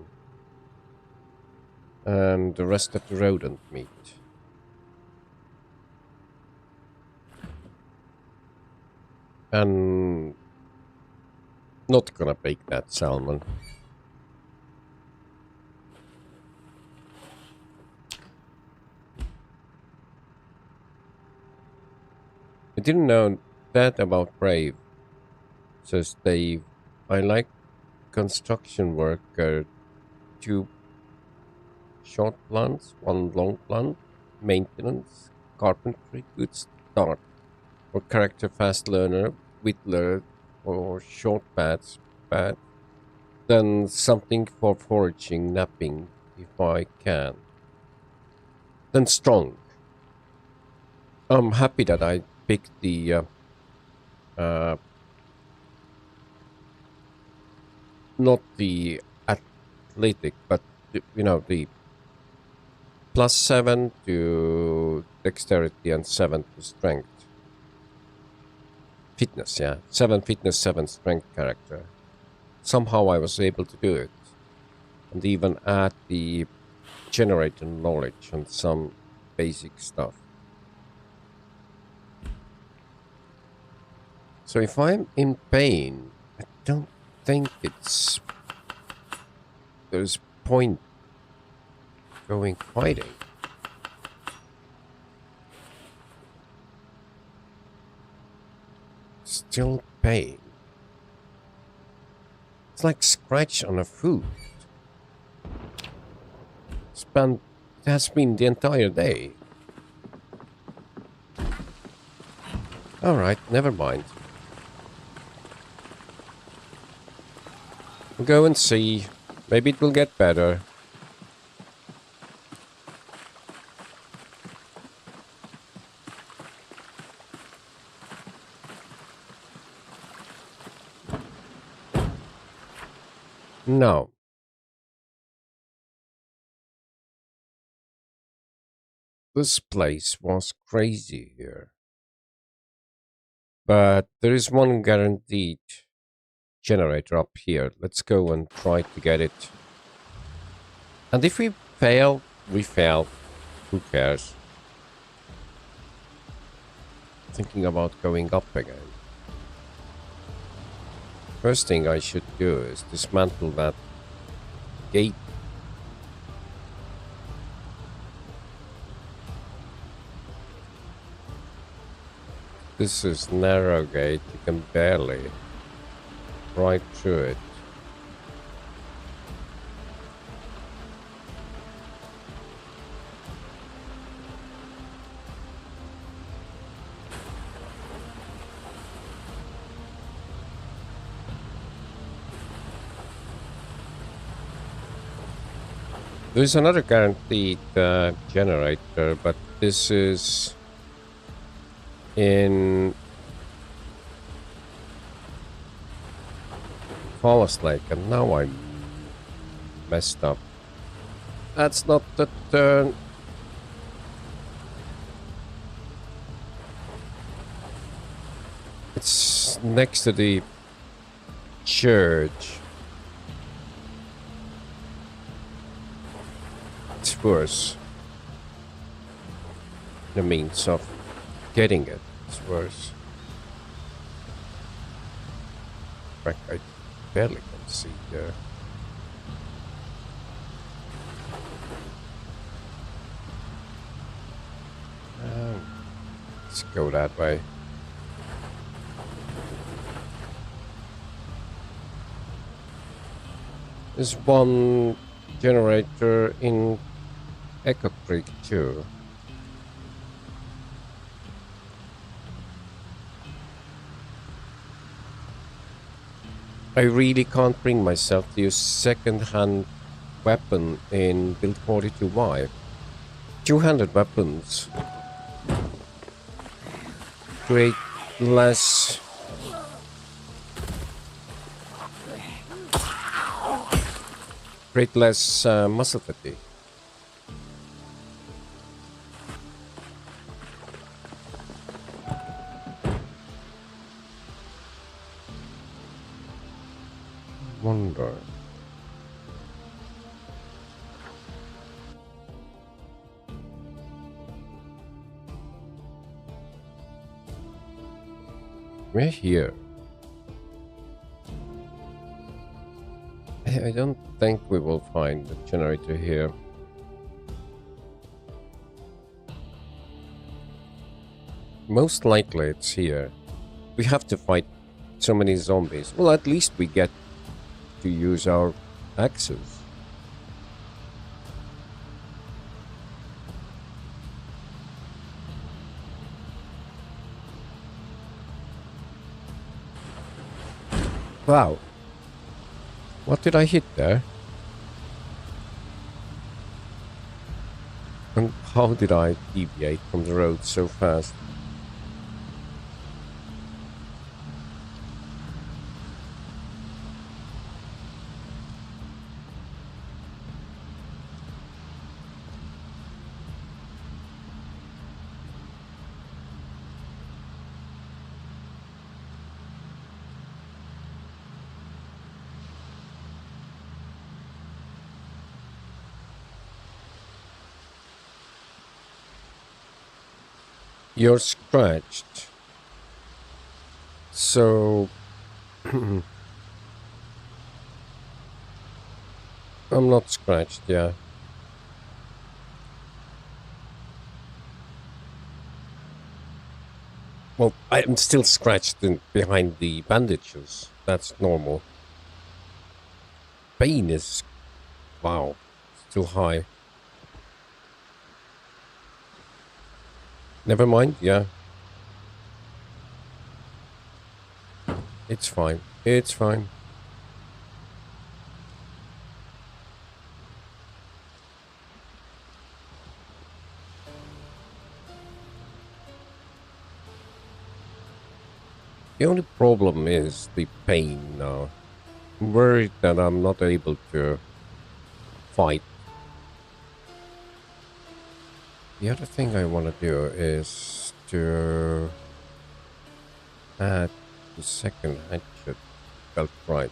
and the rest of the rodent meat. And not gonna bake that salmon. I didn't know that about Brave, says Dave. I like construction worker, 2 short plants, 1 long plant, maintenance, carpentry, good start. Or character fast learner, whittler, or short paths, bad. Then something for foraging, napping, if I can. Then strong. I'm happy that I picked the uh, not the athletic, but you know, the +7 to dexterity and 7 to strength. Fitness, yeah. 7 fitness, 7 strength character. Somehow I was able to do it. And even add the generator knowledge on some basic stuff. So if I'm in pain, I don't think there's point going fighting. Still pain. It's like scratch on a food. It has been the entire day. Alright, never mind. We'll go and see. Maybe it will get better. No. This place was crazy here. But there is one guaranteed generator up here. Let's go and try to get it. And if we fail, we fail. Who cares? Thinking about going up again. First thing I should do is dismantle that gate. This is narrow gate, you can barely right through it. There's another guaranteed generator, but this is in Forest Lake, and now I'm messed up. That's not the turn. It's next to the church. It's worse. The means of getting it is worse. In fact, I barely can see there. Let's go that way. There's one generator in Echo Creek too. I really can't bring myself to use second-hand weapon in build 42Y. Two-handed weapons create less muscle fatigue. Wonder. We're here. I don't think we will find the generator here. Most likely it's here. We have to fight so many zombies. Well, at least we get to use our axes. Wow. What did I hit there? And how did I deviate from the road so fast? You're scratched. So I'm not scratched, yeah. Well, I'm still scratched behind the bandages. That's normal. Pain is, wow, still high. Never mind, yeah. It's fine. It's fine. The only problem is the pain now. I'm worried that I'm not able to fight. The other thing I want to do is to add the second hatchet belt right.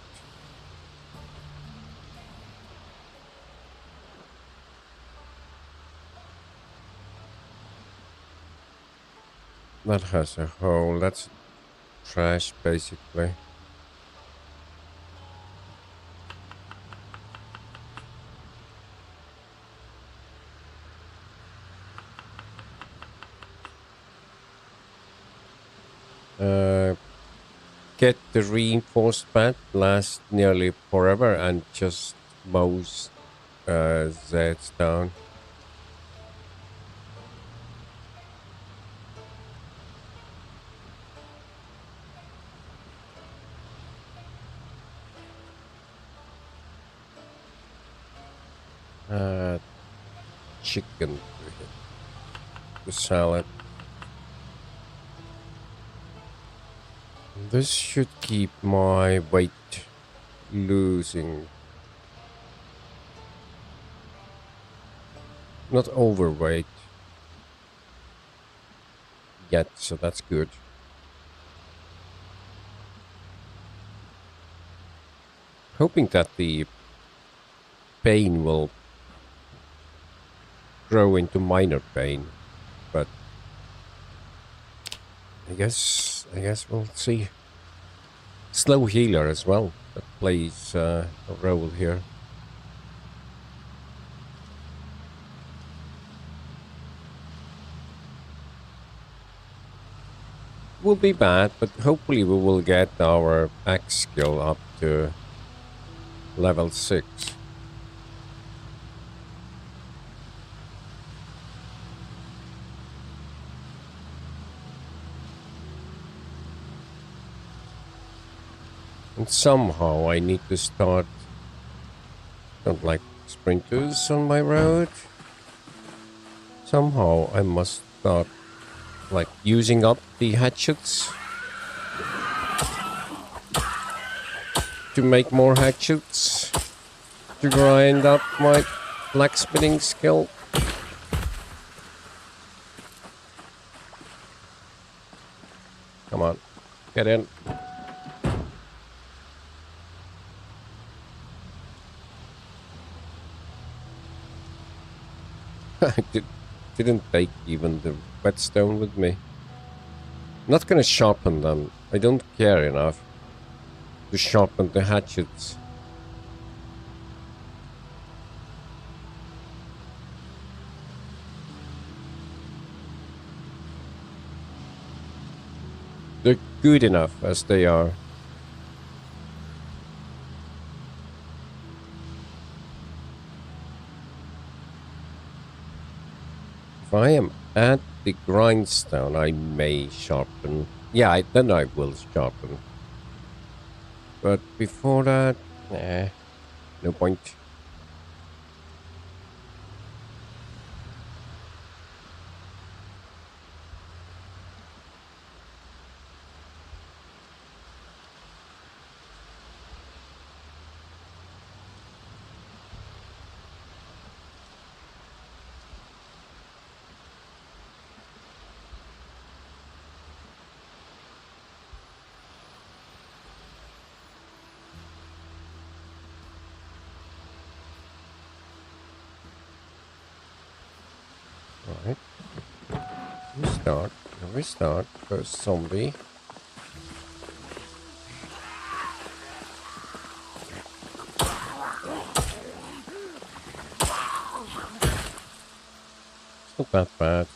That has a hole. That's trash, basically. Get the reinforced pad, last nearly forever, and just mows Zeds down. Chicken the salad. This should keep my weight losing. Not overweight yet, so that's good. Hoping that the pain will grow into minor pain, but I guess we'll see. Slow healer as well, that plays a role here. Will be bad, but hopefully we will get our axe skill up to level 6. And somehow I need to start... Don't like sprinters on my road. Somehow I must start like using up the hatchets to make more hatchets to grind up my blacksmithing skill. Come on, get in. I didn't take even the whetstone with me. Not gonna sharpen them. I don't care enough to sharpen the hatchets. They're good enough as they are. If I am at the grindstone, I may sharpen. Yeah, then I will sharpen. But before that, nah, no point. Right. Restart. First zombie. It's not that bad.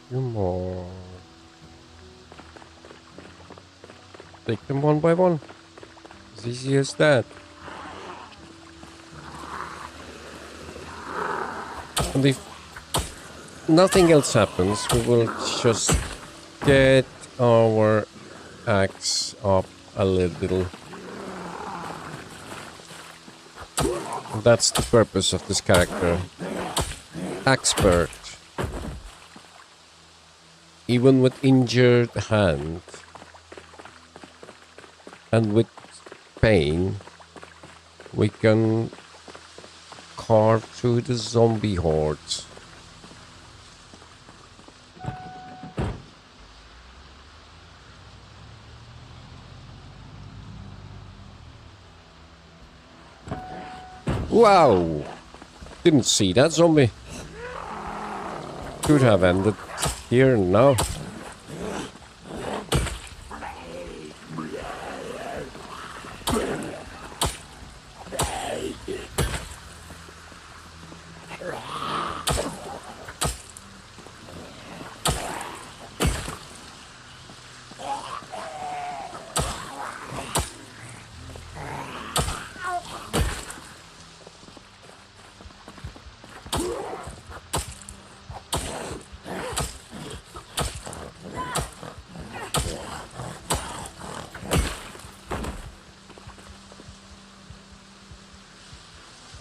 Few more. Take them one by one. As easy as that. And if nothing else happens, we will just get our axe up a little. And that's the purpose of this character. Axpert. Even with injured hand and with pain, we can carve through the zombie hordes. Wow! Didn't see that zombie. Could have ended here and now.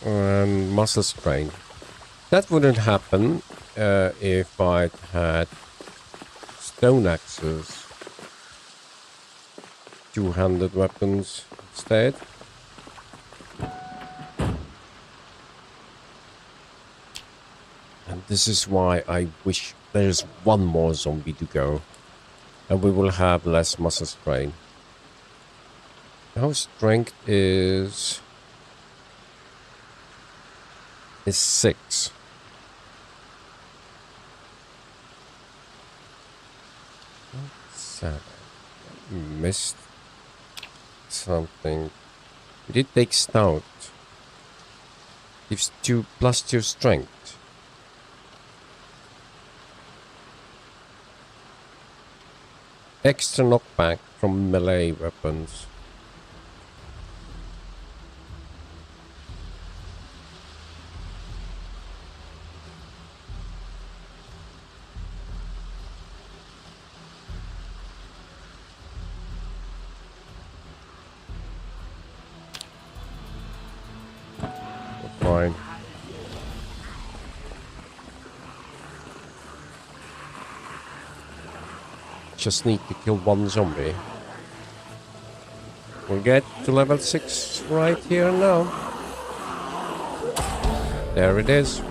And muscle strain. That wouldn't happen if I'd had stone axes, two-handed weapons instead. And this is why I wish there's one more zombie to go, and we will have less muscle strain. Our strength is 6. Sad. Missed something. We did take stout. Gives 2 plus 2 strength. Extra knockback from melee weapons. fine. Just need to kill one zombie. We'll get to level 6 right here now. There it is.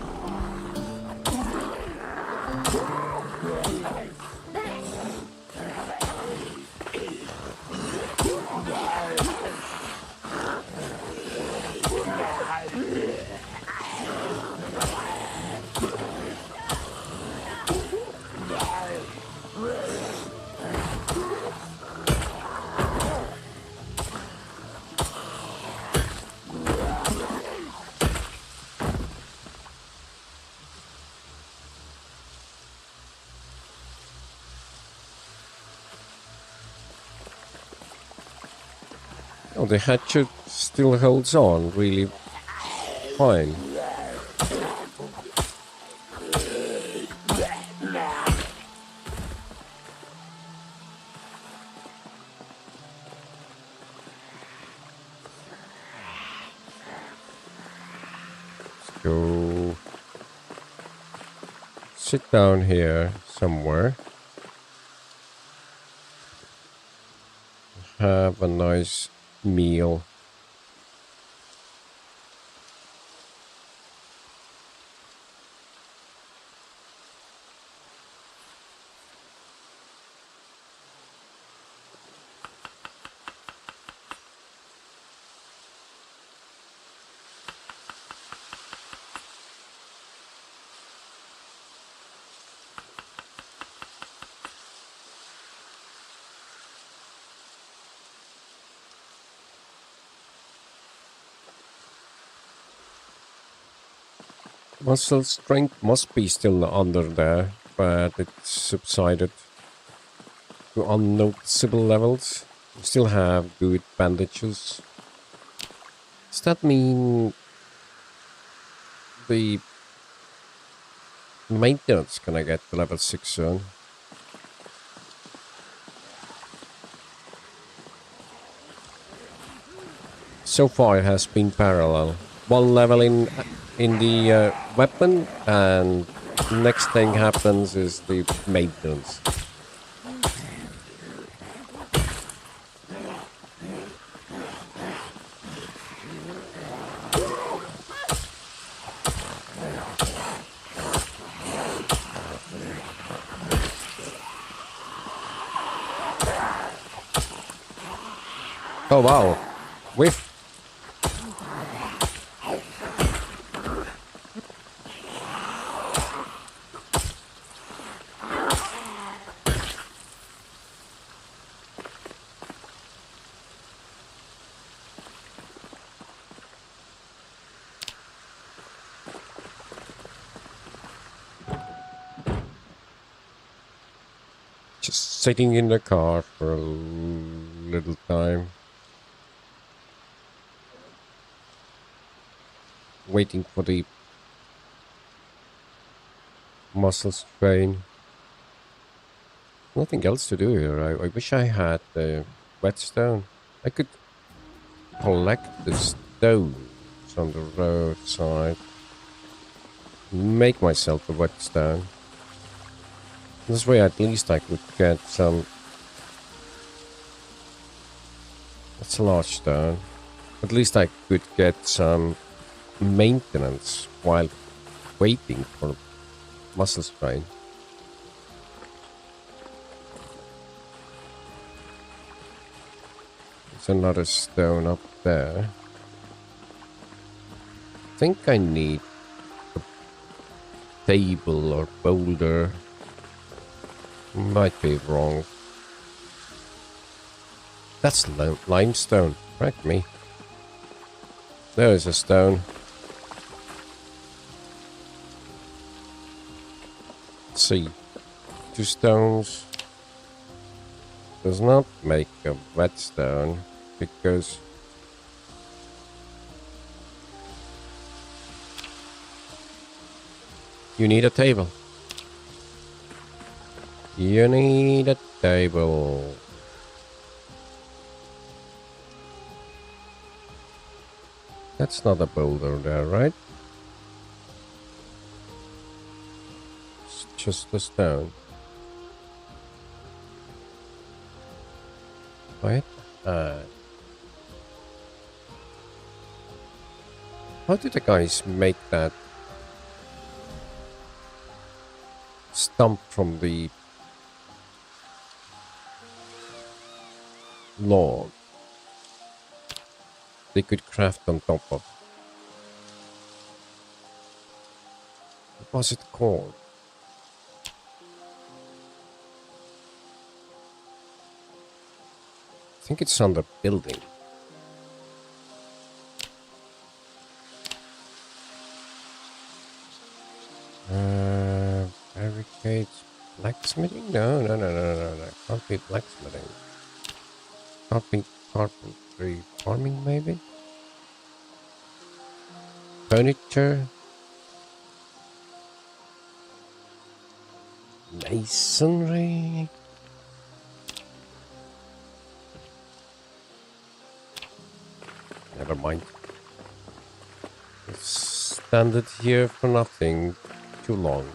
Oh, the hatchet still holds on really fine. Let's go sit down here somewhere. Have a nice meal. Muscle strength must be still under there, but it's subsided to unnoticeable levels. We still have good bandages. Does that mean the maintenance gonna get to level 6 soon? So far it has been parallel. One level in the weapon, and next thing happens is the maintenance. Oh wow, whiff. Just sitting in the car for a little time. Waiting for the muscle strain. Nothing else to do here. I wish I had the whetstone. I could collect the stones on the roadside. Make myself a whetstone. This way at least I could get some... That's a large stone. At least I could get some maintenance while waiting for muscle strain. There's another stone up there. I think I need a table or boulder. Might be wrong. That's limestone. Correct me. There is a stone. Let's see. 2 stones does not make a whetstone because you need a table. You need a table. That's not a boulder there, right? just a stone. Right? How did the guys make that stump from the log? They could craft on top of. What was it called? I think it's under building. Barricades, blacksmithing? No. Can't be blacksmithing. Can't be carpentry. Farming, maybe? Furniture? Masonry? Never mind. It's standed here for nothing too long.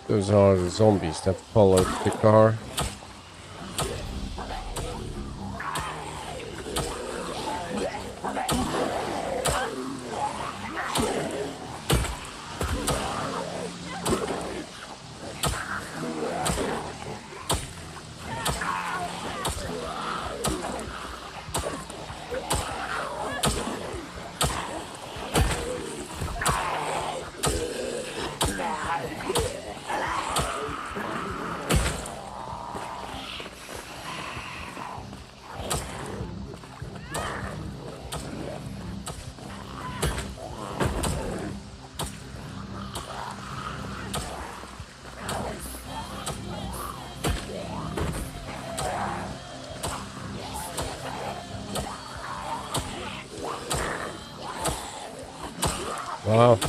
Those are the zombies that followed the car. Wow.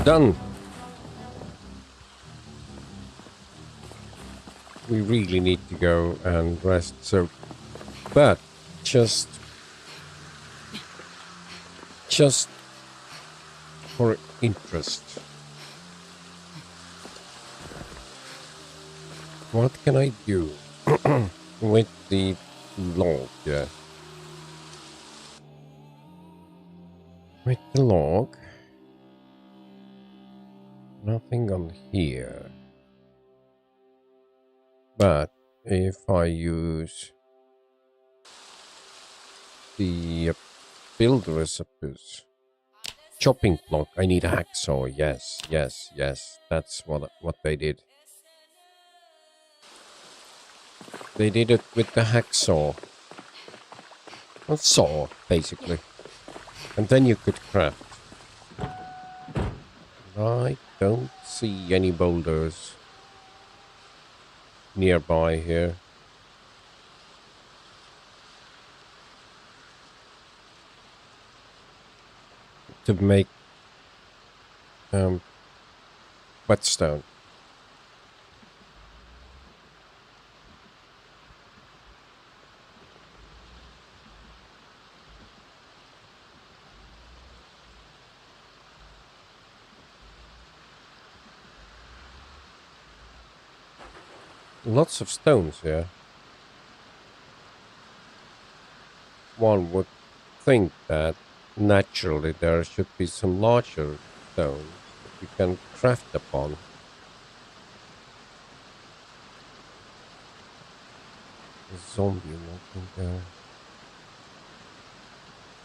Done. We really need to go and rest, so but just for interest, what can I do with the log? Yeah, with the log. Nothing on here. But if I use the build recipes, chopping block, I need a hacksaw. Yes. That's what they did. They did it with the hacksaw. A saw, basically. And then you could craft. I don't see any boulders nearby here. To make whetstone. Lots of stones here. One would think that naturally there should be some larger stones that you can craft upon. A zombie walking there.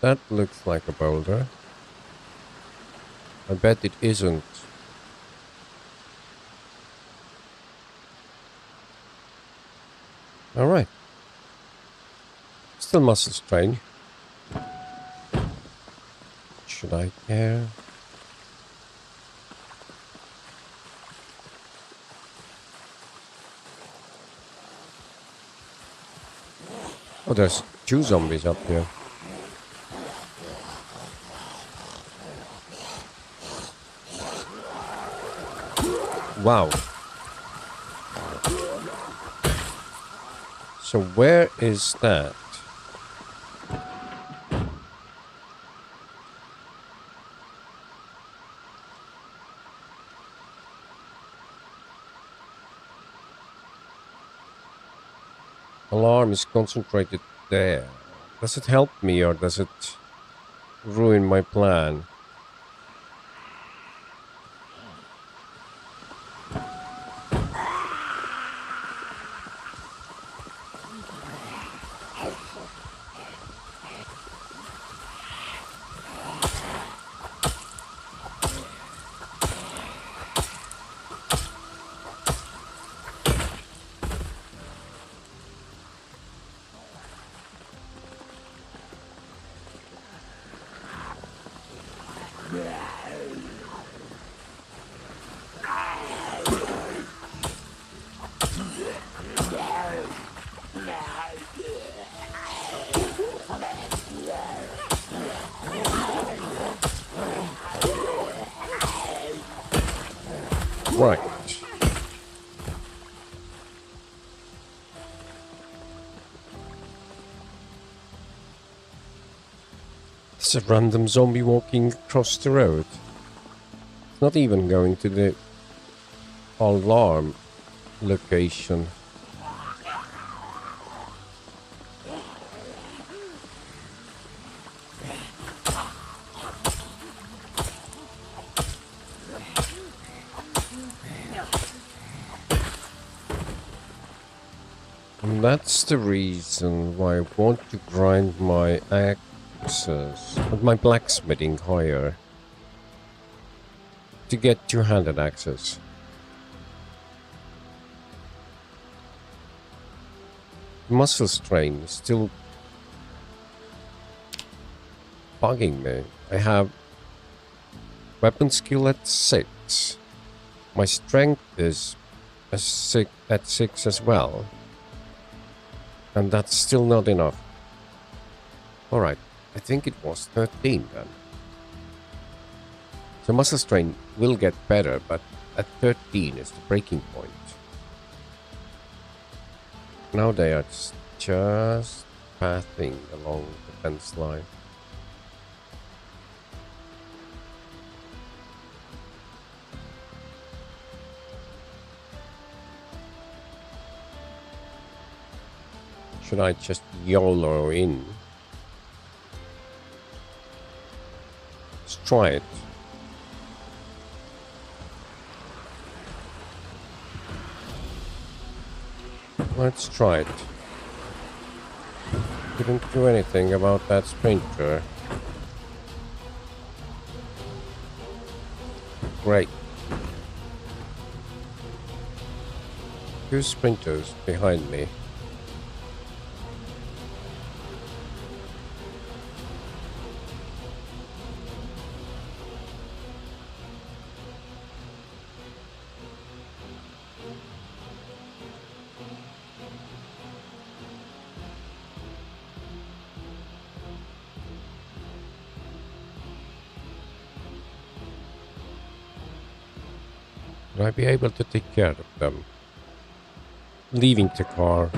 That looks like a boulder. I bet it isn't. Alright. Still muscle strain. Should I care? Oh, there's 2 zombies up here. Wow. So where is that? Alarm is concentrated there. Does it help me or does it ruin my plan? Right. There's a random zombie walking across the road. It's not even going to the alarm location. And that's the reason why I want to grind my axes and my blacksmithing higher to get 2-handed axes. Muscle strain is still bugging me. I have weapon skill at 6. My strength is at 6 as well. And that's still not enough. Alright, I think it was 13 then. So muscle strain will get better, but at 13 is the breaking point. Now they are just pathing along the fence line. Should I just YOLO in? Let's try it. Let's try it. Didn't do anything about that sprinter. Great. 2 sprinters behind me. Will I be able to take care of them? Leaving the car.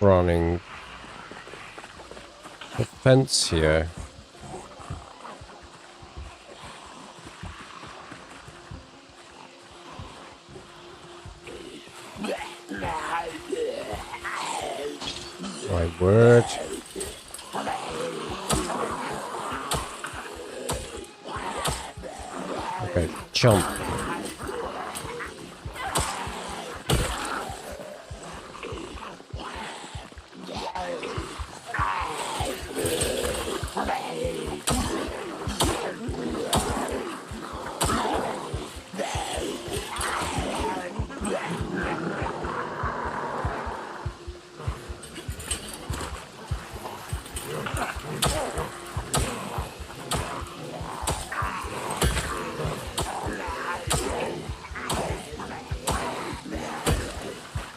Running. The fence here. My word. Okay, jump.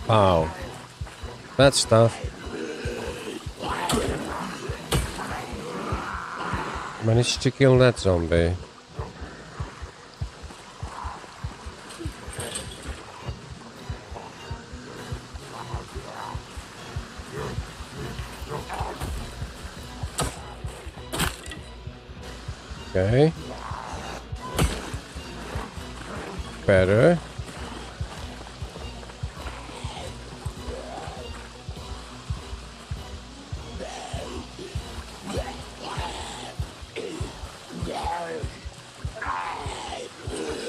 Wow. That stuff. Managed to kill that zombie. Okay. Better.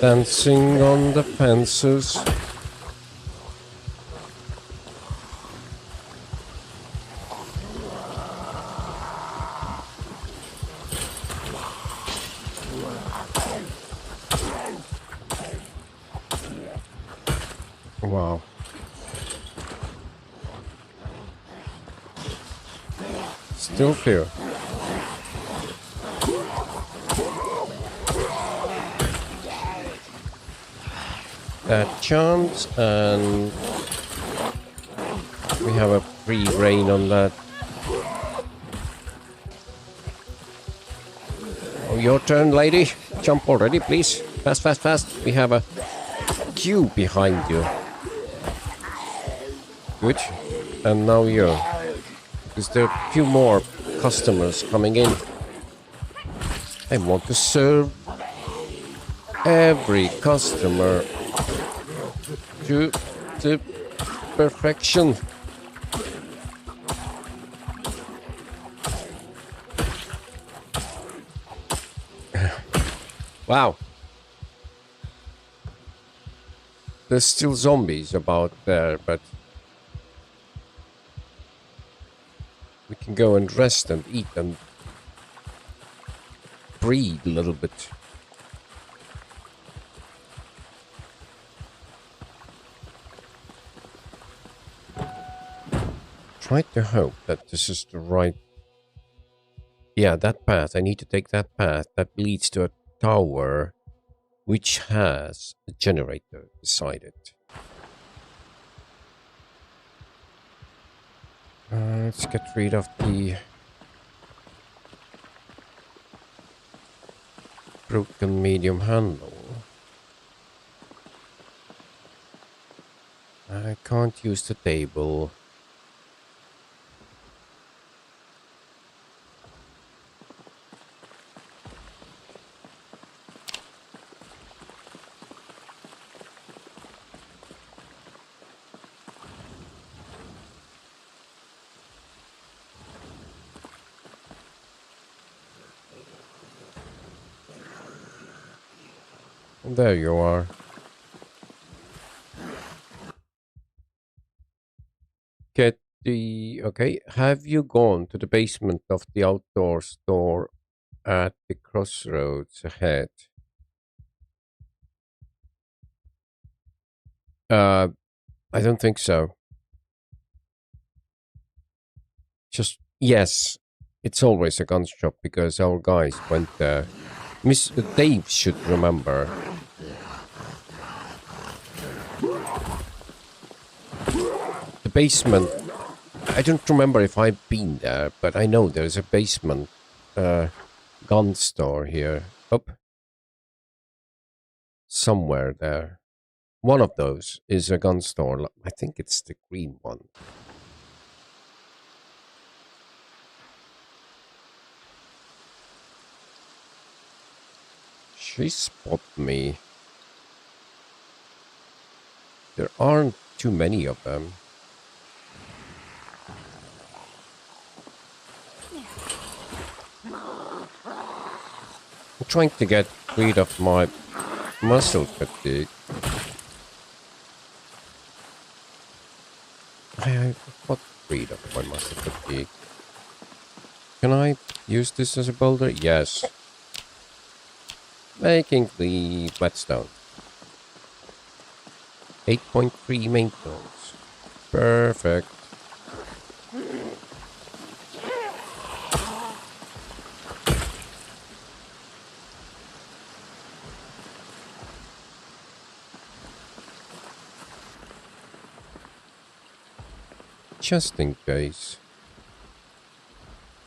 Dancing on the fences. Wow. Still fear. That chance, and we have a free reign on that. Oh, your turn, lady. Jump already, please. Fast, fast, fast. We have a queue behind you. Good. And now you. Is there a few more customers coming in? I want to serve every customer to the perfection. Wow. There's still zombies about there, but we can go and rest and eat and breathe a little bit. Try to hope that this is the right... Yeah, that path. I need to take that path that leads to a tower which has a generator beside it. Let's get rid of the broken medium handle. I can't use the table. There you are. Get the... Okay, have you gone to the basement of the outdoor store at the crossroads ahead? I don't think so. Just... Yes, it's always a gun shop because our guys went there. Miss Dave should remember. The basement... I don't remember if I've been there, but I know there's a basement gun store here. Up. Somewhere there. One of those is a gun store. I think it's the green one. She spotted me. There aren't too many of them. I'm trying to get rid of my muscle fatigue. I got rid of my muscle fatigue. Can I use this as a boulder? Yes. Making the whetstone. 8.3 maintenance. Perfect. just in case.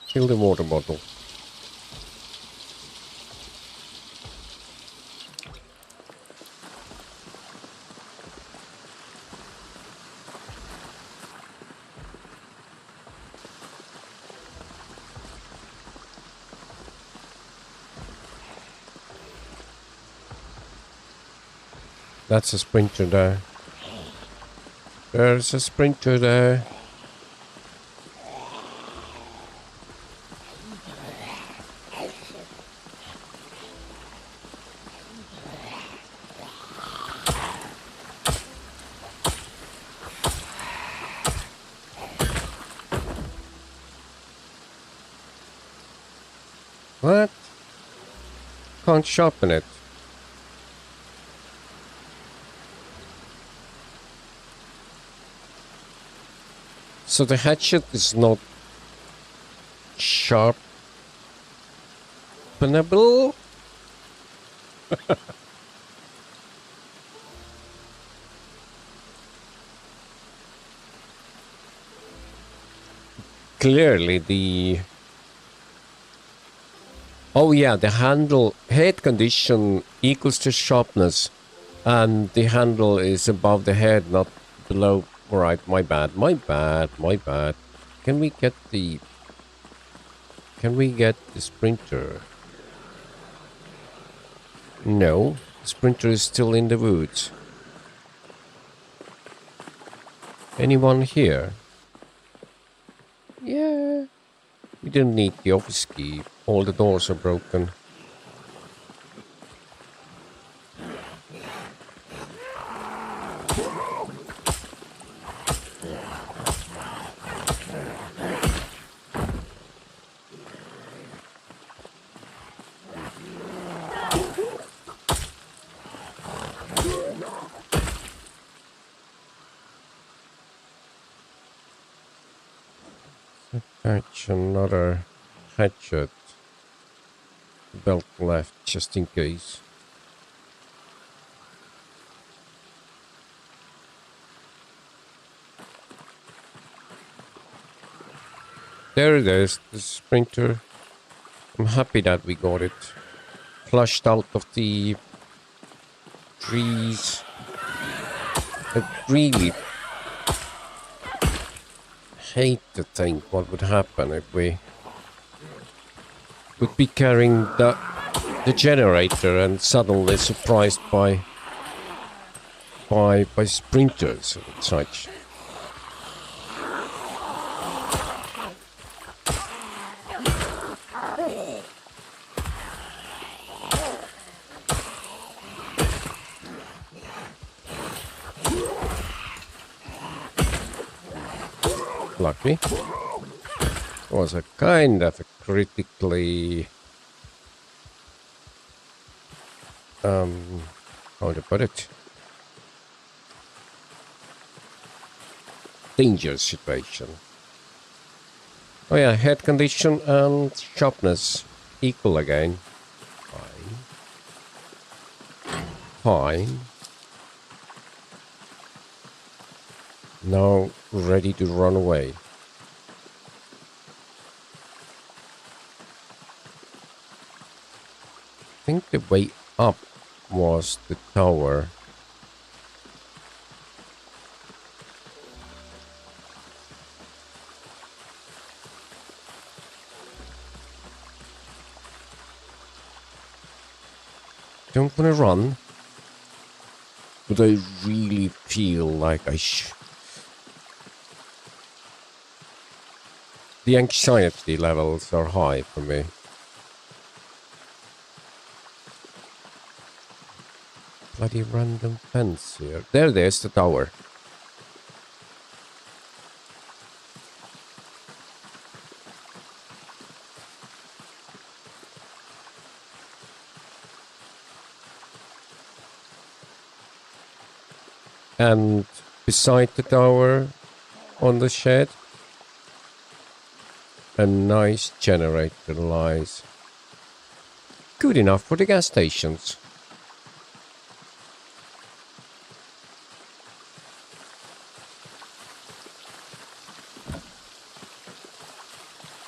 Fill the water bottle. That's a sprinter there. There's a sprinter there. What? Can't sharpen it. So the hatchet is not sharpenable? Clearly the... Oh yeah, the handle head condition equals to sharpness, and the handle is above the head, not below. Alright, my bad. Can we get the sprinter? No, the sprinter is still in the woods. Anyone here? Yeah. We didn't need the office key. All the doors are broken. Attach another hatchet. Belt left, just in case. There it is, the sprinter. I'm happy that we got it. Flushed out of the trees. I really hate to think what would happen if we would be carrying the generator and suddenly surprised by sprinters and such. Lucky. It was a kind of a critically how to put it, dangerous situation. Oh yeah, head condition and sharpness equal again. Fine. Now ready to run away. I think the way up was the tower. Don't wanna run, but I really feel like I should. The anxiety levels are high for me. Bloody random fence here. There's the tower. And beside the tower, on the shed, a nice generator lies. Good enough for the gas stations.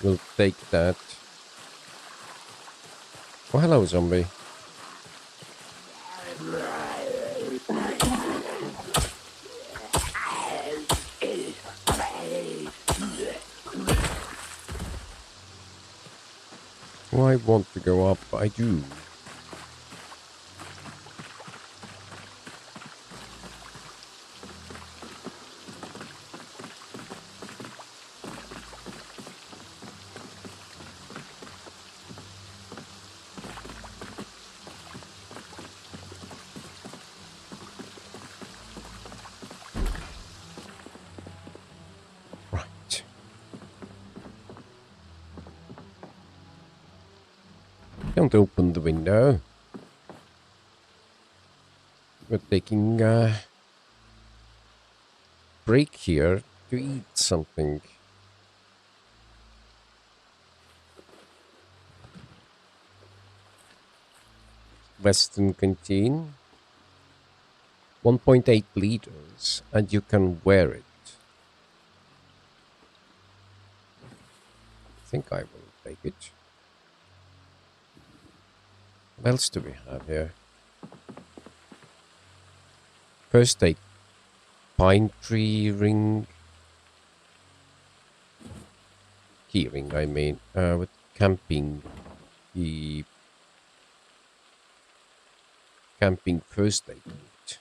We'll take that. Oh, hello, zombie. Oh, I want to go up. I do. Right. Don't open the window. We're taking a break here to eat something. Western canteen. 1.8 liters, and you can wear it. I think I will take it. What else do we have here? First aid. Pine tree ring. Key ring, I mean. With camping. The camping first aid kit.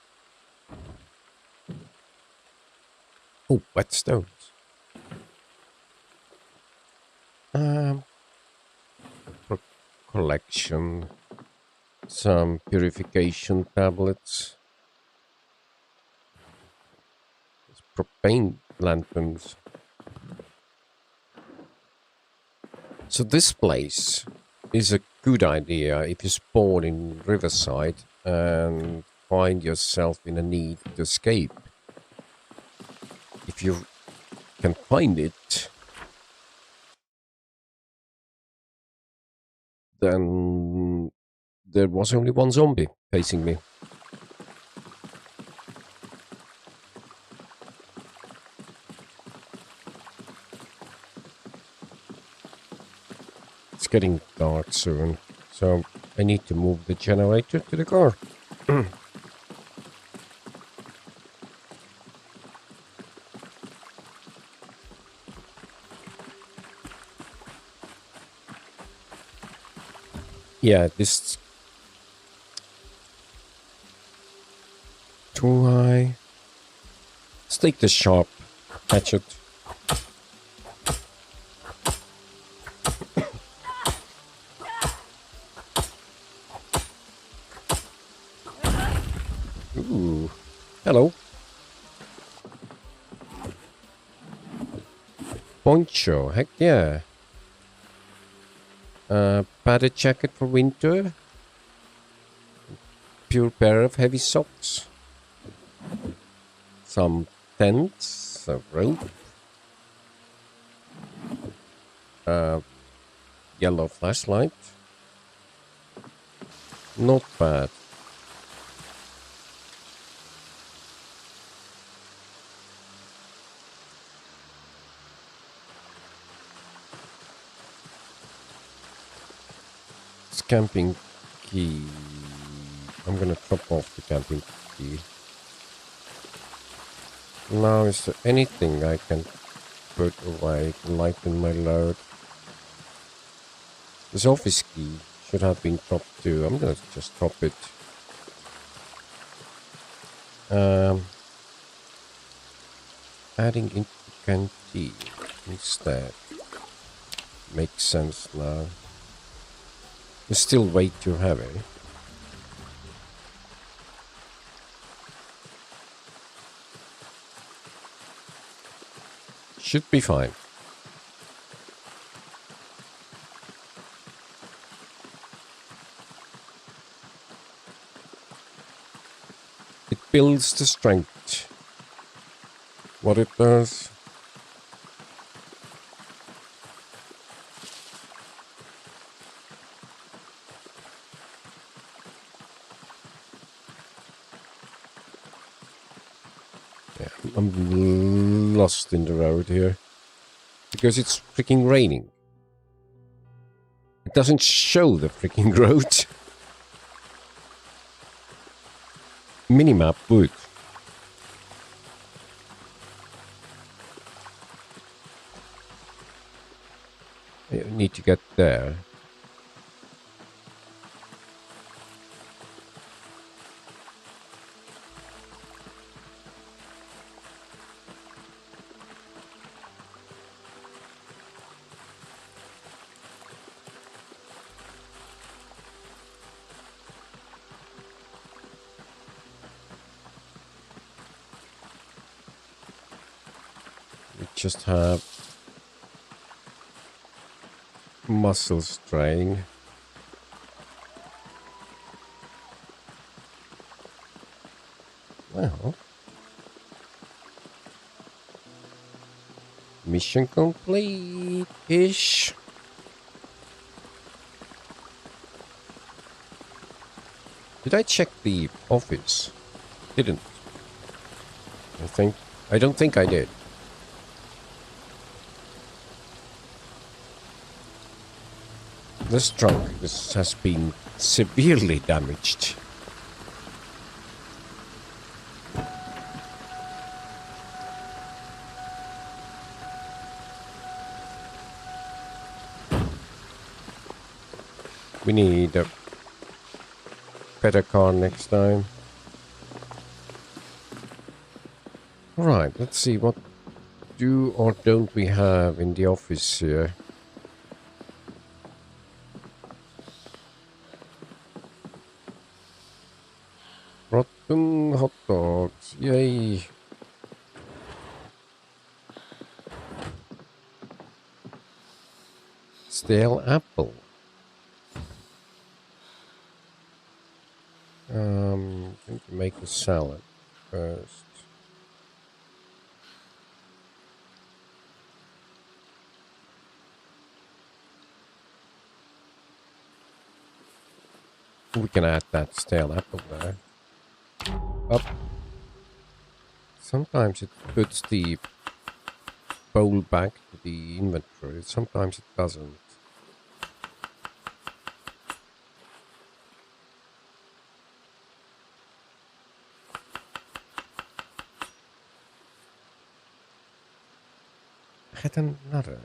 Oh, whetstones. For collection. Some purification tablets. Propane lanterns. So this place is a good idea if you spawn in Riverside and find yourself in a need to escape. If you can find it, then there was only one zombie facing me. It's getting dark soon, so I need to move the generator to the car. Yeah, this... Too high. Let's take the sharp hatchet. Ooh. Hello. Poncho, heck yeah. Padded jacket for winter. Pure pair of heavy socks. Some tents, a rope. Yellow flashlight. Not bad. Camping key. I'm gonna drop off the camping key. Now, is there anything I can put away to lighten my load? This office key should have been dropped too. I'm gonna just drop it. Adding into the canteen instead. Makes sense now. It's still way too heavy. Should be fine. It builds the strength. What it does. I'm lost in the road here. Because it's freaking raining. It doesn't show the freaking road. Minimap would. You need to get there. We just have muscle strain. Well, mission complete-ish. Did I check the office? Didn't. I don't think I did. This trunk has been severely damaged. We need a better car next time. Right, let's see what do or don't we have in the office here. Rotten hot dogs, yay! Stale apple. I'm going to make a salad first. We can add that stale apple there. Up. Sometimes it puts the bowl back to the inventory, sometimes it doesn't. I had another.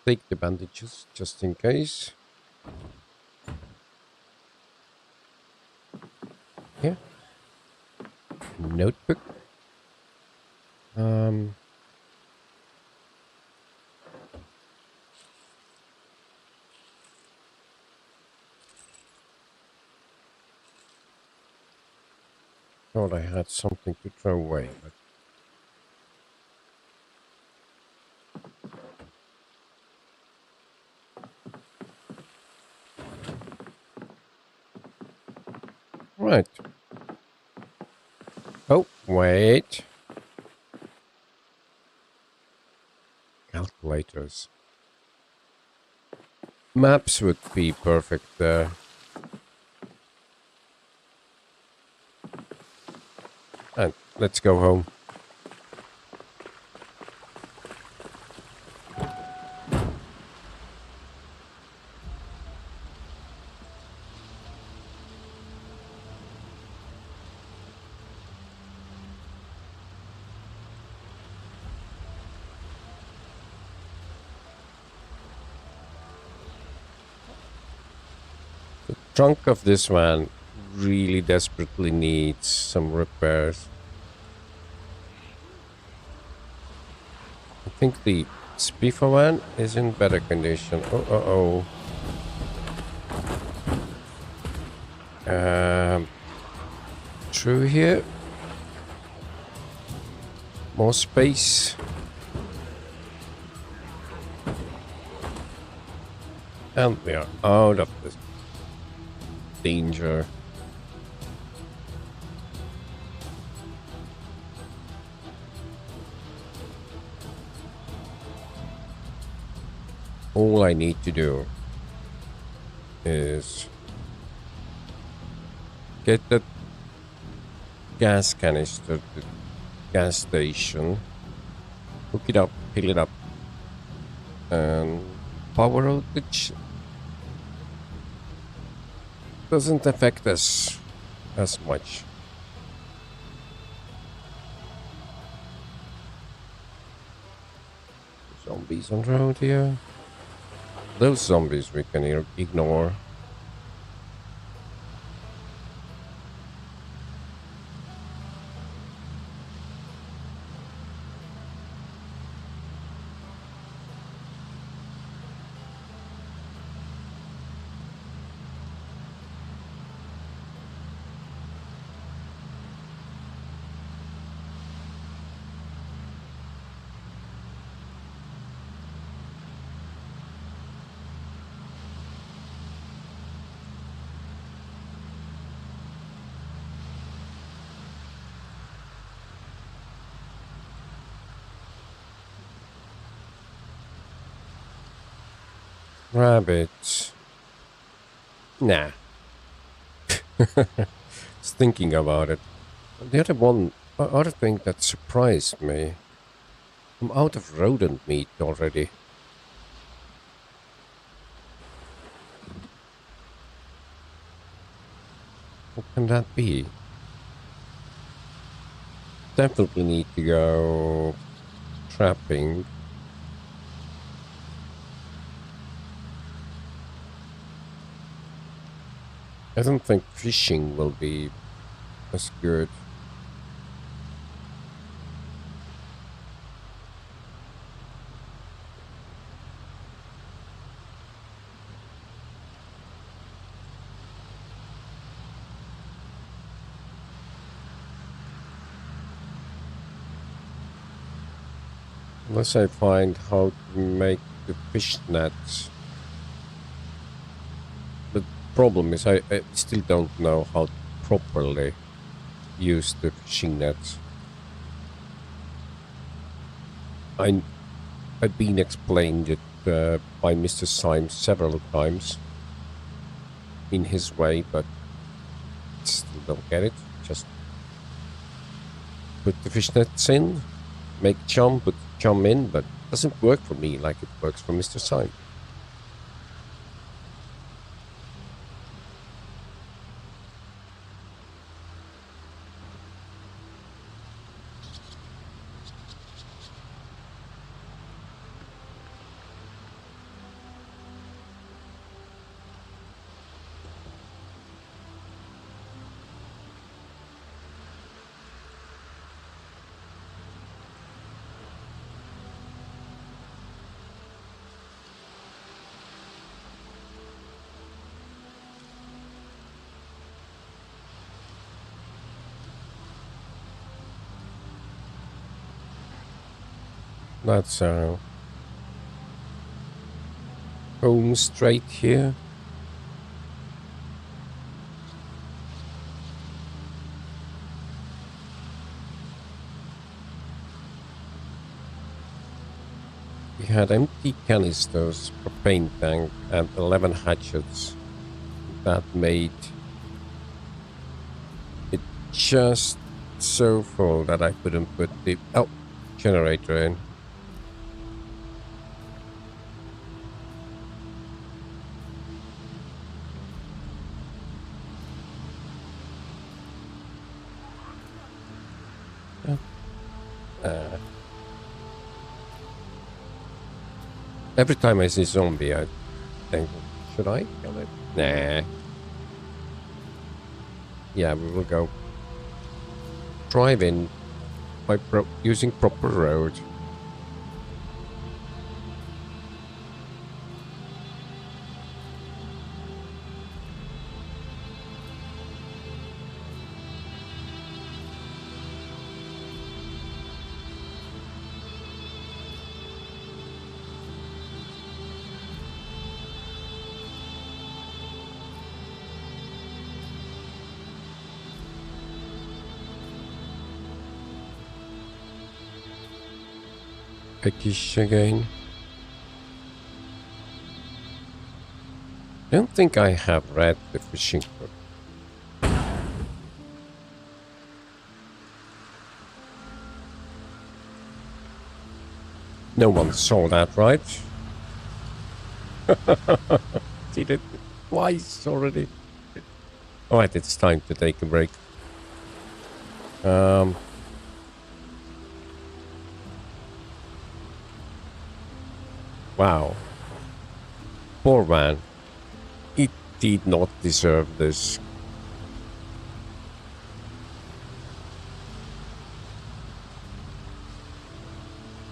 Take the bandages just in case. Here. Notebook. Thought I had something to throw away, but right. Oh, wait. Calculators. Maps would be perfect there. And let's go home. The trunk of this van really desperately needs some repairs. I think the Spifa van is in better condition. Through here. More space. And we are out of this danger. All I need to do is get that gas canister to gas station, hook it up, fill it up, and power outage doesn't affect us as much. Zombies on road here. Those zombies we can ignore. Rabbits. Nah. Just thinking about it. The other thing that surprised me, I'm out of rodent meat already. What can that be? Definitely need to go trapping. I don't think fishing will be as good. Unless I find how to make the fish nets. The problem is I still don't know how to properly use the fishing nets. I've been explained it by Mr. Symes several times in his way, but still don't get it. Just put the fish nets in, make chum, put chum in, but it doesn't work for me like it works for Mr. Symes. That's home straight here. We had empty canisters, propane tank, and 11 hatchets. That made it just so full that I couldn't put the generator in. Every time I see zombie, I think, should I kill it? Nah. Yeah, we will go drive in by using proper road. Peckish again. I don't think I have read the fishing book. No one saw that, right? Did it twice already. Alright, it's time to take a break. Wow. Poor man. It did not deserve this.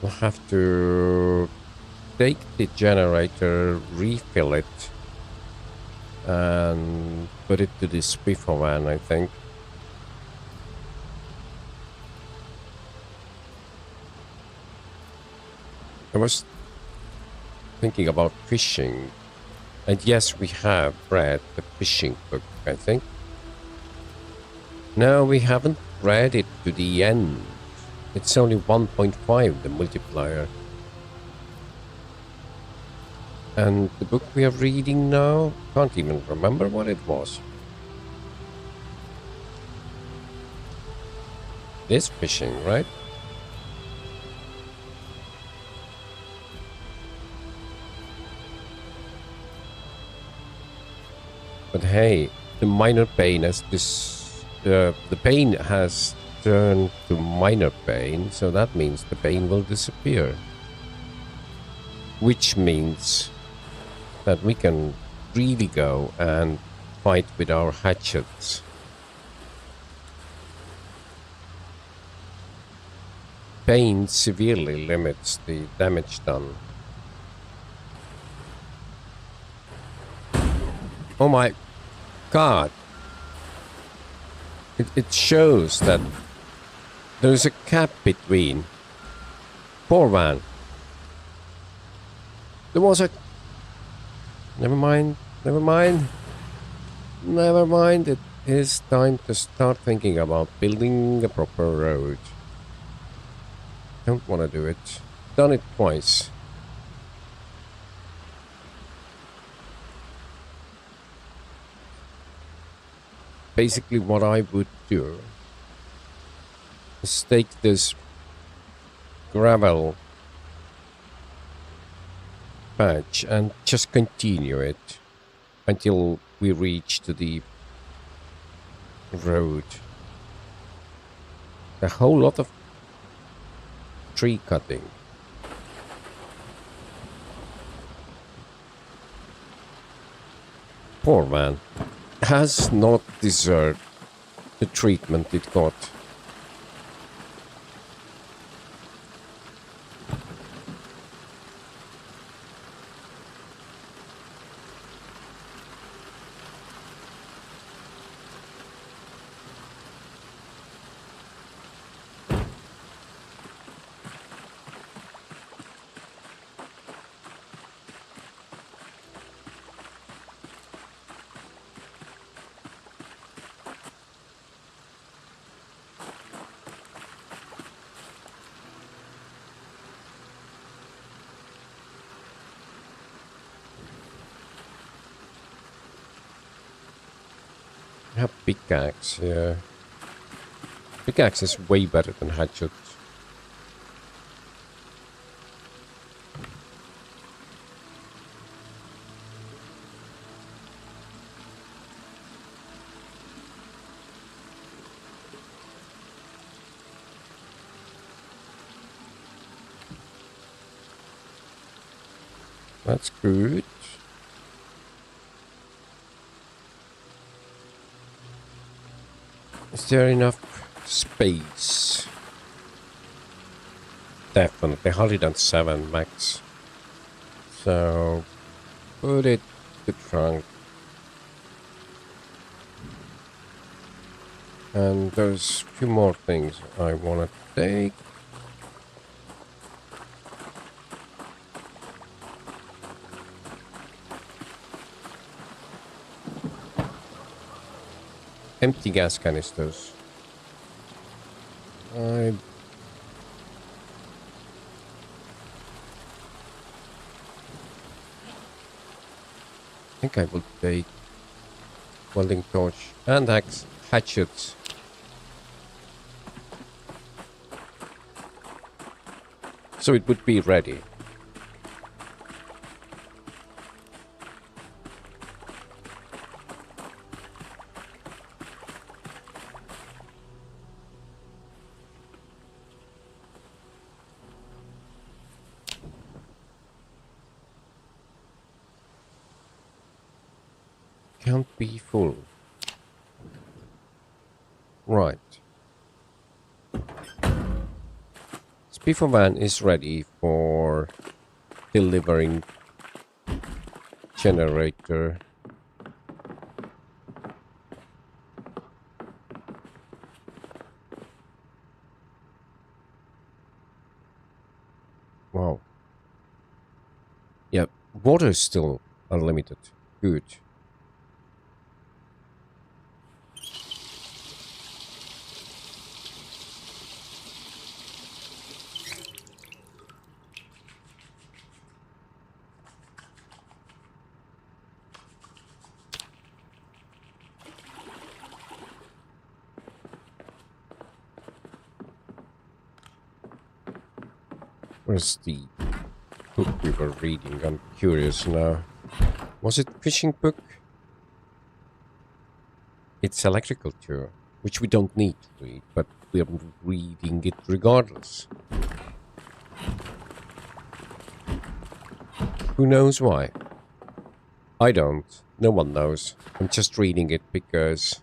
We'll have to take the generator, refill it, and put it to the Spiffer van, I think. I was thinking about fishing. And yes, we have read the fishing book, I think. No, we haven't read it to the end. It's only 1.5, the multiplier. And the book we are reading now, can't even remember what it was. This fishing, right? But hey, the minor pain has this. The pain has turned to minor pain, so that means the pain will disappear. Which means that we can really go and fight with our hatchets. Pain severely limits the damage done. Oh my god. It shows that there's a gap between. Poor man. There was a... Never mind. Never mind. Never mind. It is time to start thinking about building a proper road. Don't want to do it. Done it twice. Basically what I would do is take this gravel patch and just continue it until we reach to the road. A whole lot of tree cutting. Poor man. Has not deserved the treatment it got. Have pickaxe, yeah. Pickaxe is way better than hatchet. That's good. Is there enough space? Definitely 107 max. So put it to trunk. And there's a few more things I want to take. Empty gas canisters. I think I will take welding torch and hatchets. So it would be ready. Can't be full. Right. Spiffo van is ready for delivering generator. Wow. Yeah, water is still unlimited. Good. Where's the book we were reading? I'm curious now. Was it fishing book? It's electrical too, which we don't need to read, but we're reading it regardless. Who knows why? I don't. No one knows. I'm just reading it because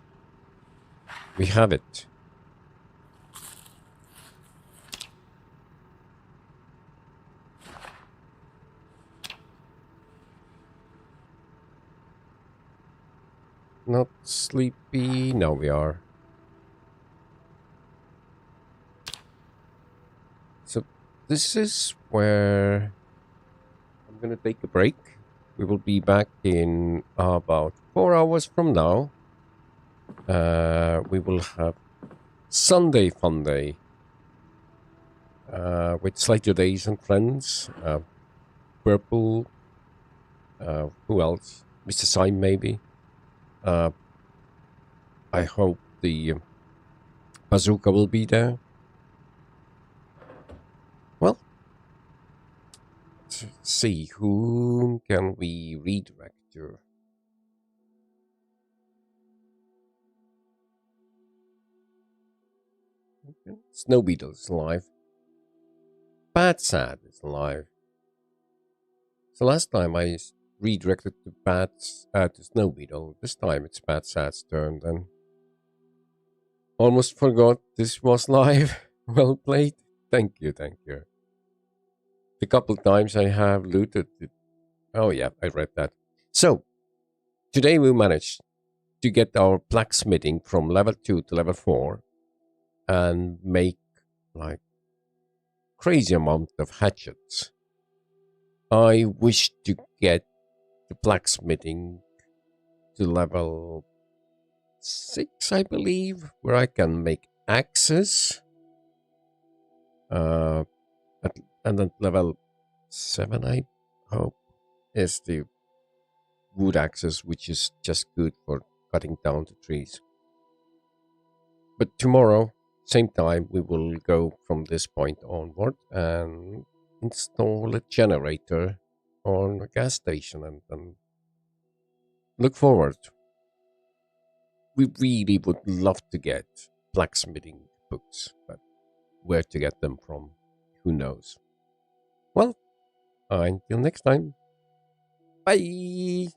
we have it. Not sleepy? No, we are. So this is where I'm gonna take a break. We will be back in about 4 hours from now. We will have Sunday fun day with Slater Days and friends. Purple. Who else? Mr. Syme maybe. I hope the bazooka will be there. Well, let's see, whom can we redirect to? Okay. Snow Beetle is alive. Bad Sad is alive. So last time I redirected to Snow Beetle. This time it's Bad Sad's turn then. Almost forgot this was live. Well played. Thank you, thank you. The couple times I have looted it. Oh yeah, I read that. So, today we managed to get our blacksmithing from level 2 to level 4 and make like crazy amount of hatchets. I wish to get the blacksmithing to level 6, I believe, where I can make axes. And then level 7, I hope, is the wood axes, which is just good for cutting down the trees. But tomorrow, same time, we will go from this point onward and install a generator on a gas station and look forward. We really would love to get blacksmithing books, but where to get them from, who knows. Well, until next time, bye!